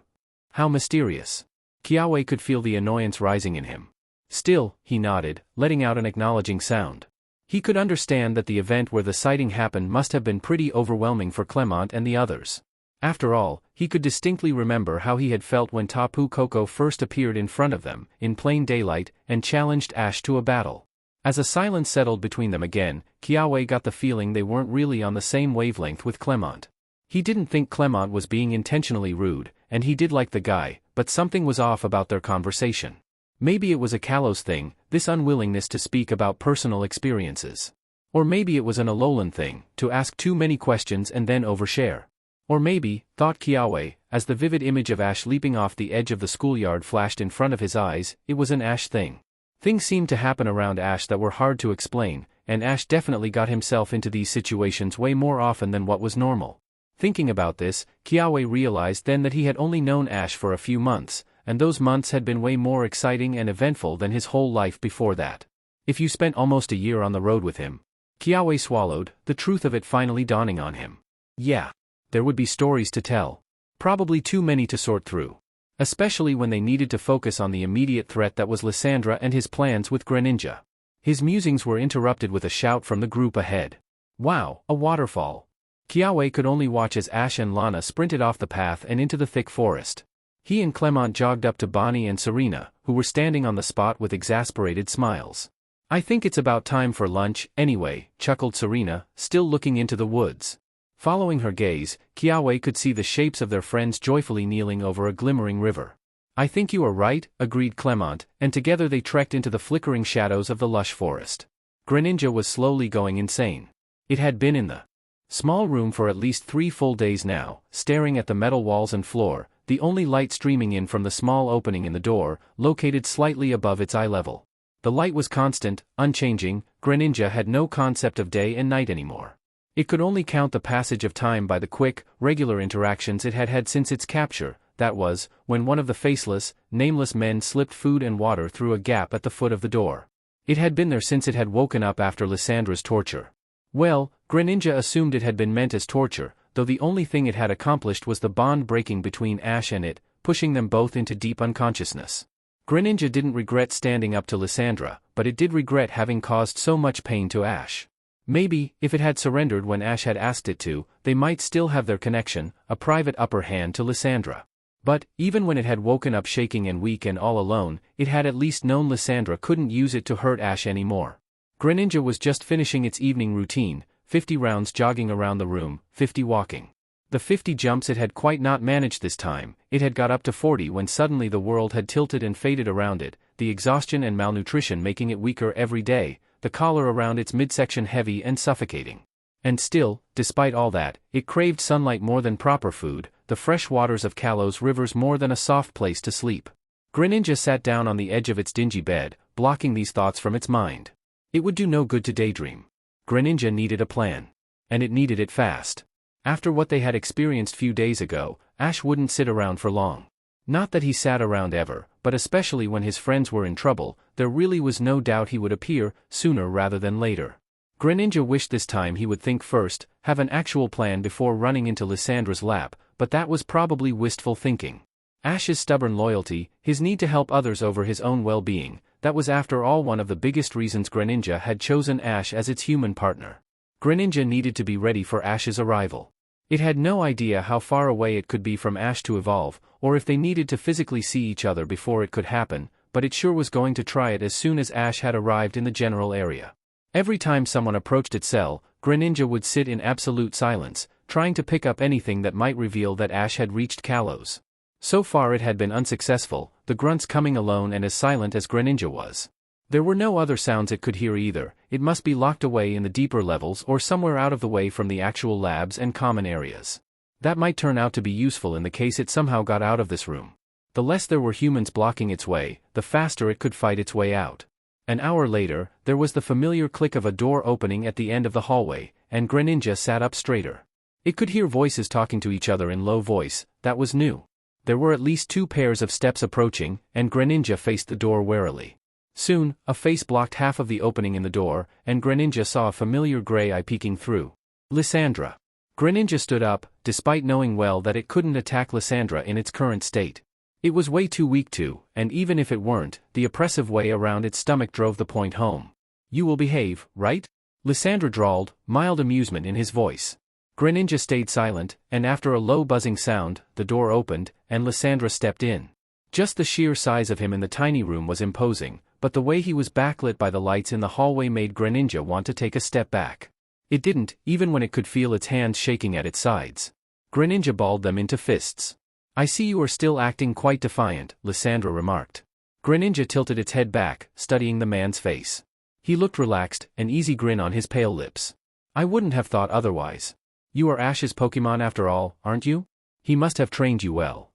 How mysterious. Kiawe could feel the annoyance rising in him. Still, he nodded, letting out an acknowledging sound. He could understand that the event where the sighting happened must have been pretty overwhelming for Clement and the others. After all, he could distinctly remember how he had felt when Tapu Koko first appeared in front of them, in plain daylight, and challenged Ash to a battle. As a silence settled between them again, Kiawe got the feeling they weren't really on the same wavelength with Clement. He didn't think Clement was being intentionally rude, and he did like the guy, but something was off about their conversation. Maybe it was a Callows thing, this unwillingness to speak about personal experiences. Or maybe it was an Alolan thing, to ask too many questions and then overshare. Or maybe, thought Kiawe, as the vivid image of Ash leaping off the edge of the schoolyard flashed in front of his eyes, it was an Ash thing. Things seemed to happen around Ash that were hard to explain, and Ash definitely got himself into these situations way more often than what was normal. Thinking about this, Kiawe realized then that he had only known Ash for a few months, and those months had been way more exciting and eventful than his whole life before that. If you spent almost a year on the road with him. Kiawe swallowed, the truth of it finally dawning on him. Yeah. There would be stories to tell. Probably too many to sort through. Especially when they needed to focus on the immediate threat that was Lysandra and his plans with Greninja. His musings were interrupted with a shout from the group ahead. Wow, a waterfall. Kiawe could only watch as Ash and Lana sprinted off the path and into the thick forest. He and Clement jogged up to Bonnie and Serena, who were standing on the spot with exasperated smiles. I think it's about time for lunch, anyway, chuckled Serena, still looking into the woods. Following her gaze, Kiawe could see the shapes of their friends joyfully kneeling over a glimmering river. I think you are right, agreed Clement, and together they trekked into the flickering shadows of the lush forest. Greninja was slowly going insane. It had been in the small room for at least 3 full days now, staring at the metal walls and floor, the only light streaming in from the small opening in the door, located slightly above its eye level. The light was constant, unchanging. Greninja had no concept of day and night anymore. It could only count the passage of time by the quick, regular interactions it had had since its capture, that was, when one of the faceless, nameless men slipped food and water through a gap at the foot of the door. It had been there since it had woken up after Lysandra's torture. Well, Greninja assumed it had been meant as torture, though the only thing it had accomplished was the bond breaking between Ash and it, pushing them both into deep unconsciousness. Greninja didn't regret standing up to Lysandra, but it did regret having caused so much pain to Ash. Maybe, if it had surrendered when Ash had asked it to, they might still have their connection, a private upper hand to Lysandra. But, even when it had woken up shaking and weak and all alone, it had at least known Lysandra couldn't use it to hurt Ash anymore. Greninja was just finishing its evening routine, 50 rounds jogging around the room, 50 walking. The 50 jumps it had quite not managed this time. It had got up to 40 when suddenly the world had tilted and faded around it, the exhaustion and malnutrition making it weaker every day, the collar around its midsection heavy and suffocating. And still, despite all that, it craved sunlight more than proper food, the fresh waters of Callows rivers more than a soft place to sleep. Greninja sat down on the edge of its dingy bed, blocking these thoughts from its mind. It would do no good to daydream. Greninja needed a plan. And it needed it fast. After what they had experienced few days ago, Ash wouldn't sit around for long. Not that he sat around ever, but especially when his friends were in trouble, there really was no doubt he would appear, sooner rather than later. Greninja wished this time he would think first, have an actual plan before running into Lysandra's lap, but that was probably wistful thinking. Ash's stubborn loyalty, his need to help others over his own well-being, that was after all one of the biggest reasons Greninja had chosen Ash as its human partner. Greninja needed to be ready for Ash's arrival. It had no idea how far away it could be from Ash to evolve, or if they needed to physically see each other before it could happen, but it sure was going to try it as soon as Ash had arrived in the general area. Every time someone approached its cell, Greninja would sit in absolute silence, trying to pick up anything that might reveal that Ash had reached Callows. So far it had been unsuccessful, the grunts coming alone and as silent as Greninja was. There were no other sounds it could hear either. It must be locked away in the deeper levels or somewhere out of the way from the actual labs and common areas. That might turn out to be useful in the case it somehow got out of this room. The less there were humans blocking its way, the faster it could fight its way out. An hour later, there was the familiar click of a door opening at the end of the hallway, and Greninja sat up straighter. It could hear voices talking to each other in low voice. That was new. There were at least 2 pairs of steps approaching, and Greninja faced the door warily. Soon, a face blocked half of the opening in the door, and Greninja saw a familiar gray eye peeking through. Lysandra. Greninja stood up, despite knowing well that it couldn't attack Lysandra in its current state. It was way too weak to, and even if it weren't, the oppressive way around its stomach drove the point home. You will behave, right? Lysandra drawled, mild amusement in his voice. Greninja stayed silent, and after a low buzzing sound, the door opened, and Lysandra stepped in. Just the sheer size of him in the tiny room was imposing, but the way he was backlit by the lights in the hallway made Greninja want to take a step back. It didn't, even when it could feel its hands shaking at its sides. Greninja balled them into fists. I see you are still acting quite defiant, Lysandra remarked. Greninja tilted its head back, studying the man's face. He looked relaxed, an easy grin on his pale lips. I wouldn't have thought otherwise. You are Ash's Pokemon after all, aren't you? He must have trained you well.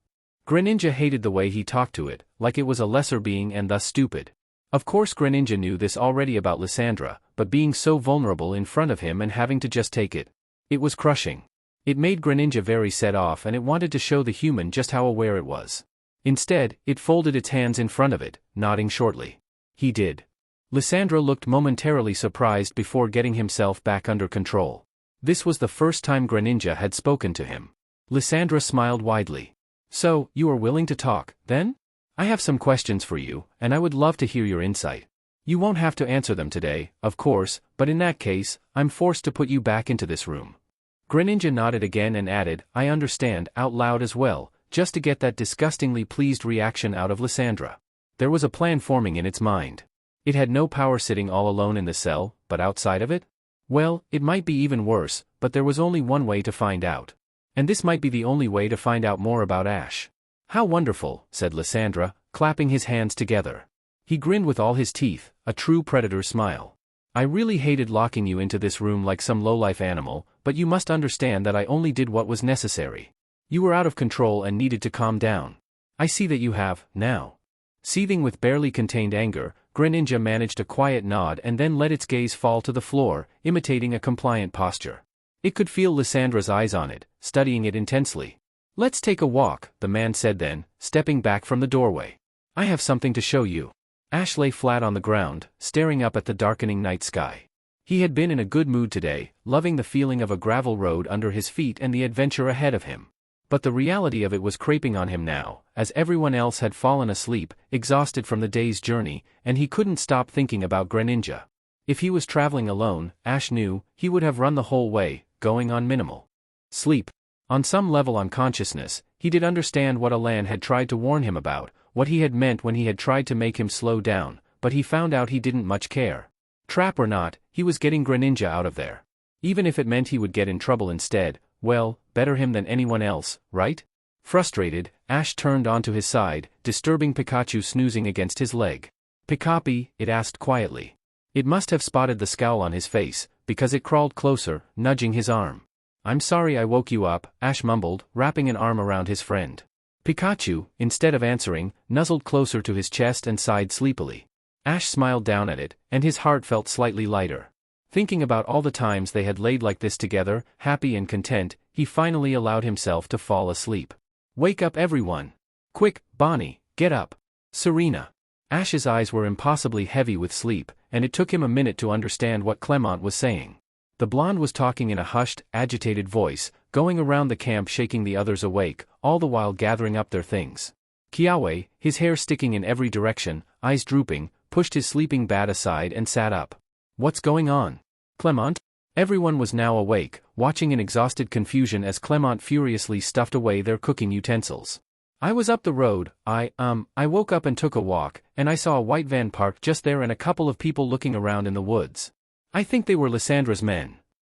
Greninja hated the way he talked to it, like it was a lesser being and thus stupid. Of course Greninja knew this already about Lysandra, but being so vulnerable in front of him and having to just take it. It was crushing. It made Greninja very set off and it wanted to show the human just how aware it was. Instead, it folded its hands in front of it, nodding shortly. He did. Lysandra looked momentarily surprised before getting himself back under control. This was the first time Greninja had spoken to him. Lysandra smiled widely. So, you are willing to talk, then? I have some questions for you, and I would love to hear your insight. You won't have to answer them today, of course, but in that case, I'm forced to put you back into this room. Greninja nodded again and added, I understand, out loud as well, just to get that disgustingly pleased reaction out of Lysandra. There was a plan forming in its mind. It had no power sitting all alone in the cell, but outside of it? Well, it might be even worse, but there was only one way to find out. And this might be the only way to find out more about Ash. How wonderful, said Lysandra, clapping his hands together. He grinned with all his teeth, a true predator's smile. I really hated locking you into this room like some lowlife animal, but you must understand that I only did what was necessary. You were out of control and needed to calm down. I see that you have, now. Seething with barely contained anger, Greninja managed a quiet nod and then let its gaze fall to the floor, imitating a compliant posture. It could feel Lysandra's eyes on it, studying it intensely. Let's take a walk, the man said then, stepping back from the doorway. I have something to show you. Ash lay flat on the ground, staring up at the darkening night sky. He had been in a good mood today, loving the feeling of a gravel road under his feet and the adventure ahead of him. But the reality of it was creeping on him now, as everyone else had fallen asleep, exhausted from the day's journey, and he couldn't stop thinking about Greninja. If he was traveling alone, Ash knew, he would have run the whole way, going on minimal sleep. On some level unconsciousness, he did understand what Alan had tried to warn him about, what he had meant when he had tried to make him slow down, but he found out he didn't much care. Trap or not, he was getting Greninja out of there. Even if it meant he would get in trouble instead, well, better him than anyone else, right? Frustrated, Ash turned onto his side, disturbing Pikachu snoozing against his leg. Pikapi, it asked quietly. It must have spotted the scowl on his face, because it crawled closer, nudging his arm. I'm sorry I woke you up, Ash mumbled, wrapping an arm around his friend. Pikachu, instead of answering, nuzzled closer to his chest and sighed sleepily. Ash smiled down at it, and his heart felt slightly lighter. Thinking about all the times they had laid like this together, happy and content, he finally allowed himself to fall asleep. Wake up everyone! Quick, Bonnie, get up! Serena! Ash's eyes were impossibly heavy with sleep, and it took him a minute to understand what Clement was saying. The blonde was talking in a hushed, agitated voice, going around the camp shaking the others awake, all the while gathering up their things. Kiawe, his hair sticking in every direction, eyes drooping, pushed his sleeping bat aside and sat up. What's going on? Clement? Everyone was now awake, watching in exhausted confusion as Clement furiously stuffed away their cooking utensils. I was up the road, I woke up and took a walk, and I saw a white van parked just there and a couple of people looking around in the woods. I think they were Lysandra's men.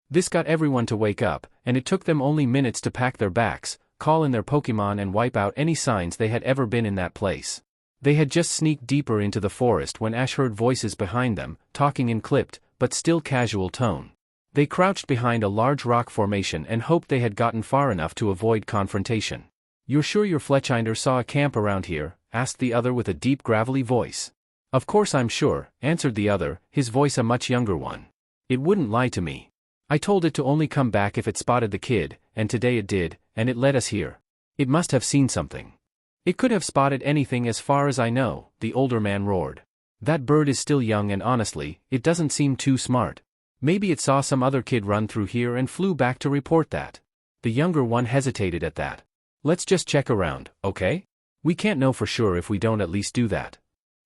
This got everyone to wake up, and it took them only minutes to pack their backs, call in their Pokémon and wipe out any signs they had ever been in that place. They had just sneaked deeper into the forest when Ash heard voices behind them, talking in clipped, but still casual tone. They crouched behind a large rock formation and hoped they had gotten far enough to avoid confrontation. You're sure your Fletchinder saw a camp around here? Asked the other with a deep gravelly voice. Of course I'm sure, answered the other, his voice a much younger one. It wouldn't lie to me. I told it to only come back if it spotted the kid, and today it did, and it led us here. It must have seen something. It could have spotted anything as far as I know, the older man roared. That bird is still young and honestly, it doesn't seem too smart. Maybe it saw some other kid run through here and flew back to report that. The younger one hesitated at that. Let's just check around, okay? We can't know for sure if we don't at least do that.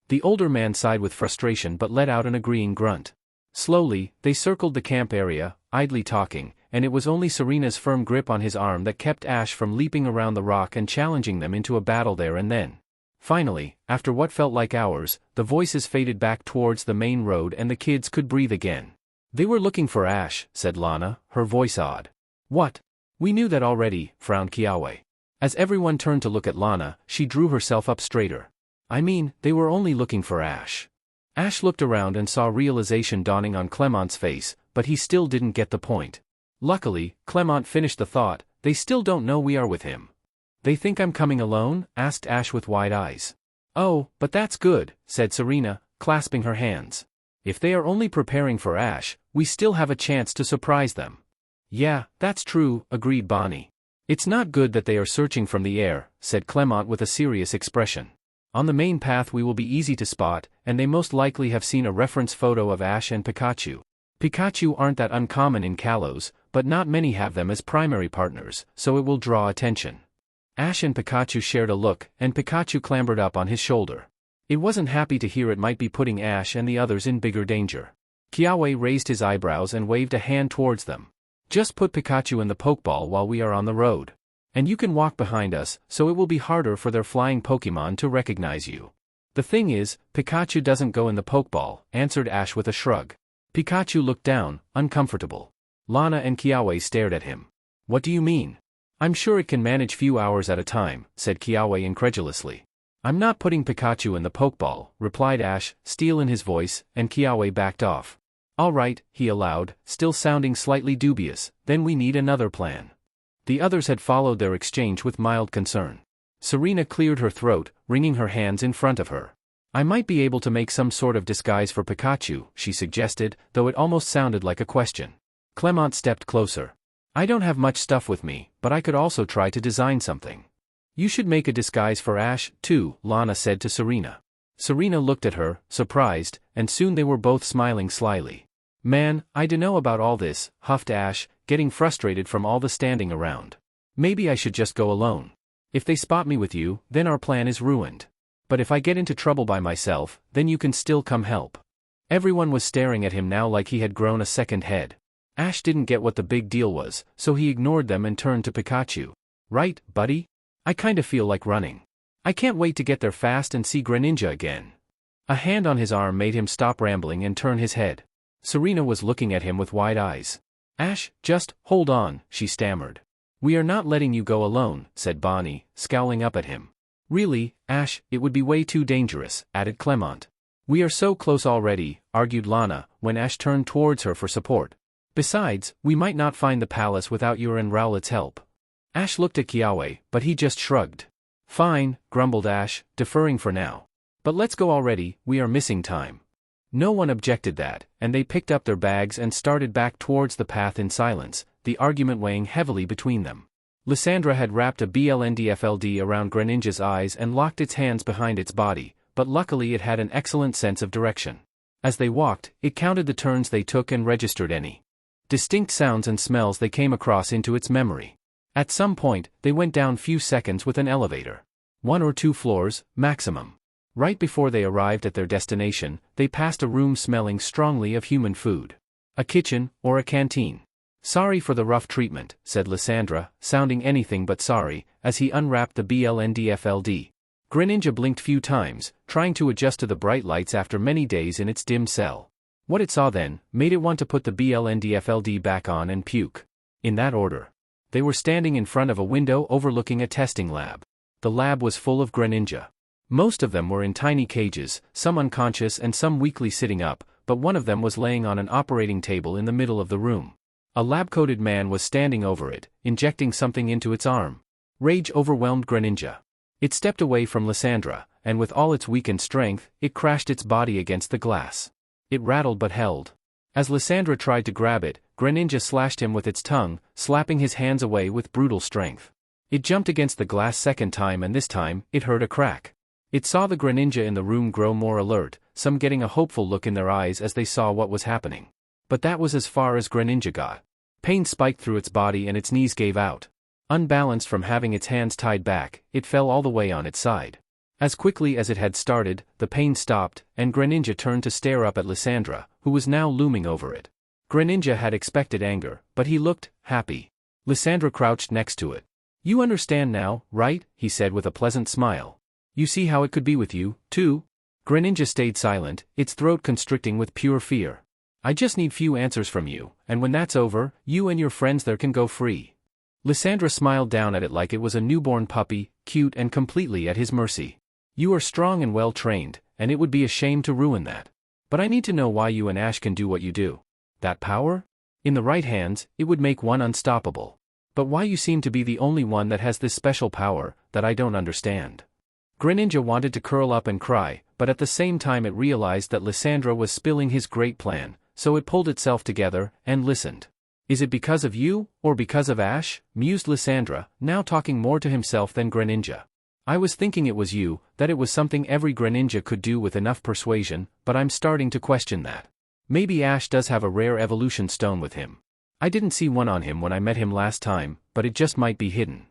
The older man sighed with frustration but let out an agreeing grunt. Slowly, they circled the camp area, idly talking, and it was only Serena's firm grip on his arm that kept Ash from leaping around the rock and challenging them into a battle there and then. Finally, after what felt like hours, the voices faded back towards the main road and the kids could breathe again. They were looking for Ash, said Lana, her voice odd. What? We knew that already, frowned Kiawe. As everyone turned to look at Lana, she drew herself up straighter. I mean, they were only looking for Ash. Ash looked around and saw realization dawning on Clement's face, but he still didn't get the point. Luckily, Clement finished the thought, they still don't know we are with him. They think I'm coming alone? Asked Ash with wide eyes. Oh, but that's good, said Serena, clasping her hands. If they are only preparing for Ash, we still have a chance to surprise them. Yeah, that's true, agreed Bonnie. It's not good that they are searching from the air, said Clement with a serious expression. On the main path we will be easy to spot, and they most likely have seen a reference photo of Ash and Pikachu. Pikachu aren't that uncommon in Callows, but not many have them as primary partners, so it will draw attention. Ash and Pikachu shared a look, and Pikachu clambered up on his shoulder. It wasn't happy to hear it might be putting Ash and the others in bigger danger. Kiawe raised his eyebrows and waved a hand towards them. Just put Pikachu in the Pokeball while we are on the road. And you can walk behind us, so it will be harder for their flying Pokemon to recognize you. The thing is, Pikachu doesn't go in the Pokeball, answered Ash with a shrug. Pikachu looked down, uncomfortable. Lana and Kiawe stared at him. What do you mean? I'm sure it can manage few hours at a time, said Kiawe incredulously. I'm not putting Pikachu in the Pokeball, replied Ash, steel in his voice, and Kiawe backed off. All right, he allowed, still sounding slightly dubious, then we need another plan. The others had followed their exchange with mild concern. Serena cleared her throat, wringing her hands in front of her. I might be able to make some sort of disguise for Pikachu, she suggested, though it almost sounded like a question. Clement stepped closer. I don't have much stuff with me, but I could also try to design something. You should make a disguise for Ash, too, Lana said to Serena. Serena looked at her, surprised, and soon they were both smiling slyly. Man, I dunno about all this, huffed Ash, getting frustrated from all the standing around. Maybe I should just go alone. If they spot me with you, then our plan is ruined. But if I get into trouble by myself, then you can still come help. Everyone was staring at him now like he had grown a second head. Ash didn't get what the big deal was, so he ignored them and turned to Pikachu. Right, buddy? I kinda feel like running. I can't wait to get there fast and see Greninja again. A hand on his arm made him stop rambling and turn his head. Serena was looking at him with wide eyes. Ash, just, hold on, she stammered. We are not letting you go alone, said Bonnie, scowling up at him. Really, Ash, it would be way too dangerous, added Clement. We are so close already, argued Lana, when Ash turned towards her for support. Besides, we might not find the palace without your and Rowlet's help. Ash looked at Kiawe, but he just shrugged. Fine, grumbled Ash, deferring for now. But let's go already, we are missing time. No one objected that, and they picked up their bags and started back towards the path in silence, the argument weighing heavily between them. Lysandra had wrapped a blndfld around Greninja's eyes and locked its hands behind its body, but luckily it had an excellent sense of direction. As they walked, it counted the turns they took and registered any distinct sounds and smells they came across into its memory. At some point, they went down few seconds with an elevator. 1 or 2 floors, maximum. Right before they arrived at their destination, they passed a room smelling strongly of human food. A kitchen, or a canteen. Sorry for the rough treatment, said Lysandra, sounding anything but sorry, as he unwrapped the blndfld. Greninja blinked few times, trying to adjust to the bright lights after many days in its dim cell. What it saw then, made it want to put the blndfld back on and puke. In that order. They were standing in front of a window overlooking a testing lab. The lab was full of Greninja. Most of them were in tiny cages, some unconscious and some weakly sitting up, but one of them was laying on an operating table in the middle of the room. A lab-coated man was standing over it, injecting something into its arm. Rage overwhelmed Greninja. It stepped away from Lysandra, and with all its weakened strength, it crashed its body against the glass. It rattled but held. As Lysandra tried to grab it, Greninja slashed him with its tongue, slapping his hands away with brutal strength. It jumped against the glass second time and this time, it heard a crack. It saw the Greninja in the room grow more alert, some getting a hopeful look in their eyes as they saw what was happening. But that was as far as Greninja got. Pain spiked through its body and its knees gave out. Unbalanced from having its hands tied back, it fell all the way on its side. As quickly as it had started, the pain stopped, and Greninja turned to stare up at Lysandra, who was now looming over it. Greninja had expected anger, but he looked happy. Lysandra crouched next to it. You understand now, right? He said with a pleasant smile. You see how it could be with you, too? Greninja stayed silent, its throat constricting with pure fear. I just need few answers from you, and when that's over, you and your friends there can go free. Lysandra smiled down at it like it was a newborn puppy, cute and completely at his mercy. You are strong and well trained, and it would be a shame to ruin that. But I need to know why you and Ash can do what you do. That power? In the right hands, it would make one unstoppable. But why you seem to be the only one that has this special power, that I don't understand. Greninja wanted to curl up and cry, but at the same time it realized that Lysandra was spilling his great plan, so it pulled itself together, and listened. Is it because of you, or because of Ash? Mused Lysandra, now talking more to himself than Greninja. I was thinking it was you, that it was something every Greninja could do with enough persuasion, but I'm starting to question that. Maybe Ash does have a rare evolution stone with him. I didn't see one on him when I met him last time, but it just might be hidden.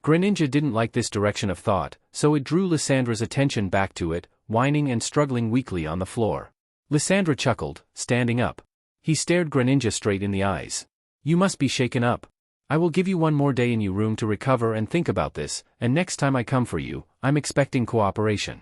Greninja didn't like this direction of thought, so it drew Lysandra's attention back to it, whining and struggling weakly on the floor. Lysandra chuckled, standing up. He stared Greninja straight in the eyes. You must be shaken up. I will give you one more day in your room to recover and think about this, and next time I come for you, I'm expecting cooperation.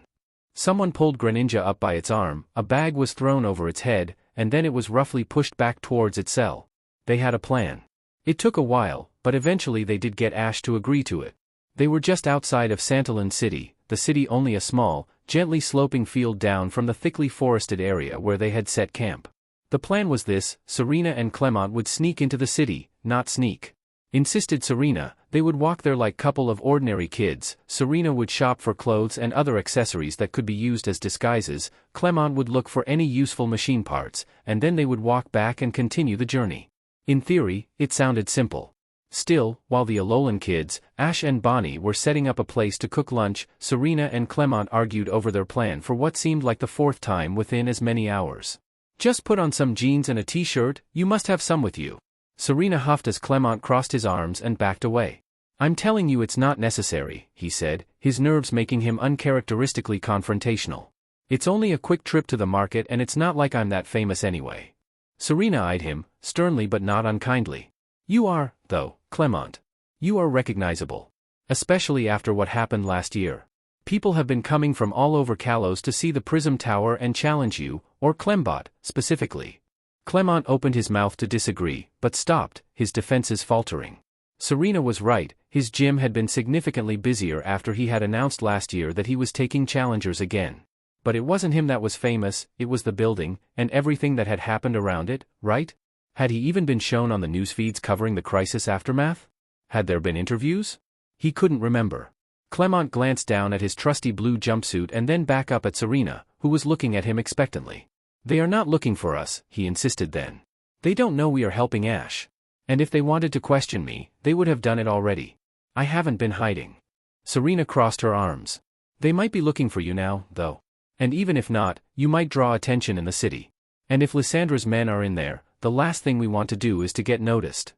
Someone pulled Greninja up by its arm, a bag was thrown over its head, and then it was roughly pushed back towards its cell. They had a plan. It took a while, but eventually they did get Ash to agree to it. They were just outside of Santalin City, the city only a small, gently sloping field down from the thickly forested area where they had set camp. The plan was this: Serena and Clement would sneak into the city, not sneak. Insisted Serena, they would walk there like couple of ordinary kids. Serena would shop for clothes and other accessories that could be used as disguises, Clement would look for any useful machine parts, and then they would walk back and continue the journey. In theory, it sounded simple. Still, while the Alolan kids, Ash and Bonnie, were setting up a place to cook lunch, Serena and Clement argued over their plan for what seemed like the fourth time within as many hours. "Just put on some jeans and a t-shirt, you must have some with you." Serena huffed as Clement crossed his arms and backed away. "I'm telling you it's not necessary," he said, his nerves making him uncharacteristically confrontational. "It's only a quick trip to the market and it's not like I'm that famous anyway." Serena eyed him, sternly but not unkindly. "You are, though, Clement. You are recognizable. Especially after what happened last year. People have been coming from all over Callows to see the Prism Tower and challenge you, or Clembot, specifically." Clement opened his mouth to disagree, but stopped, his defenses faltering. Serena was right, his gym had been significantly busier after he had announced last year that he was taking challengers again. But it wasn't him that was famous, it was the building, and everything that had happened around it, right? Had he even been shown on the newsfeeds covering the crisis aftermath? Had there been interviews? He couldn't remember. Clement glanced down at his trusty blue jumpsuit and then back up at Serena, who was looking at him expectantly. "They are not looking for us," he insisted then. "They don't know we are helping Ash. And if they wanted to question me, they would have done it already. I haven't been hiding." Serena crossed her arms. "They might be looking for you now, though. And even if not, you might draw attention in the city. And if Lysandra's men are in there, the last thing we want to do is to get noticed."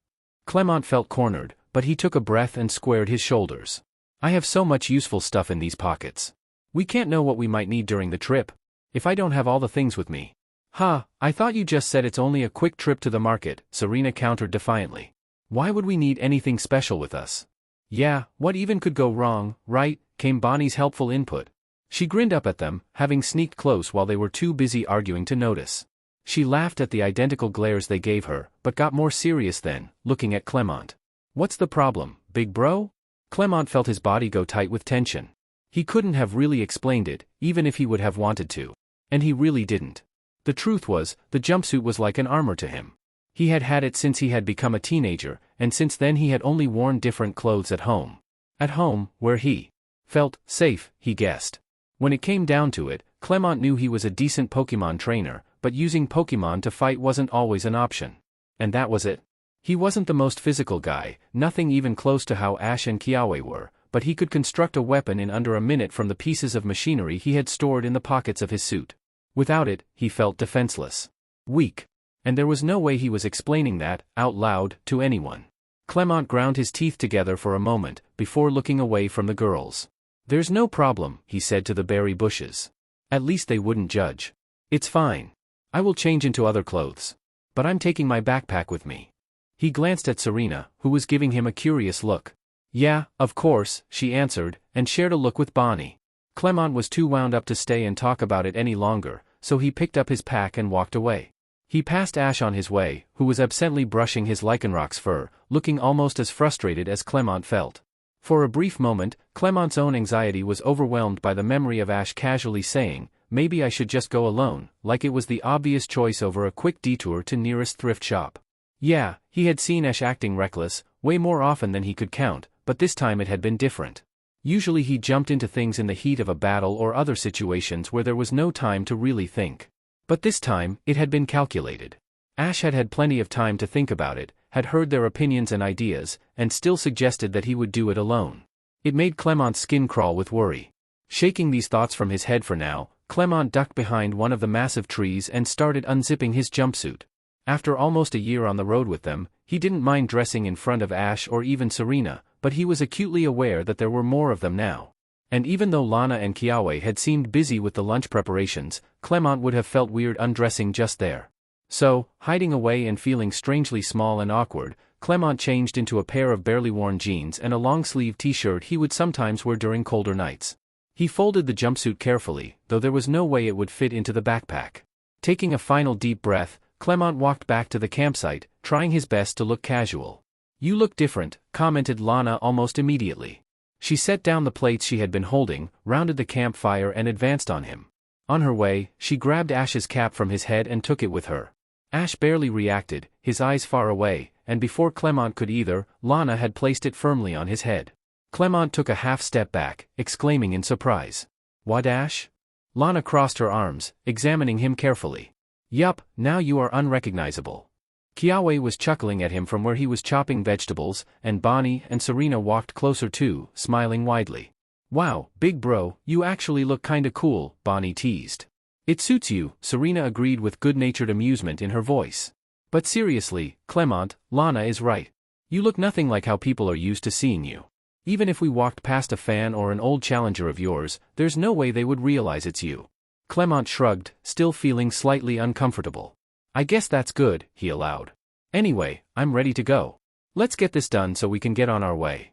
Clement felt cornered, but he took a breath and squared his shoulders. "I have so much useful stuff in these pockets. We can't know what we might need during the trip. If I don't have all the things with me." "Ha, I thought you just said it's only a quick trip to the market," Serena countered defiantly. "Why would we need anything special with us?" "Yeah, what even could go wrong, right?" came Bonnie's helpful input. She grinned up at them, having sneaked close while they were too busy arguing to notice. She laughed at the identical glares they gave her, but got more serious then, looking at Clement. "What's the problem, big bro?" Clement felt his body go tight with tension. He couldn't have really explained it, even if he would have wanted to. And he really didn't. The truth was, the jumpsuit was like an armor to him. He had had it since he had become a teenager, and since then he had only worn different clothes at home. At home, where he felt safe, he guessed. When it came down to it, Clement knew he was a decent Pokemon trainer, but using Pokemon to fight wasn't always an option. And that was it. He wasn't the most physical guy, nothing even close to how Ash and Kiawe were, but he could construct a weapon in under a minute from the pieces of machinery he had stored in the pockets of his suit. Without it, he felt defenseless. Weak. And there was no way he was explaining that, out loud, to anyone. Clement ground his teeth together for a moment, before looking away from the girls. "There's no problem," he said to the berry bushes. "At least they wouldn't judge. It's fine. I will change into other clothes. But I'm taking my backpack with me." He glanced at Serena, who was giving him a curious look. "Yeah, of course," she answered, and shared a look with Bonnie. Clement was too wound up to stay and talk about it any longer, so he picked up his pack and walked away. He passed Ash on his way, who was absently brushing his Lycanroc's fur, looking almost as frustrated as Clement felt. For a brief moment, Clement's own anxiety was overwhelmed by the memory of Ash casually saying, "Maybe I should just go alone," like it was the obvious choice over a quick detour to nearest thrift shop. Yeah, he had seen Ash acting reckless, way more often than he could count, but this time it had been different. Usually he jumped into things in the heat of a battle or other situations where there was no time to really think. But this time, it had been calculated. Ash had had plenty of time to think about it, had heard their opinions and ideas, and still suggested that he would do it alone. It made Clement's skin crawl with worry. Shaking these thoughts from his head for now, Clement ducked behind one of the massive trees and started unzipping his jumpsuit. After almost a year on the road with them, he didn't mind dressing in front of Ash or even Serena, but he was acutely aware that there were more of them now. And even though Lana and Kiawe had seemed busy with the lunch preparations, Clement would have felt weird undressing just there. So, hiding away and feeling strangely small and awkward, Clement changed into a pair of barely worn jeans and a long-sleeved t-shirt he would sometimes wear during colder nights. He folded the jumpsuit carefully, though there was no way it would fit into the backpack. Taking a final deep breath, Clement walked back to the campsite, trying his best to look casual. You look different, commented Lana almost immediately. She set down the plates she had been holding, rounded the campfire and advanced on him. On her way, she grabbed Ash's cap from his head and took it with her. Ash barely reacted, his eyes far away, and before Clement could either, Lana had placed it firmly on his head. Clement took a half step back, exclaiming in surprise. What, Ash? Lana crossed her arms, examining him carefully. Yup, now you are unrecognizable. Kiawe was chuckling at him from where he was chopping vegetables, and Bonnie and Serena walked closer too, smiling widely. Wow, big bro, you actually look kinda cool, Bonnie teased. It suits you, Serena agreed with good-natured amusement in her voice. But seriously, Clement, Lana is right. You look nothing like how people are used to seeing you. Even if we walked past a fan or an old challenger of yours, there's no way they would realize it's you. Clement shrugged, still feeling slightly uncomfortable. I guess that's good, he allowed. Anyway, I'm ready to go. Let's get this done so we can get on our way.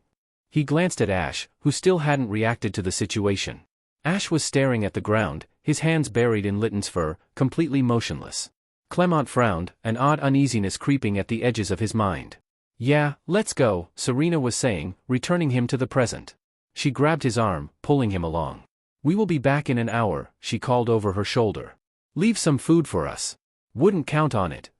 He glanced at Ash, who still hadn't reacted to the situation. Ash was staring at the ground, his hands buried in Litton's fur, completely motionless. Clement frowned, an odd uneasiness creeping at the edges of his mind. Yeah, let's go, Serena was saying, returning him to the present. She grabbed his arm, pulling him along. We will be back in an hour, she called over her shoulder. Leave some food for us. Wouldn't count on it.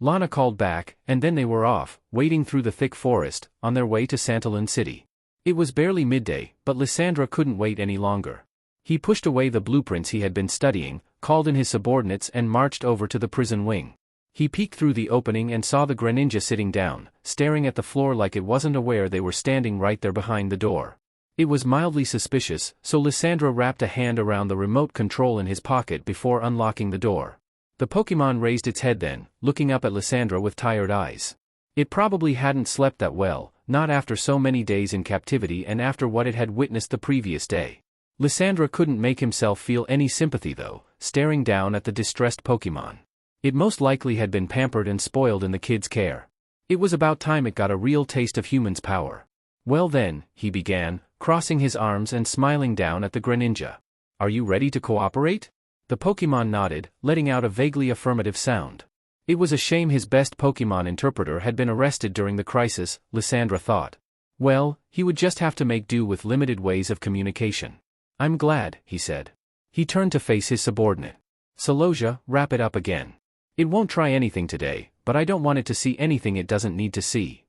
Lana called back, and then they were off, wading through the thick forest, on their way to Santolin City. It was barely midday, but Lysandra couldn't wait any longer. He pushed away the blueprints he had been studying, called in his subordinates and marched over to the prison wing. He peeked through the opening and saw the Greninja sitting down, staring at the floor like it wasn't aware they were standing right there behind the door. It was mildly suspicious, so Lysandra wrapped a hand around the remote control in his pocket before unlocking the door. The Pokémon raised its head then, looking up at Lysandra with tired eyes. It probably hadn't slept that well, not after so many days in captivity and after what it had witnessed the previous day. Lysandra couldn't make himself feel any sympathy though, staring down at the distressed Pokémon. It most likely had been pampered and spoiled in the kid's care. It was about time it got a real taste of human's power. Well then, he began, crossing his arms and smiling down at the Greninja. Are you ready to cooperate? The Pokémon nodded, letting out a vaguely affirmative sound. It was a shame his best Pokémon interpreter had been arrested during the crisis, Lysandra thought. Well, he would just have to make do with limited ways of communication. I'm glad, he said. He turned to face his subordinate. Celosia, wrap it up again. It won't try anything today, but I don't want it to see anything it doesn't need to see.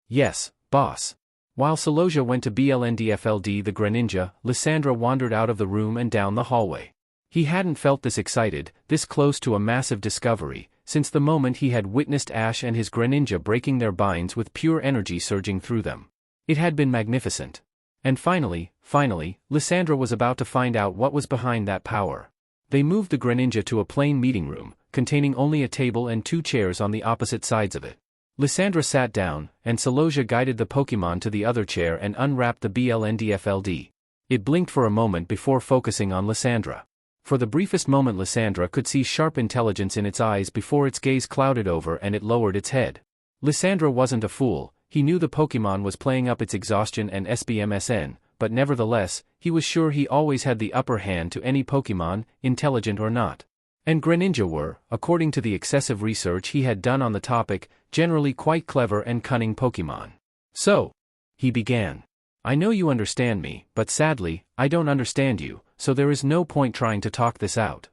Yes, boss. While Celosia went to BLNDFLD the Greninja, Lysandra wandered out of the room and down the hallway. He hadn't felt this excited, this close to a massive discovery, since the moment he had witnessed Ash and his Greninja breaking their binds with pure energy surging through them. It had been magnificent. And finally, Lysandra was about to find out what was behind that power. They moved the Greninja to a plain meeting room, containing only a table and 2 chairs on the opposite sides of it. Lysandra sat down, and Celosia guided the Pokémon to the other chair and unwrapped the BLNDFLD. It blinked for a moment before focusing on Lysandra. For the briefest moment Lysandra could see sharp intelligence in its eyes before its gaze clouded over and it lowered its head. Lysandra wasn't a fool, he knew the Pokémon was playing up its exhaustion and SBMSN, but nevertheless, he was sure he always had the upper hand to any Pokémon, intelligent or not. And Greninja were, according to the excessive research he had done on the topic, generally quite clever and cunning Pokémon. So, he began. I know you understand me, but sadly, I don't understand you, so there is no point trying to talk this out.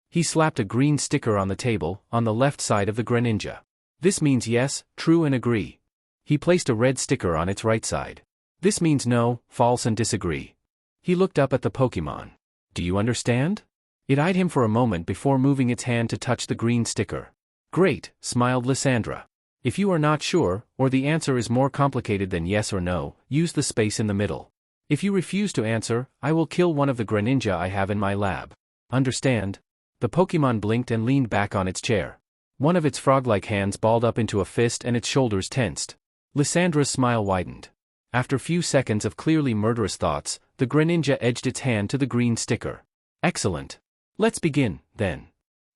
He slapped a green sticker on the table, on the left side of the Greninja. This means yes, true and agree. He placed a red sticker on its right side. This means no, false and disagree. He looked up at the Pokémon. Do you understand? It eyed him for a moment before moving its hand to touch the green sticker. Great, smiled Lysandra. If you are not sure, or the answer is more complicated than yes or no, use the space in the middle. If you refuse to answer, I will kill one of the Greninja I have in my lab. Understand? The Pokémon blinked and leaned back on its chair. One of its frog-like hands balled up into a fist and its shoulders tensed. Lysandra's smile widened. After few seconds of clearly murderous thoughts, the Greninja edged its hand to the green sticker. Excellent. Let's begin, then.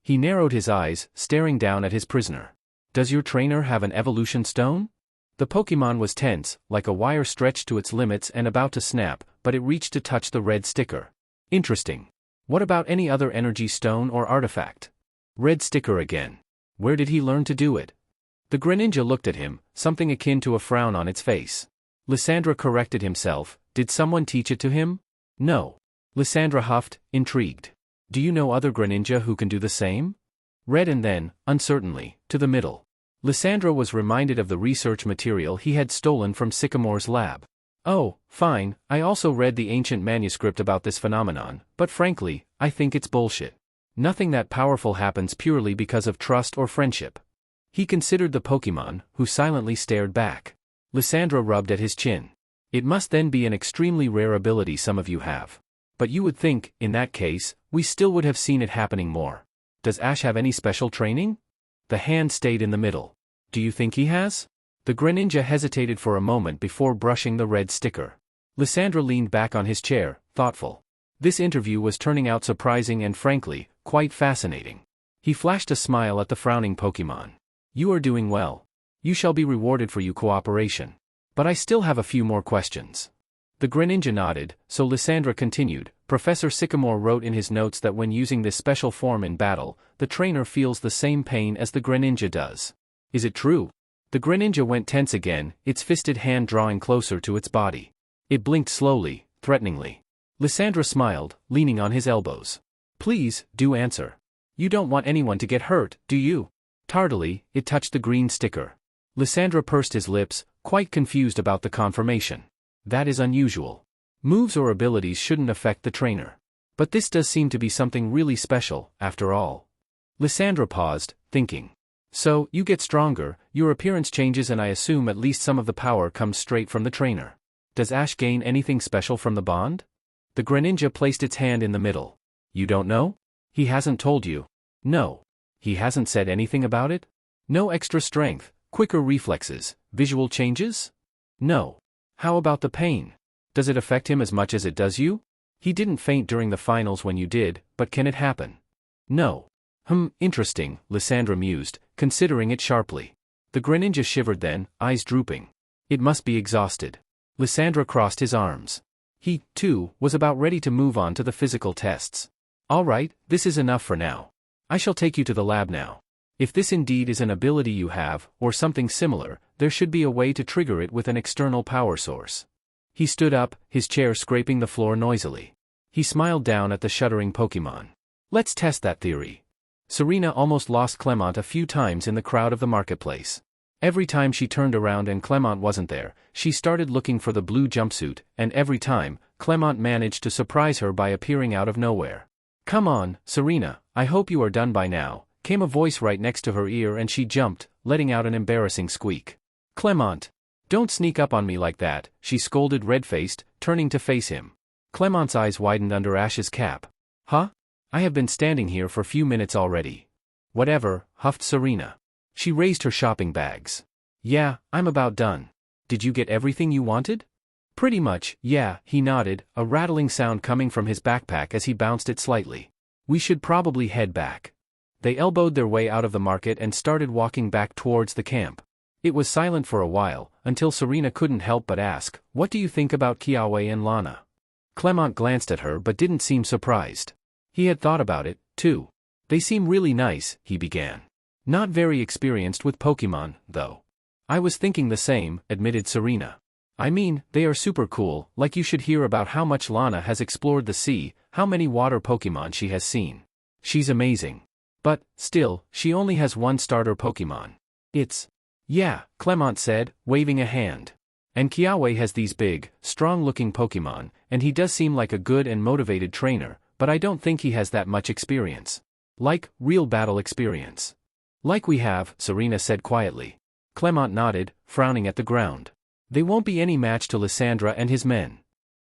He narrowed his eyes, staring down at his prisoner. Does your trainer have an evolution stone? The Pokémon was tense, like a wire stretched to its limits and about to snap, but it reached to touch the red sticker. Interesting. What about any other energy stone or artifact? Red sticker again. Where did he learn to do it? The Greninja looked at him, something akin to a frown on its face. Lysandra corrected himself, did someone teach it to him? No. Lysandra huffed, intrigued. Do you know other Greninja who can do the same? Read and then, uncertainly, to the middle. Lysandra was reminded of the research material he had stolen from Sycamore's lab. Oh, fine, I also read the ancient manuscript about this phenomenon, but frankly, I think it's bullshit. Nothing that powerful happens purely because of trust or friendship. He considered the Pokémon, who silently stared back. Lysandra rubbed at his chin. It must then be an extremely rare ability some of you have. But you would think, in that case, we still would have seen it happening more. Does Ash have any special training? The hand stayed in the middle. Do you think he has? The Greninja hesitated for a moment before brushing the red sticker. Lysandra leaned back on his chair, thoughtful. This interview was turning out surprising and frankly, quite fascinating. He flashed a smile at the frowning Pokémon. You are doing well. You shall be rewarded for your cooperation. But I still have a few more questions. The Greninja nodded, so Lysandra continued. Professor Sycamore wrote in his notes that when using this special form in battle, the trainer feels the same pain as the Greninja does. Is it true? The Greninja went tense again, its fisted hand drawing closer to its body. It blinked slowly, threateningly. Lysandra smiled, leaning on his elbows. Please, do answer. You don't want anyone to get hurt, do you? Tardily, it touched the green sticker. Lysandra pursed his lips, quite confused about the confirmation. That is unusual. Moves or abilities shouldn't affect the trainer. But this does seem to be something really special, after all. Lysandra paused, thinking. So, you get stronger, your appearance changes and I assume at least some of the power comes straight from the trainer. Does Ash gain anything special from the bond? The Greninja placed its hand in the middle. You don't know? He hasn't told you. No. He hasn't said anything about it? No extra strength, quicker reflexes, visual changes? No. How about the pain? Does it affect him as much as it does you? He didn't faint during the finals when you did, but can it happen? No. Interesting, Lysandra mused, considering it sharply. The Greninja shivered then, eyes drooping. It must be exhausted. Lysandra crossed his arms. He, too, was about ready to move on to the physical tests. All right, this is enough for now. I shall take you to the lab now. If this indeed is an ability you have, or something similar, there should be a way to trigger it with an external power source. He stood up, his chair scraping the floor noisily. He smiled down at the shuddering Pokémon. Let's test that theory. Serena almost lost Clement a few times in the crowd of the marketplace. Every time she turned around and Clement wasn't there, she started looking for the blue jumpsuit, and every time, Clement managed to surprise her by appearing out of nowhere. Come on, Serena, I hope you are done by now, came a voice right next to her ear and she jumped, letting out an embarrassing squeak. Clement! Don't sneak up on me like that, she scolded red-faced, turning to face him. Clement's eyes widened under Ash's cap. Huh? I have been standing here for a few minutes already. Whatever, huffed Serena. She raised her shopping bags. Yeah, I'm about done. Did you get everything you wanted? Pretty much, yeah, he nodded, a rattling sound coming from his backpack as he bounced it slightly. We should probably head back. They elbowed their way out of the market and started walking back towards the camp. It was silent for a while, until Serena couldn't help but ask, what do you think about Kiawe and Lana? Clement glanced at her but didn't seem surprised. He had thought about it, too. They seem really nice, he began. Not very experienced with Pokémon, though. I was thinking the same, admitted Serena. I mean, they are super cool, like you should hear about how much Lana has explored the sea, how many water Pokémon she has seen. She's amazing. But, still, she only has one starter Pokémon. It's... Yeah, Clement said, waving a hand. And Kiawe has these big, strong-looking Pokémon, and he does seem like a good and motivated trainer, but I don't think he has that much experience. Like, real battle experience. Like we have, Serena said quietly. Clement nodded, frowning at the ground. They won't be any match to Lysandra and his men.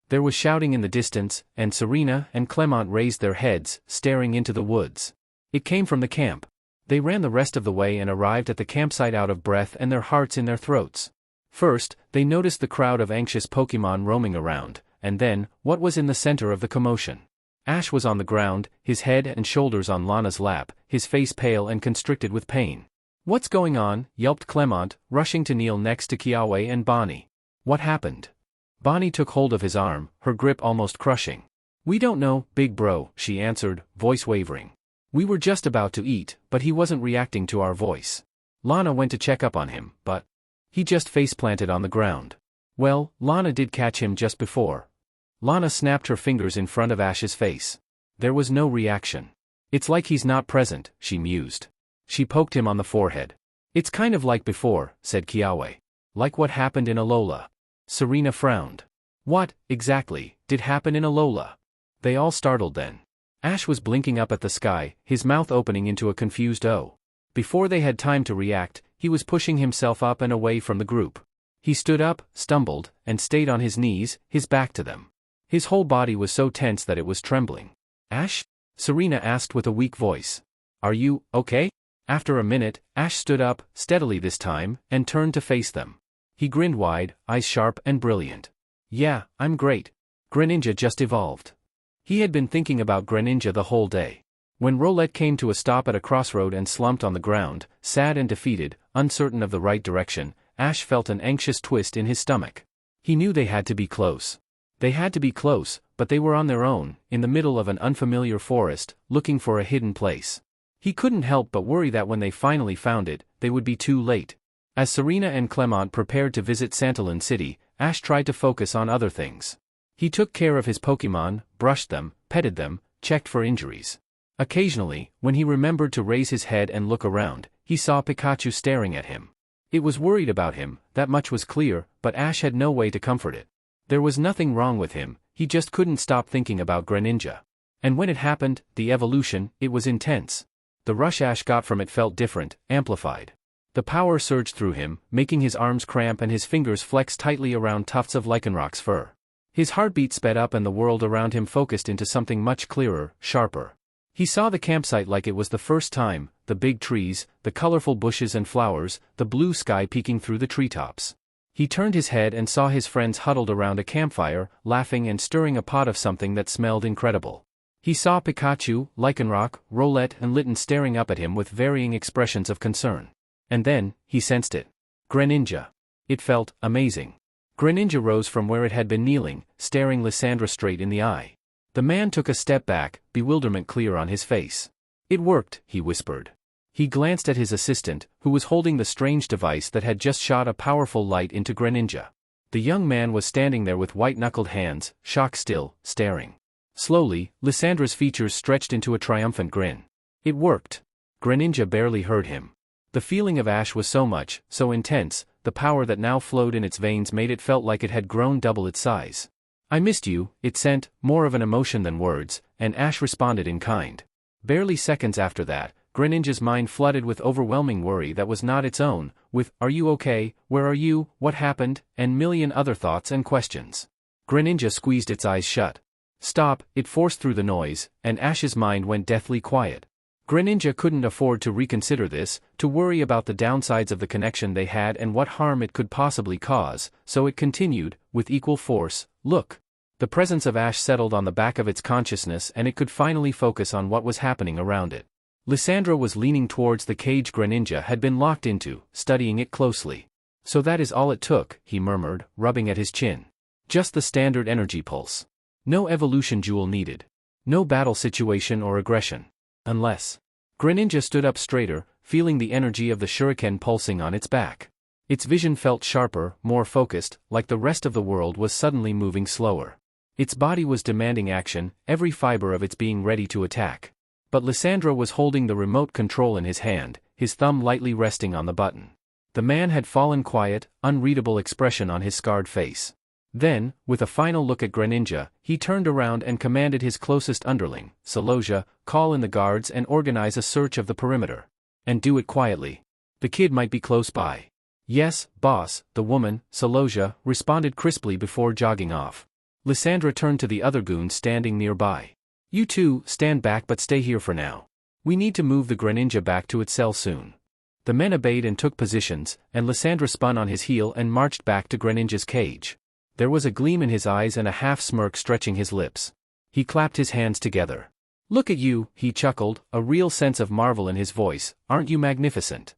There was shouting in the distance, and Serena and Clement raised their heads, staring into the woods. It came from the camp. They ran the rest of the way and arrived at the campsite out of breath and their hearts in their throats. First, they noticed the crowd of anxious Pokémon roaming around, and then, what was in the center of the commotion? Ash was on the ground, his head and shoulders on Lana's lap, his face pale and constricted with pain. What's going on? Yelped Clement, rushing to kneel next to Kiawe and Bonnie. What happened? Bonnie took hold of his arm, her grip almost crushing. We don't know, big bro, she answered, voice wavering. We were just about to eat, but he wasn't reacting to our voice. Lana went to check up on him, but he just face-planted on the ground. Well, Lana did catch him just before. Lana snapped her fingers in front of Ash's face. There was no reaction. It's like he's not present, she mused. She poked him on the forehead. It's kind of like before, said Kiawe. Like what happened in Alola. Serena frowned. What, exactly, did happen in Alola? They all startled then. Ash was blinking up at the sky, his mouth opening into a confused O. Before they had time to react, he was pushing himself up and away from the group. He stood up, stumbled, and stayed on his knees, his back to them. His whole body was so tense that it was trembling. Ash? Serena asked with a weak voice. Are you okay? After a minute, Ash stood up, steadily this time, and turned to face them. He grinned wide, eyes sharp and brilliant. Yeah, I'm great. Greninja just evolved. He had been thinking about Greninja the whole day. When Roulette came to a stop at a crossroad and slumped on the ground, sad and defeated, uncertain of the right direction, Ash felt an anxious twist in his stomach. He knew they had to be close. They had to be close, but they were on their own, in the middle of an unfamiliar forest, looking for a hidden place. He couldn't help but worry that when they finally found it, they would be too late. As Serena and Clement prepared to visit Santalin City, Ash tried to focus on other things. He took care of his Pokémon, brushed them, petted them, checked for injuries. Occasionally, when he remembered to raise his head and look around, he saw Pikachu staring at him. It was worried about him, that much was clear, but Ash had no way to comfort it. There was nothing wrong with him, he just couldn't stop thinking about Greninja. And when it happened, the evolution, it was intense. The rush Ash got from it felt different, amplified. The power surged through him, making his arms cramp and his fingers flex tightly around tufts of Lycanroc's fur. His heartbeat sped up and the world around him focused into something much clearer, sharper. He saw the campsite like it was the first time, the big trees, the colorful bushes and flowers, the blue sky peeking through the treetops. He turned his head and saw his friends huddled around a campfire, laughing and stirring a pot of something that smelled incredible. He saw Pikachu, Lycanroc, Roulette and Litten staring up at him with varying expressions of concern. And then, he sensed it. Greninja. It felt amazing. Greninja rose from where it had been kneeling, staring Lysandra straight in the eye. The man took a step back, bewilderment clear on his face. It worked, he whispered. He glanced at his assistant, who was holding the strange device that had just shot a powerful light into Greninja. The young man was standing there with white-knuckled hands, shock still, staring. Slowly, Lysandra's features stretched into a triumphant grin. It worked. Greninja barely heard him. The feeling of Ash was so much, so intense, the power that now flowed in its veins made it felt like it had grown double its size. I missed you, it sent, more of an emotion than words, and Ash responded in kind. Barely seconds after that, Greninja's mind flooded with overwhelming worry that was not its own, with, are you okay, where are you, what happened, and million other thoughts and questions. Greninja squeezed its eyes shut. Stop, it forced through the noise, and Ash's mind went deathly quiet. Greninja couldn't afford to reconsider this, to worry about the downsides of the connection they had and what harm it could possibly cause, so it continued, with equal force, look. The presence of Ash settled on the back of its consciousness and it could finally focus on what was happening around it. Lysandra was leaning towards the cage Greninja had been locked into, studying it closely. So that is all it took, he murmured, rubbing at his chin. Just the standard energy pulse. No evolution jewel needed. No battle situation or aggression. Unless. Greninja stood up straighter, feeling the energy of the shuriken pulsing on its back. Its vision felt sharper, more focused, like the rest of the world was suddenly moving slower. Its body was demanding action, every fiber of its being ready to attack. But Lysandra was holding the remote control in his hand, his thumb lightly resting on the button. The man had fallen quiet, unreadable expression on his scarred face. Then, with a final look at Greninja, he turned around and commanded his closest underling, Celosia, call in the guards and organize a search of the perimeter. And do it quietly. The kid might be close by. Yes, boss, the woman, Celosia, responded crisply before jogging off. Lysandra turned to the other goons standing nearby. You two, stand back but stay here for now. We need to move the Greninja back to its cell soon. The men obeyed and took positions, and Lysandra spun on his heel and marched back to Greninja's cage. There was a gleam in his eyes and a half-smirk stretching his lips. He clapped his hands together. Look at you, he chuckled, a real sense of marvel in his voice, aren't you magnificent?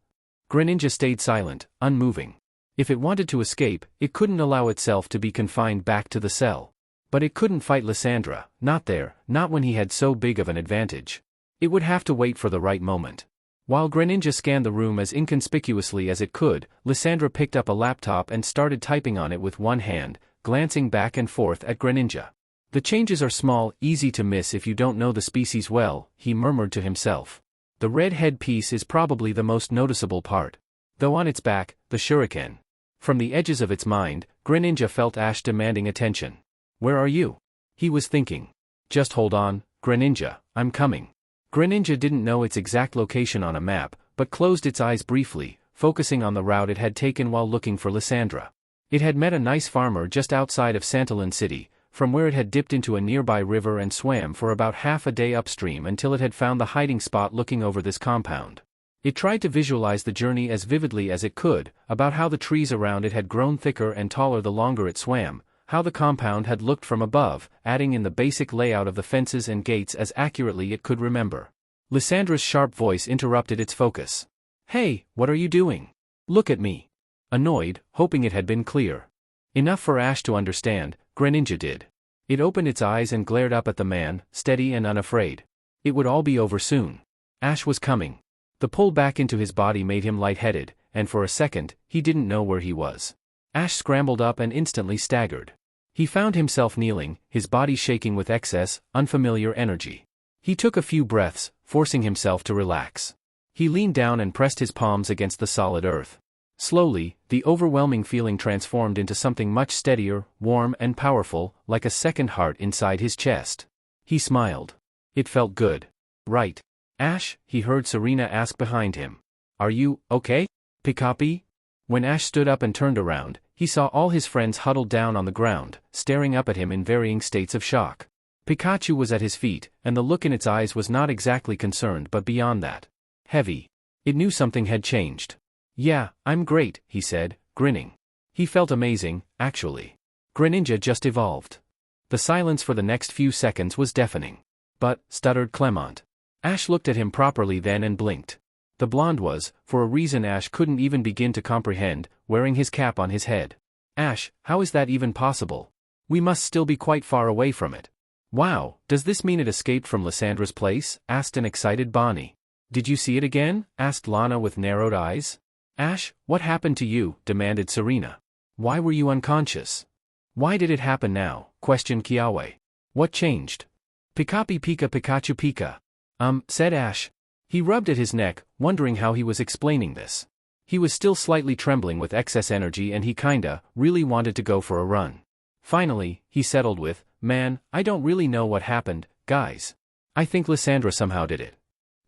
Greninja stayed silent, unmoving. If it wanted to escape, it couldn't allow itself to be confined back to the cell. But it couldn't fight Lysandra, not there, not when he had so big of an advantage. It would have to wait for the right moment. While Greninja scanned the room as inconspicuously as it could, Lysandra picked up a laptop and started typing on it with one hand, glancing back and forth at Greninja. The changes are small, easy to miss if you don't know the species well, he murmured to himself. The red head piece is probably the most noticeable part. Though on its back, the shuriken. From the edges of its mind, Greninja felt Ash demanding attention. Where are you? He was thinking. Just hold on, Greninja, I'm coming. Greninja didn't know its exact location on a map, but closed its eyes briefly, focusing on the route it had taken while looking for Lysandra. It had met a nice farmer just outside of Santalin City, from where it had dipped into a nearby river and swam for about half a day upstream until it had found the hiding spot looking over this compound. It tried to visualize the journey as vividly as it could, about how the trees around it had grown thicker and taller the longer it swam, how the compound had looked from above, adding in the basic layout of the fences and gates as accurately it could remember. Lysandra's sharp voice interrupted its focus. Hey, what are you doing? Look at me. Annoyed, hoping it had been clear. Enough for Ash to understand, Greninja did. It opened its eyes and glared up at the man, steady and unafraid. It would all be over soon. Ash was coming. The pull back into his body made him lightheaded, and for a second, he didn't know where he was. Ash scrambled up and instantly staggered. He found himself kneeling, his body shaking with excess, unfamiliar energy. He took a few breaths, forcing himself to relax. He leaned down and pressed his palms against the solid earth. Slowly, the overwhelming feeling transformed into something much steadier, warm and powerful, like a second heart inside his chest. He smiled. It felt good. Right. Ash, he heard Serena ask behind him. Are you okay, Pikapi? When Ash stood up and turned around, he saw all his friends huddled down on the ground, staring up at him in varying states of shock. Pikachu was at his feet, and the look in its eyes was not exactly concerned but beyond that. Heavy. It knew something had changed. Yeah, I'm great, he said, grinning. He felt amazing, actually. Greninja just evolved. The silence for the next few seconds was deafening. But, stuttered Clement. Ash looked at him properly then and blinked. The blonde was, for a reason Ash couldn't even begin to comprehend, wearing his cap on his head. Ash, how is that even possible? We must still be quite far away from it. Wow, does this mean it escaped from Lysandra's place? Asked an excited Bonnie. Did you see it again? Asked Lana with narrowed eyes. Ash, what happened to you? Demanded Serena. Why were you unconscious? Why did it happen now? Questioned Kiawe. What changed? Pikapi Pika Pikachu Pika. Said Ash. He rubbed at his neck, wondering how he was explaining this. He was still slightly trembling with excess energy and he really wanted to go for a run. Finally, he settled with, man, I don't really know what happened, guys. I think Lysandra somehow did it.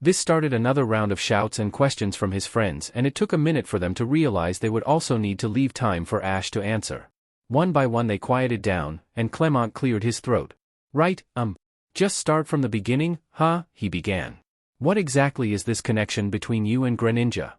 This started another round of shouts and questions from his friends and it took a minute for them to realize they would also need to leave time for Ash to answer. One by one they quieted down, and Clement cleared his throat. Right, just start from the beginning, huh? He began. What exactly is this connection between you and Greninja?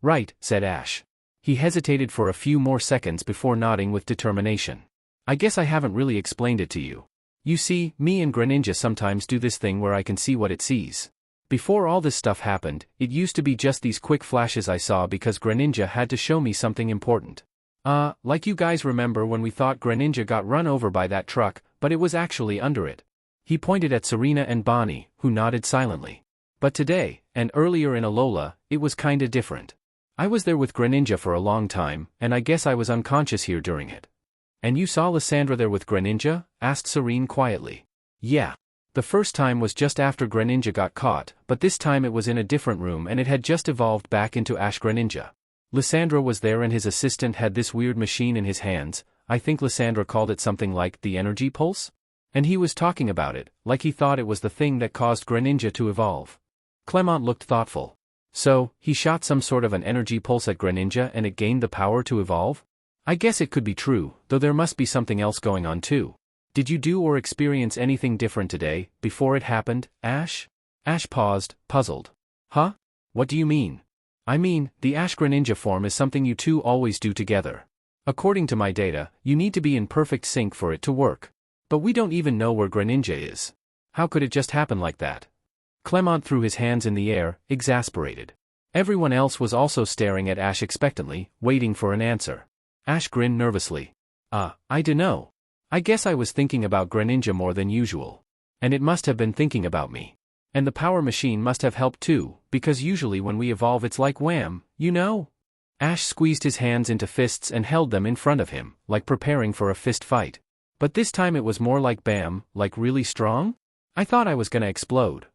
Right, said Ash. He hesitated for a few more seconds before nodding with determination. I guess I haven't really explained it to you. You see, me and Greninja sometimes do this thing where I can see what it sees. Before all this stuff happened, it used to be just these quick flashes I saw because Greninja had to show me something important. Like you guys remember when we thought Greninja got run over by that truck, but it was actually under it. He pointed at Serena and Bonnie, who nodded silently. But today, and earlier in Alola, it was kinda different. I was there with Greninja for a long time, and I guess I was unconscious here during it. And you saw Lysandra there with Greninja? Asked Serene quietly. Yeah. The first time was just after Greninja got caught, but this time it was in a different room and it had just evolved back into Ash Greninja. Lysandra was there and his assistant had this weird machine in his hands, I think Lysandra called it something like the energy pulse? And he was talking about it, like he thought it was the thing that caused Greninja to evolve. Clement looked thoughtful. So, he shot some sort of an energy pulse at Greninja and it gained the power to evolve? I guess it could be true, though there must be something else going on too. Did you do or experience anything different today, before it happened, Ash? Ash paused, puzzled. Huh? What do you mean? I mean, the Ash Greninja form is something you two always do together. According to my data, you need to be in perfect sync for it to work. But we don't even know where Greninja is. How could it just happen like that? Clement threw his hands in the air, exasperated. Everyone else was also staring at Ash expectantly, waiting for an answer. Ash grinned nervously. I dunno. I guess I was thinking about Greninja more than usual. And it must have been thinking about me. And the power machine must have helped too, because usually when we evolve it's like wham, you know? Ash squeezed his hands into fists and held them in front of him, like preparing for a fist fight. But this time it was more like bam, like really strong? I thought I was gonna explode.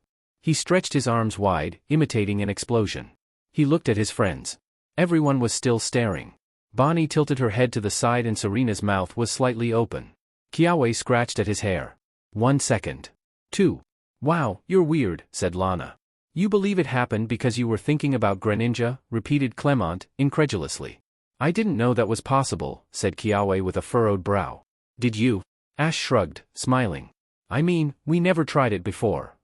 He stretched his arms wide, imitating an explosion. He looked at his friends. Everyone was still staring. Bonnie tilted her head to the side and Serena's mouth was slightly open. Kiawe scratched at his hair. 1 second. 2. Wow, you're weird, said Lana. You believe it happened because you were thinking about Greninja, repeated Clement, incredulously. I didn't know that was possible, said Kiawe with a furrowed brow. Did you? Ash shrugged, smiling. I mean, we never tried it before.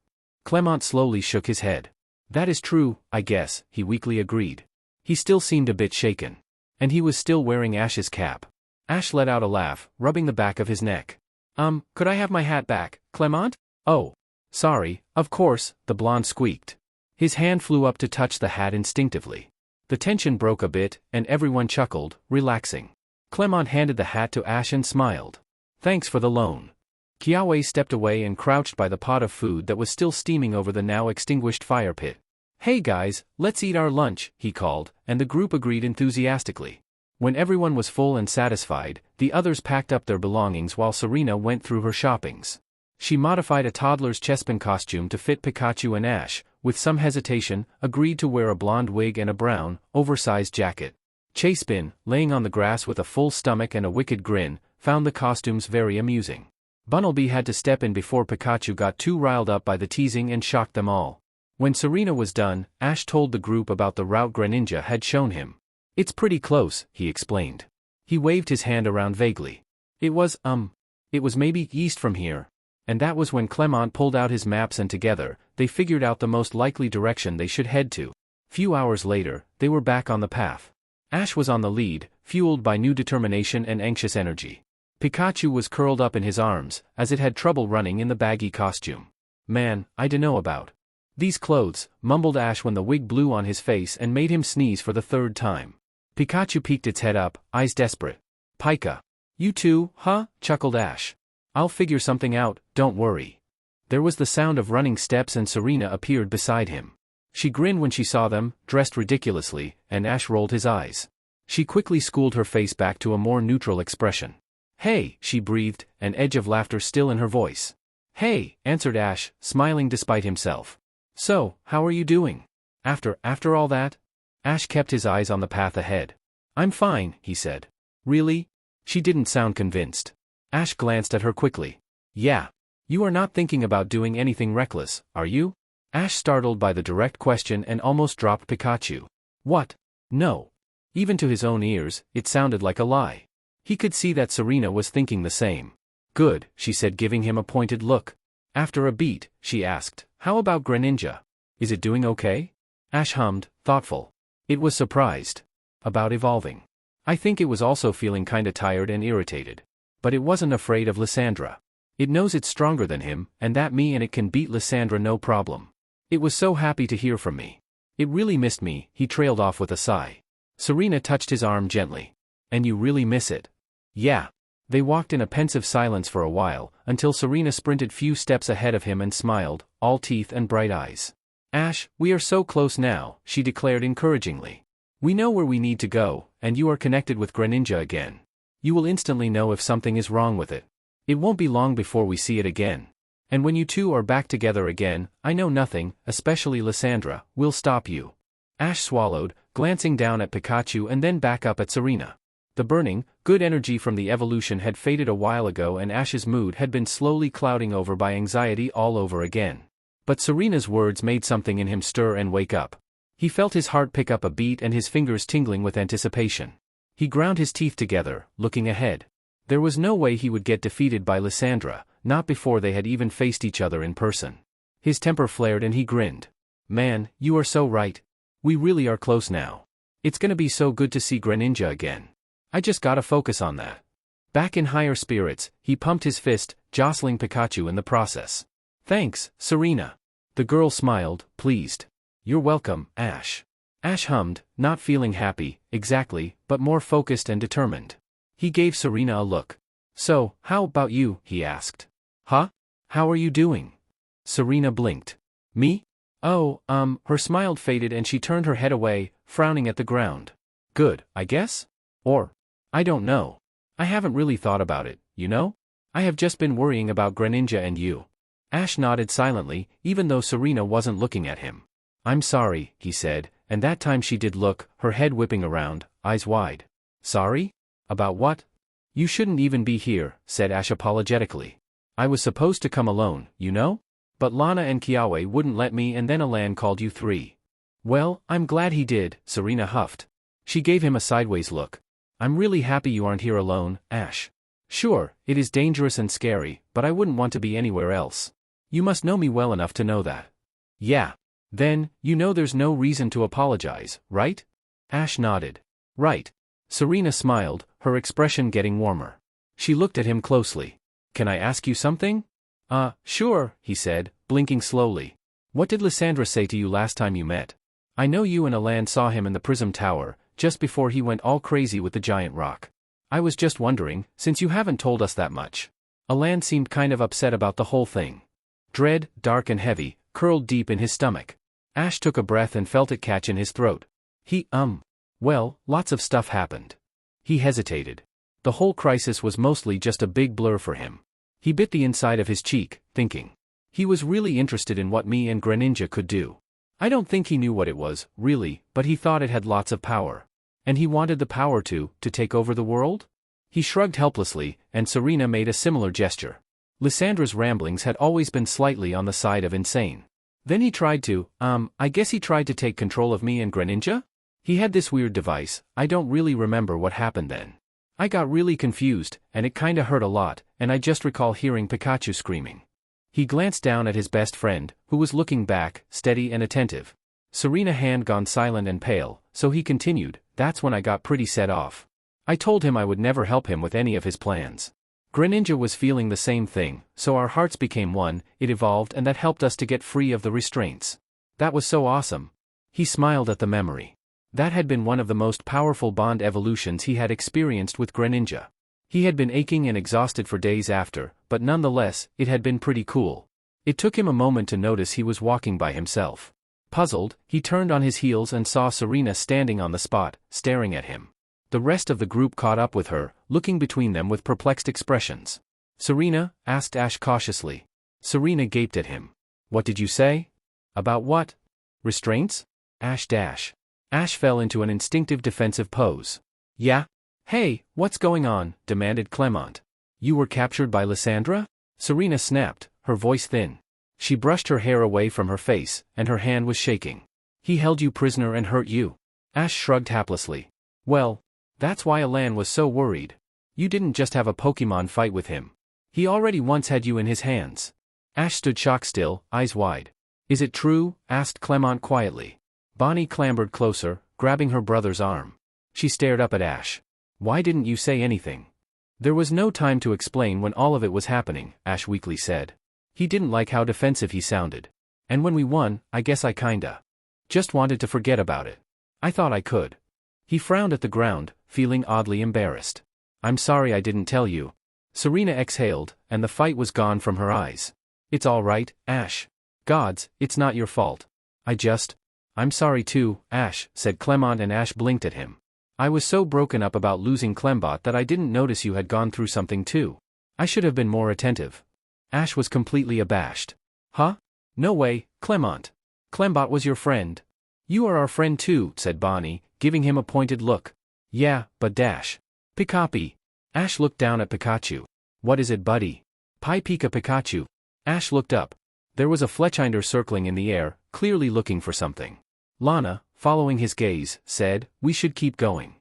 Clement slowly shook his head. That is true, I guess, he weakly agreed. He still seemed a bit shaken. And he was still wearing Ash's cap. Ash let out a laugh, rubbing the back of his neck. Could I have my hat back, Clement? Oh. Sorry, of course, the blonde squeaked. His hand flew up to touch the hat instinctively. The tension broke a bit, and everyone chuckled, relaxing. Clement handed the hat to Ash and smiled. Thanks for the loan. Kiawe stepped away and crouched by the pot of food that was still steaming over the now extinguished fire pit. Hey guys, let's eat our lunch, he called, and the group agreed enthusiastically. When everyone was full and satisfied, the others packed up their belongings while Serena went through her shoppings. She modified a toddler's Chespin costume to fit Pikachu and Ash, with some hesitation, agreed to wear a blonde wig and a brown, oversized jacket. Chespin, laying on the grass with a full stomach and a wicked grin, found the costumes very amusing. Bunnelby had to step in before Pikachu got too riled up by the teasing and shocked them all. When Serena was done, Ash told the group about the route Greninja had shown him. It's pretty close, he explained. He waved his hand around vaguely. It was maybe east from here. And that was when Clement pulled out his maps and together, they figured out the most likely direction they should head to. Few hours later, they were back on the path. Ash was on the lead, fueled by new determination and anxious energy. Pikachu was curled up in his arms, as it had trouble running in the baggy costume. Man, I dunno about these clothes, mumbled Ash when the wig blew on his face and made him sneeze for the 3rd time. Pikachu peeked its head up, eyes desperate. Pika. You too, huh? Chuckled Ash. I'll figure something out, don't worry. There was the sound of running steps and Serena appeared beside him. She grinned when she saw them, dressed ridiculously, and Ash rolled his eyes. She quickly schooled her face back to a more neutral expression. Hey, she breathed, an edge of laughter still in her voice. Hey, answered Ash, smiling despite himself. So, how are you doing? After all that? Ash kept his eyes on the path ahead. I'm fine, he said. Really? She didn't sound convinced. Ash glanced at her quickly. Yeah. You are not thinking about doing anything reckless, are you? Ash startled by the direct question and almost dropped Pikachu. What? No. Even to his own ears, it sounded like a lie. He could see that Serena was thinking the same. Good, she said, giving him a pointed look. After a beat, she asked, how about Greninja? Is it doing okay? Ash hummed, thoughtful. It was surprised. About evolving. I think it was also feeling kinda tired and irritated. But it wasn't afraid of Lysandra. It knows it's stronger than him, and that me and it can beat Lysandra no problem. It was so happy to hear from me. It really missed me, he trailed off with a sigh. Serena touched his arm gently. And you really miss it? Yeah. They walked in a pensive silence for a while, until Serena sprinted few steps ahead of him and smiled, all teeth and bright eyes. Ash, we are so close now, she declared encouragingly. We know where we need to go, and you are connected with Greninja again. You will instantly know if something is wrong with it. It won't be long before we see it again. And when you two are back together again, I know nothing, especially Lysandra, will stop you. Ash swallowed, glancing down at Pikachu and then back up at Serena. The burning, good energy from the evolution had faded a while ago and Ash's mood had been slowly clouding over by anxiety all over again. But Serena's words made something in him stir and wake up. He felt his heart pick up a beat and his fingers tingling with anticipation. He ground his teeth together, looking ahead. There was no way he would get defeated by Lysandra, not before they had even faced each other in person. His temper flared and he grinned. Man, you are so right. We really are close now. It's gonna be so good to see Greninja again. I just gotta focus on that. Back in higher spirits, he pumped his fist, jostling Pikachu in the process. Thanks, Serena. The girl smiled, pleased. You're welcome, Ash. Ash hummed, not feeling happy, exactly, but more focused and determined. He gave Serena a look. So, how about you, he asked. Huh? How are you doing? Serena blinked. Me? Oh, her smile faded and she turned her head away, frowning at the ground. Good, I guess? Or, I don't know. I haven't really thought about it, you know? I have just been worrying about Greninja and you. Ash nodded silently, even though Serena wasn't looking at him. I'm sorry, he said, and that time she did look, her head whipping around, eyes wide. Sorry? About what? You shouldn't even be here, said Ash apologetically. I was supposed to come alone, you know? But Lana and Kiawe wouldn't let me and then Alan called you three. Well, I'm glad he did, Serena huffed. She gave him a sideways look. I'm really happy you aren't here alone, Ash. Sure, it is dangerous and scary, but I wouldn't want to be anywhere else. You must know me well enough to know that. Yeah. Then, you know there's no reason to apologize, right? Ash nodded. Right. Serena smiled, her expression getting warmer. She looked at him closely. Can I ask you something? Sure, he said, blinking slowly. What did Lysandra say to you last time you met? I know you and Alan saw him in the Prism Tower, just before he went all crazy with the giant rock. I was just wondering, since you haven't told us that much. Alan seemed kind of upset about the whole thing. Dread, dark and heavy, curled deep in his stomach. Ash took a breath and felt it catch in his throat. Well, lots of stuff happened. He hesitated. The whole crisis was mostly just a big blur for him. He bit the inside of his cheek, thinking. He was really interested in what me and Greninja could do. I don't think he knew what it was, really, but he thought it had lots of power. And he wanted the power to take over the world? He shrugged helplessly, and Serena made a similar gesture. Lysandra's ramblings had always been slightly on the side of insane. Then he tried to, I guess he tried to take control of me and Greninja? He had this weird device. I don't really remember what happened then. I got really confused, and it kinda hurt a lot, and I just recall hearing Pikachu screaming. He glanced down at his best friend, who was looking back, steady and attentive. Serena had gone silent and pale, so he continued, that's when I got pretty set off. I told him I would never help him with any of his plans. Greninja was feeling the same thing, so our hearts became one, it evolved and that helped us to get free of the restraints. That was so awesome. He smiled at the memory. That had been one of the most powerful bond evolutions he had experienced with Greninja. He had been aching and exhausted for days after, but nonetheless, it had been pretty cool. It took him a moment to notice he was walking by himself. Puzzled, he turned on his heels and saw Serena standing on the spot, staring at him. The rest of the group caught up with her, looking between them with perplexed expressions. Serena? Asked Ash cautiously. Serena gaped at him. What did you say? About what? Restraints? Ash. Ash fell into an instinctive defensive pose. Yeah? Hey, what's going on? Demanded Clement. You were captured by Lysandra? Serena snapped, her voice thin. She brushed her hair away from her face, and her hand was shaking. He held you prisoner and hurt you. Ash shrugged haplessly. Well, that's why Alan was so worried. You didn't just have a Pokemon fight with him. He already once had you in his hands. Ash stood shock still, eyes wide. Is it true? Asked Clement quietly. Bonnie clambered closer, grabbing her brother's arm. She stared up at Ash. Why didn't you say anything? There was no time to explain when all of it was happening, Ash weakly said. He didn't like how defensive he sounded. And when we won, I guess I kinda just wanted to forget about it. I thought I could. He frowned at the ground, feeling oddly embarrassed. I'm sorry I didn't tell you. Serena exhaled, and the fight was gone from her eyes. It's all right, Ash. Gods, it's not your fault. I'm sorry too, Ash, said Clement, and Ash blinked at him. I was so broken up about losing Clembot that I didn't notice you had gone through something too. I should have been more attentive. Ash was completely abashed. Huh? No way, Clement. Clembot was your friend. You are our friend too, said Bonnie, giving him a pointed look. Yeah, but dash. Pikapi. Ash looked down at Pikachu. What is it, buddy? Pika Pikachu. Ash looked up. There was a Fletchinder circling in the air, clearly looking for something. Lana, following his gaze, said, we should keep going.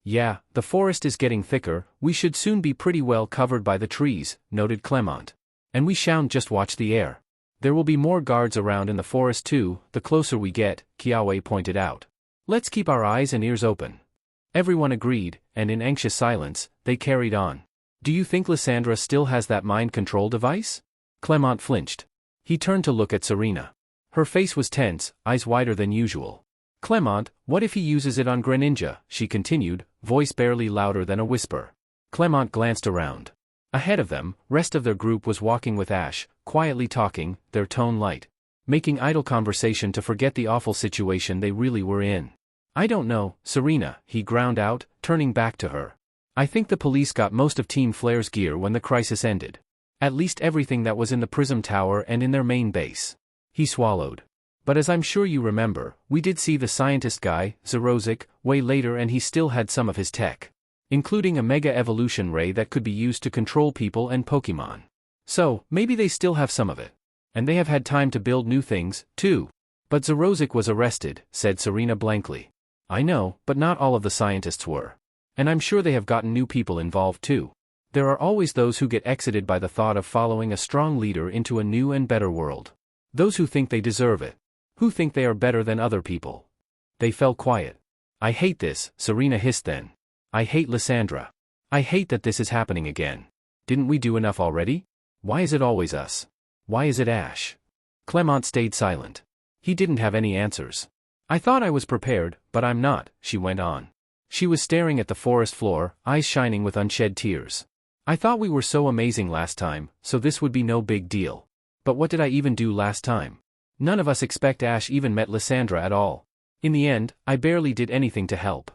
Yeah, the forest is getting thicker, we should soon be pretty well covered by the trees, noted Clement. And we shan't just watch the air. There will be more guards around in the forest too, the closer we get, Kiawe pointed out. Let's keep our eyes and ears open. Everyone agreed, and in anxious silence, they carried on. Do you think Lysandra still has that mind control device? Clement flinched. He turned to look at Serena. Her face was tense, eyes wider than usual. Clement, what if he uses it on Greninja? She continued, voice barely louder than a whisper. Clement glanced around. Ahead of them, rest of their group was walking with Ash, quietly talking, their tone light. making idle conversation to forget the awful situation they really were in. I don't know, Serena, he ground out, turning back to her. I think the police got most of Team Flare's gear when the crisis ended. At least everything that was in the Prism Tower and in their main base. He swallowed. But as I'm sure you remember, we did see the scientist guy, Zerozic, way later, and he still had some of his tech. Including a mega evolution ray that could be used to control people and Pokemon. So, maybe they still have some of it. And they have had time to build new things, too. But Zerozic was arrested, said Serena blankly. I know, but not all of the scientists were. And I'm sure they have gotten new people involved too. There are always those who get exited by the thought of following a strong leader into a new and better world. Those who think they deserve it. Who think they are better than other people. They fell quiet. I hate this, Serena hissed then. I hate Lysandra. I hate that this is happening again. Didn't we do enough already? Why is it always us? Why is it Ash? Clement stayed silent. He didn't have any answers. I thought I was prepared, but I'm not, she went on. She was staring at the forest floor, eyes shining with unshed tears. I thought we were so amazing last time, so this would be no big deal. But what did I even do last time? None of us expect Ash even met Lysandra at all. In the end, I barely did anything to help.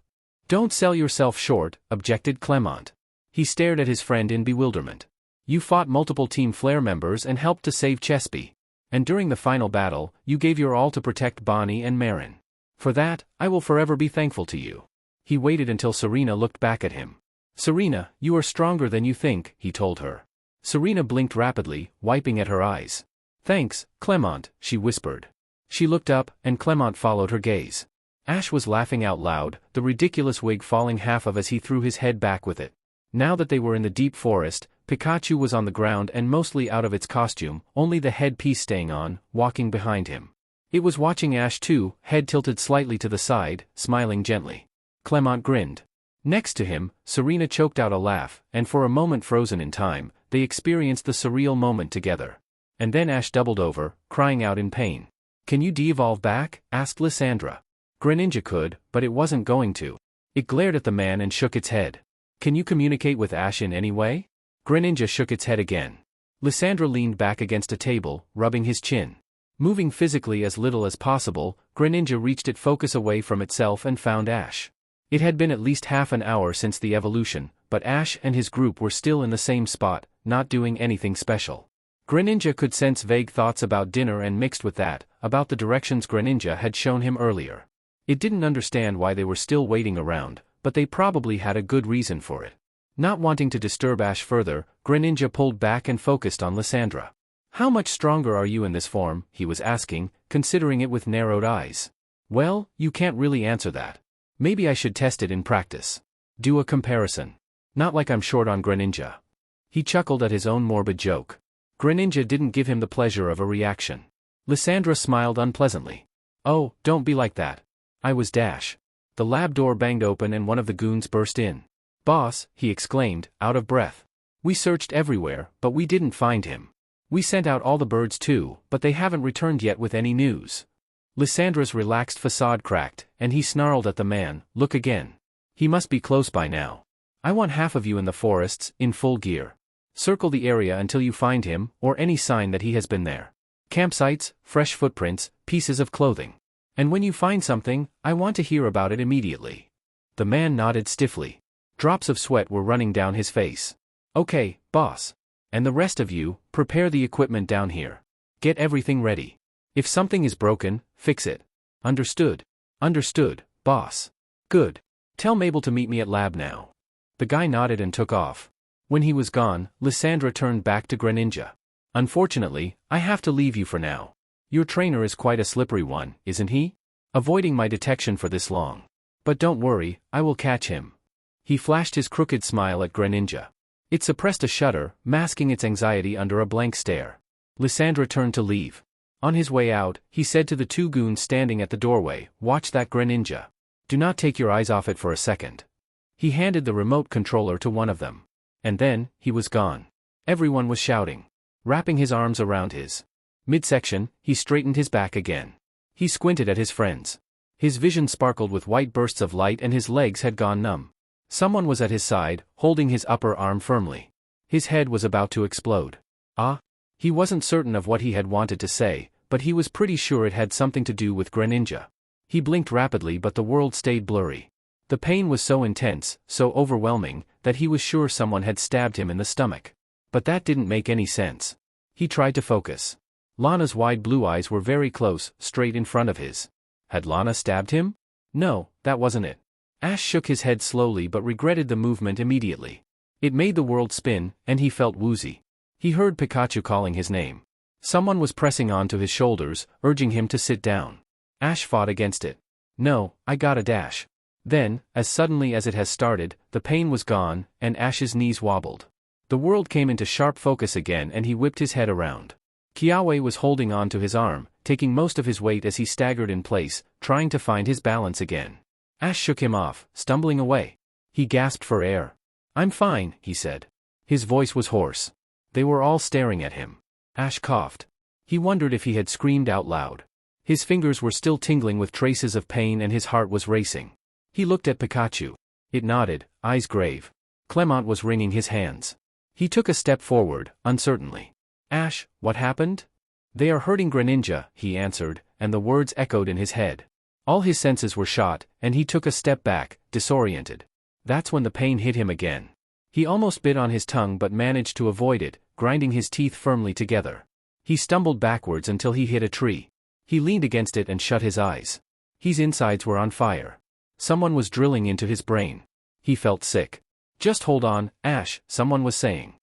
Don't sell yourself short, objected Clement. He stared at his friend in bewilderment. You fought multiple Team Flare members and helped to save Chespy. And during the final battle, you gave your all to protect Bonnie and Marin. For that, I will forever be thankful to you. He waited until Serena looked back at him. Serena, you are stronger than you think, he told her. Serena blinked rapidly, wiping at her eyes. Thanks, Clement, she whispered. She looked up, and Clement followed her gaze. Ash was laughing out loud, the ridiculous wig falling half of as he threw his head back with it. Now that they were in the deep forest, Pikachu was on the ground and mostly out of its costume, only the headpiece staying on, walking behind him. It was watching Ash too, head tilted slightly to the side, smiling gently. Clement grinned. Next to him, Serena choked out a laugh, and for a moment frozen in time, they experienced the surreal moment together. And then Ash doubled over, crying out in pain. Can you de-evolve back? Asked Lysandra. Greninja could, but it wasn't going to. It glared at the man and shook its head. Can you communicate with Ash in any way? Greninja shook its head again. Lysandra leaned back against a table, rubbing his chin. Moving physically as little as possible, Greninja reached its focus away from itself and found Ash. It had been at least half an hour since the evolution, but Ash and his group were still in the same spot, not doing anything special. Greninja could sense vague thoughts about dinner and mixed with that, about the directions Greninja had shown him earlier. It didn't understand why they were still waiting around, but they probably had a good reason for it. Not wanting to disturb Ash further, Greninja pulled back and focused on Lysandra. How much stronger are you in this form, he was asking, considering it with narrowed eyes. Well, you can't really answer that. Maybe I should test it in practice. Do a comparison. Not like I'm short on Greninja. He chuckled at his own morbid joke. Greninja didn't give him the pleasure of a reaction. Lysandra smiled unpleasantly. Oh, don't be like that. I was Dash. The lab door banged open and one of the goons burst in. Boss, he exclaimed, out of breath. We searched everywhere, but we didn't find him. We sent out all the birds too, but they haven't returned yet with any news. Lysandra's relaxed facade cracked, and he snarled at the man, look again. He must be close by now. I want half of you in the forests, in full gear. Circle the area until you find him, or any sign that he has been there. Campsites, fresh footprints, pieces of clothing. And when you find something, I want to hear about it immediately. The man nodded stiffly. Drops of sweat were running down his face. Okay, boss. And the rest of you, prepare the equipment down here. Get everything ready. If something is broken, fix it. Understood? Understood, boss. Good. Tell Mabel to meet me at lab now. The guy nodded and took off. When he was gone, Lysandra turned back to Greninja. Unfortunately, I have to leave you for now. Your trainer is quite a slippery one, isn't he? Avoiding my detection for this long. But don't worry, I will catch him. He flashed his crooked smile at Greninja. It suppressed a shudder, masking its anxiety under a blank stare. Lysandra turned to leave. On his way out, he said to the two goons standing at the doorway, watch that Greninja. Do not take your eyes off it for a second. He handed the remote controller to one of them. And then, he was gone. Everyone was shouting. Wrapping his arms around his midsection, he straightened his back again. He squinted at his friends. His vision sparkled with white bursts of light and his legs had gone numb. Someone was at his side, holding his upper arm firmly. His head was about to explode. Ah? He wasn't certain of what he had wanted to say, but he was pretty sure it had something to do with Greninja. He blinked rapidly but the world stayed blurry. The pain was so intense, so overwhelming, that he was sure someone had stabbed him in the stomach. But that didn't make any sense. He tried to focus. Lana's wide blue eyes were very close, straight in front of his. Had Lana stabbed him? No, that wasn't it. Ash shook his head slowly but regretted the movement immediately. It made the world spin, and he felt woozy. He heard Pikachu calling his name. Someone was pressing onto his shoulders, urging him to sit down. Ash fought against it. No, I gotta dash. Then, as suddenly as it has started, the pain was gone, and Ash's knees wobbled. The world came into sharp focus again and he whipped his head around. Kiawe was holding on to his arm, taking most of his weight as he staggered in place, trying to find his balance again. Ash shook him off, stumbling away. He gasped for air. "I'm fine," he said. His voice was hoarse. They were all staring at him. Ash coughed. He wondered if he had screamed out loud. His fingers were still tingling with traces of pain and his heart was racing. He looked at Pikachu. It nodded, eyes grave. Clement was wringing his hands. He took a step forward, uncertainly. "Ash, what happened?" "They are hurting Greninja," he answered, and the words echoed in his head. All his senses were shot, and he took a step back, disoriented. That's when the pain hit him again. He almost bit on his tongue but managed to avoid it, grinding his teeth firmly together. He stumbled backwards until he hit a tree. He leaned against it and shut his eyes. His insides were on fire. Someone was drilling into his brain. He felt sick. "Just hold on, Ash," someone was saying.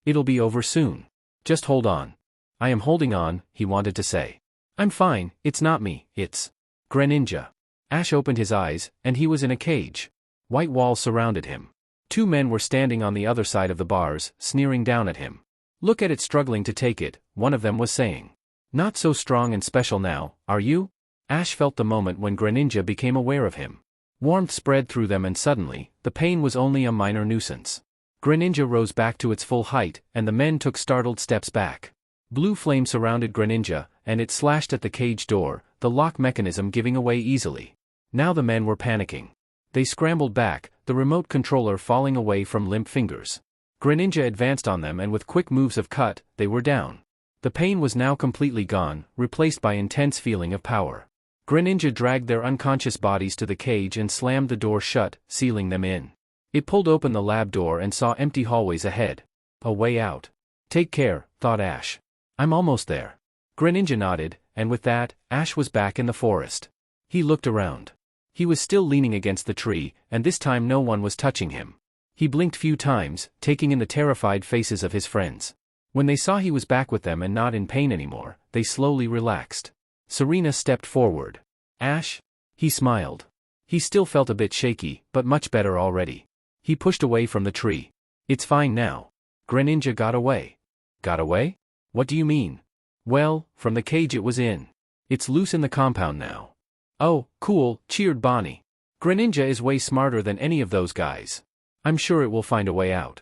"It'll be over soon. Just hold on." "I am holding on," he wanted to say. "I'm fine, it's not me, it's Greninja." Ash opened his eyes, and he was in a cage. White walls surrounded him. Two men were standing on the other side of the bars, sneering down at him. "Look at it struggling to take it," one of them was saying. "Not so strong and special now, are you?" Ash felt the moment when Greninja became aware of him. Warmth spread through them and suddenly, the pain was only a minor nuisance. Greninja rose back to its full height, and the men took startled steps back. Blue flame surrounded Greninja, and it slashed at the cage door, the lock mechanism giving away easily. Now the men were panicking. They scrambled back, the remote controller falling away from limp fingers. Greninja advanced on them and with quick moves of cut, they were down. The pain was now completely gone, replaced by intense feeling of power. Greninja dragged their unconscious bodies to the cage and slammed the door shut, sealing them in. It pulled open the lab door and saw empty hallways ahead. A way out. "Take care," thought Ash. "I'm almost there." Greninja nodded, and with that, Ash was back in the forest. He looked around. He was still leaning against the tree, and this time no one was touching him. He blinked few times, taking in the terrified faces of his friends. When they saw he was back with them and not in pain anymore, they slowly relaxed. Serena stepped forward. "Ash?" He smiled. He still felt a bit shaky, but much better already. He pushed away from the tree. "It's fine now." Greninja got away. "Got away? What do you mean?" "Well, from the cage it was in. It's loose in the compound now." "Oh, cool," cheered Bonnie. "Greninja is way smarter than any of those guys. I'm sure it will find a way out."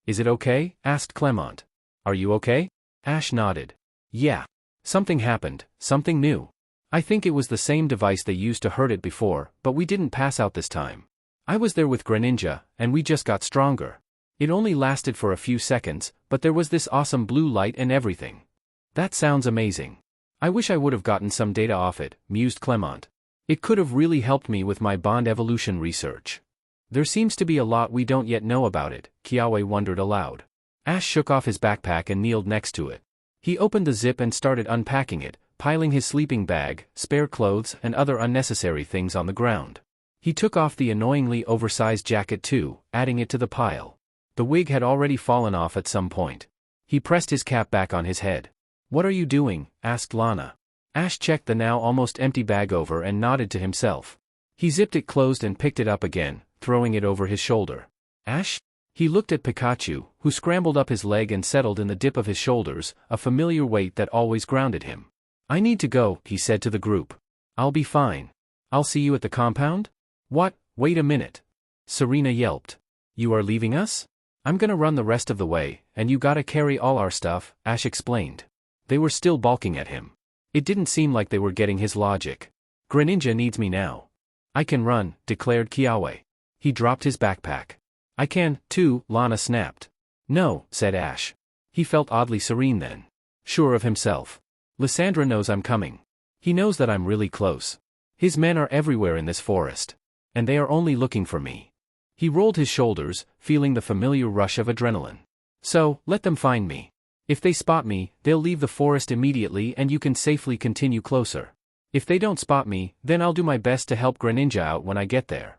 "Is it okay?" asked Clement. "Are you okay?" Ash nodded. "Yeah. Something happened, something new. I think it was the same device they used to hurt it before, but we didn't pass out this time. I was there with Greninja, and we just got stronger. It only lasted for a few seconds, but there was this awesome blue light and everything." "That sounds amazing. I wish I would have gotten some data off it," mused Clement. "It could have really helped me with my bond evolution research. There seems to be a lot we don't yet know about it," Kiawe wondered aloud. Ash shook off his backpack and kneeled next to it. He opened the zip and started unpacking it, piling his sleeping bag, spare clothes and other unnecessary things on the ground. He took off the annoyingly oversized jacket too, adding it to the pile. The wig had already fallen off at some point. He pressed his cap back on his head. "What are you doing?" asked Lana. Ash checked the now almost empty bag over and nodded to himself. He zipped it closed and picked it up again, throwing it over his shoulder. "Ash?" He looked at Pikachu, who scrambled up his leg and settled in the dip of his shoulders, a familiar weight that always grounded him. "I need to go," he said to the group. "I'll be fine. I'll see you at the compound?" "What? Wait a minute." Serena yelped. "You are leaving us?" "I'm gonna run the rest of the way, and you gotta carry all our stuff," Ash explained. They were still balking at him. It didn't seem like they were getting his logic. "Greninja needs me now." "I can run," declared Kiawe. He dropped his backpack. "I can, too," Lana snapped. "No," said Ash. He felt oddly serene then. Sure of himself. Lysandra knows I'm coming. He knows that I'm really close. His men are everywhere in this forest. And they are only looking for me. He rolled his shoulders, feeling the familiar rush of adrenaline. So, let them find me. If they spot me, they'll leave the forest immediately and you can safely continue closer. If they don't spot me, then I'll do my best to help Greninja out when I get there.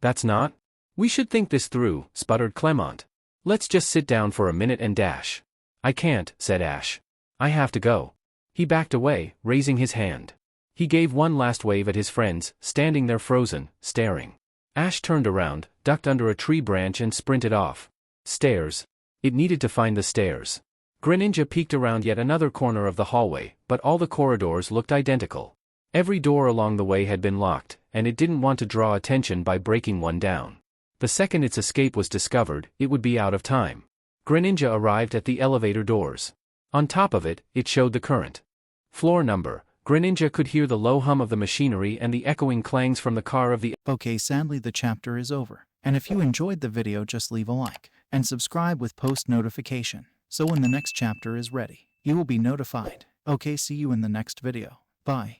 That's not? We should think this through, sputtered Clement. Let's just sit down for a minute and dash. I can't, said Ash. I have to go. He backed away, raising his hand. He gave one last wave at his friends, standing there frozen, staring. Ash turned around, ducked under a tree branch and sprinted off. Stairs. It needed to find the stairs. Greninja peeked around yet another corner of the hallway, but all the corridors looked identical. Every door along the way had been locked, and it didn't want to draw attention by breaking one down. The second its escape was discovered, it would be out of time. Greninja arrived at the elevator doors. On top of it, it showed the current floor number. Greninja could hear the low hum of the machinery and the echoing clangs from the car of the... Okay, sadly the chapter is over. And if you enjoyed the video, just leave a like and subscribe with post notification. So when the next chapter is ready, you will be notified. Okay, see you in the next video. Bye.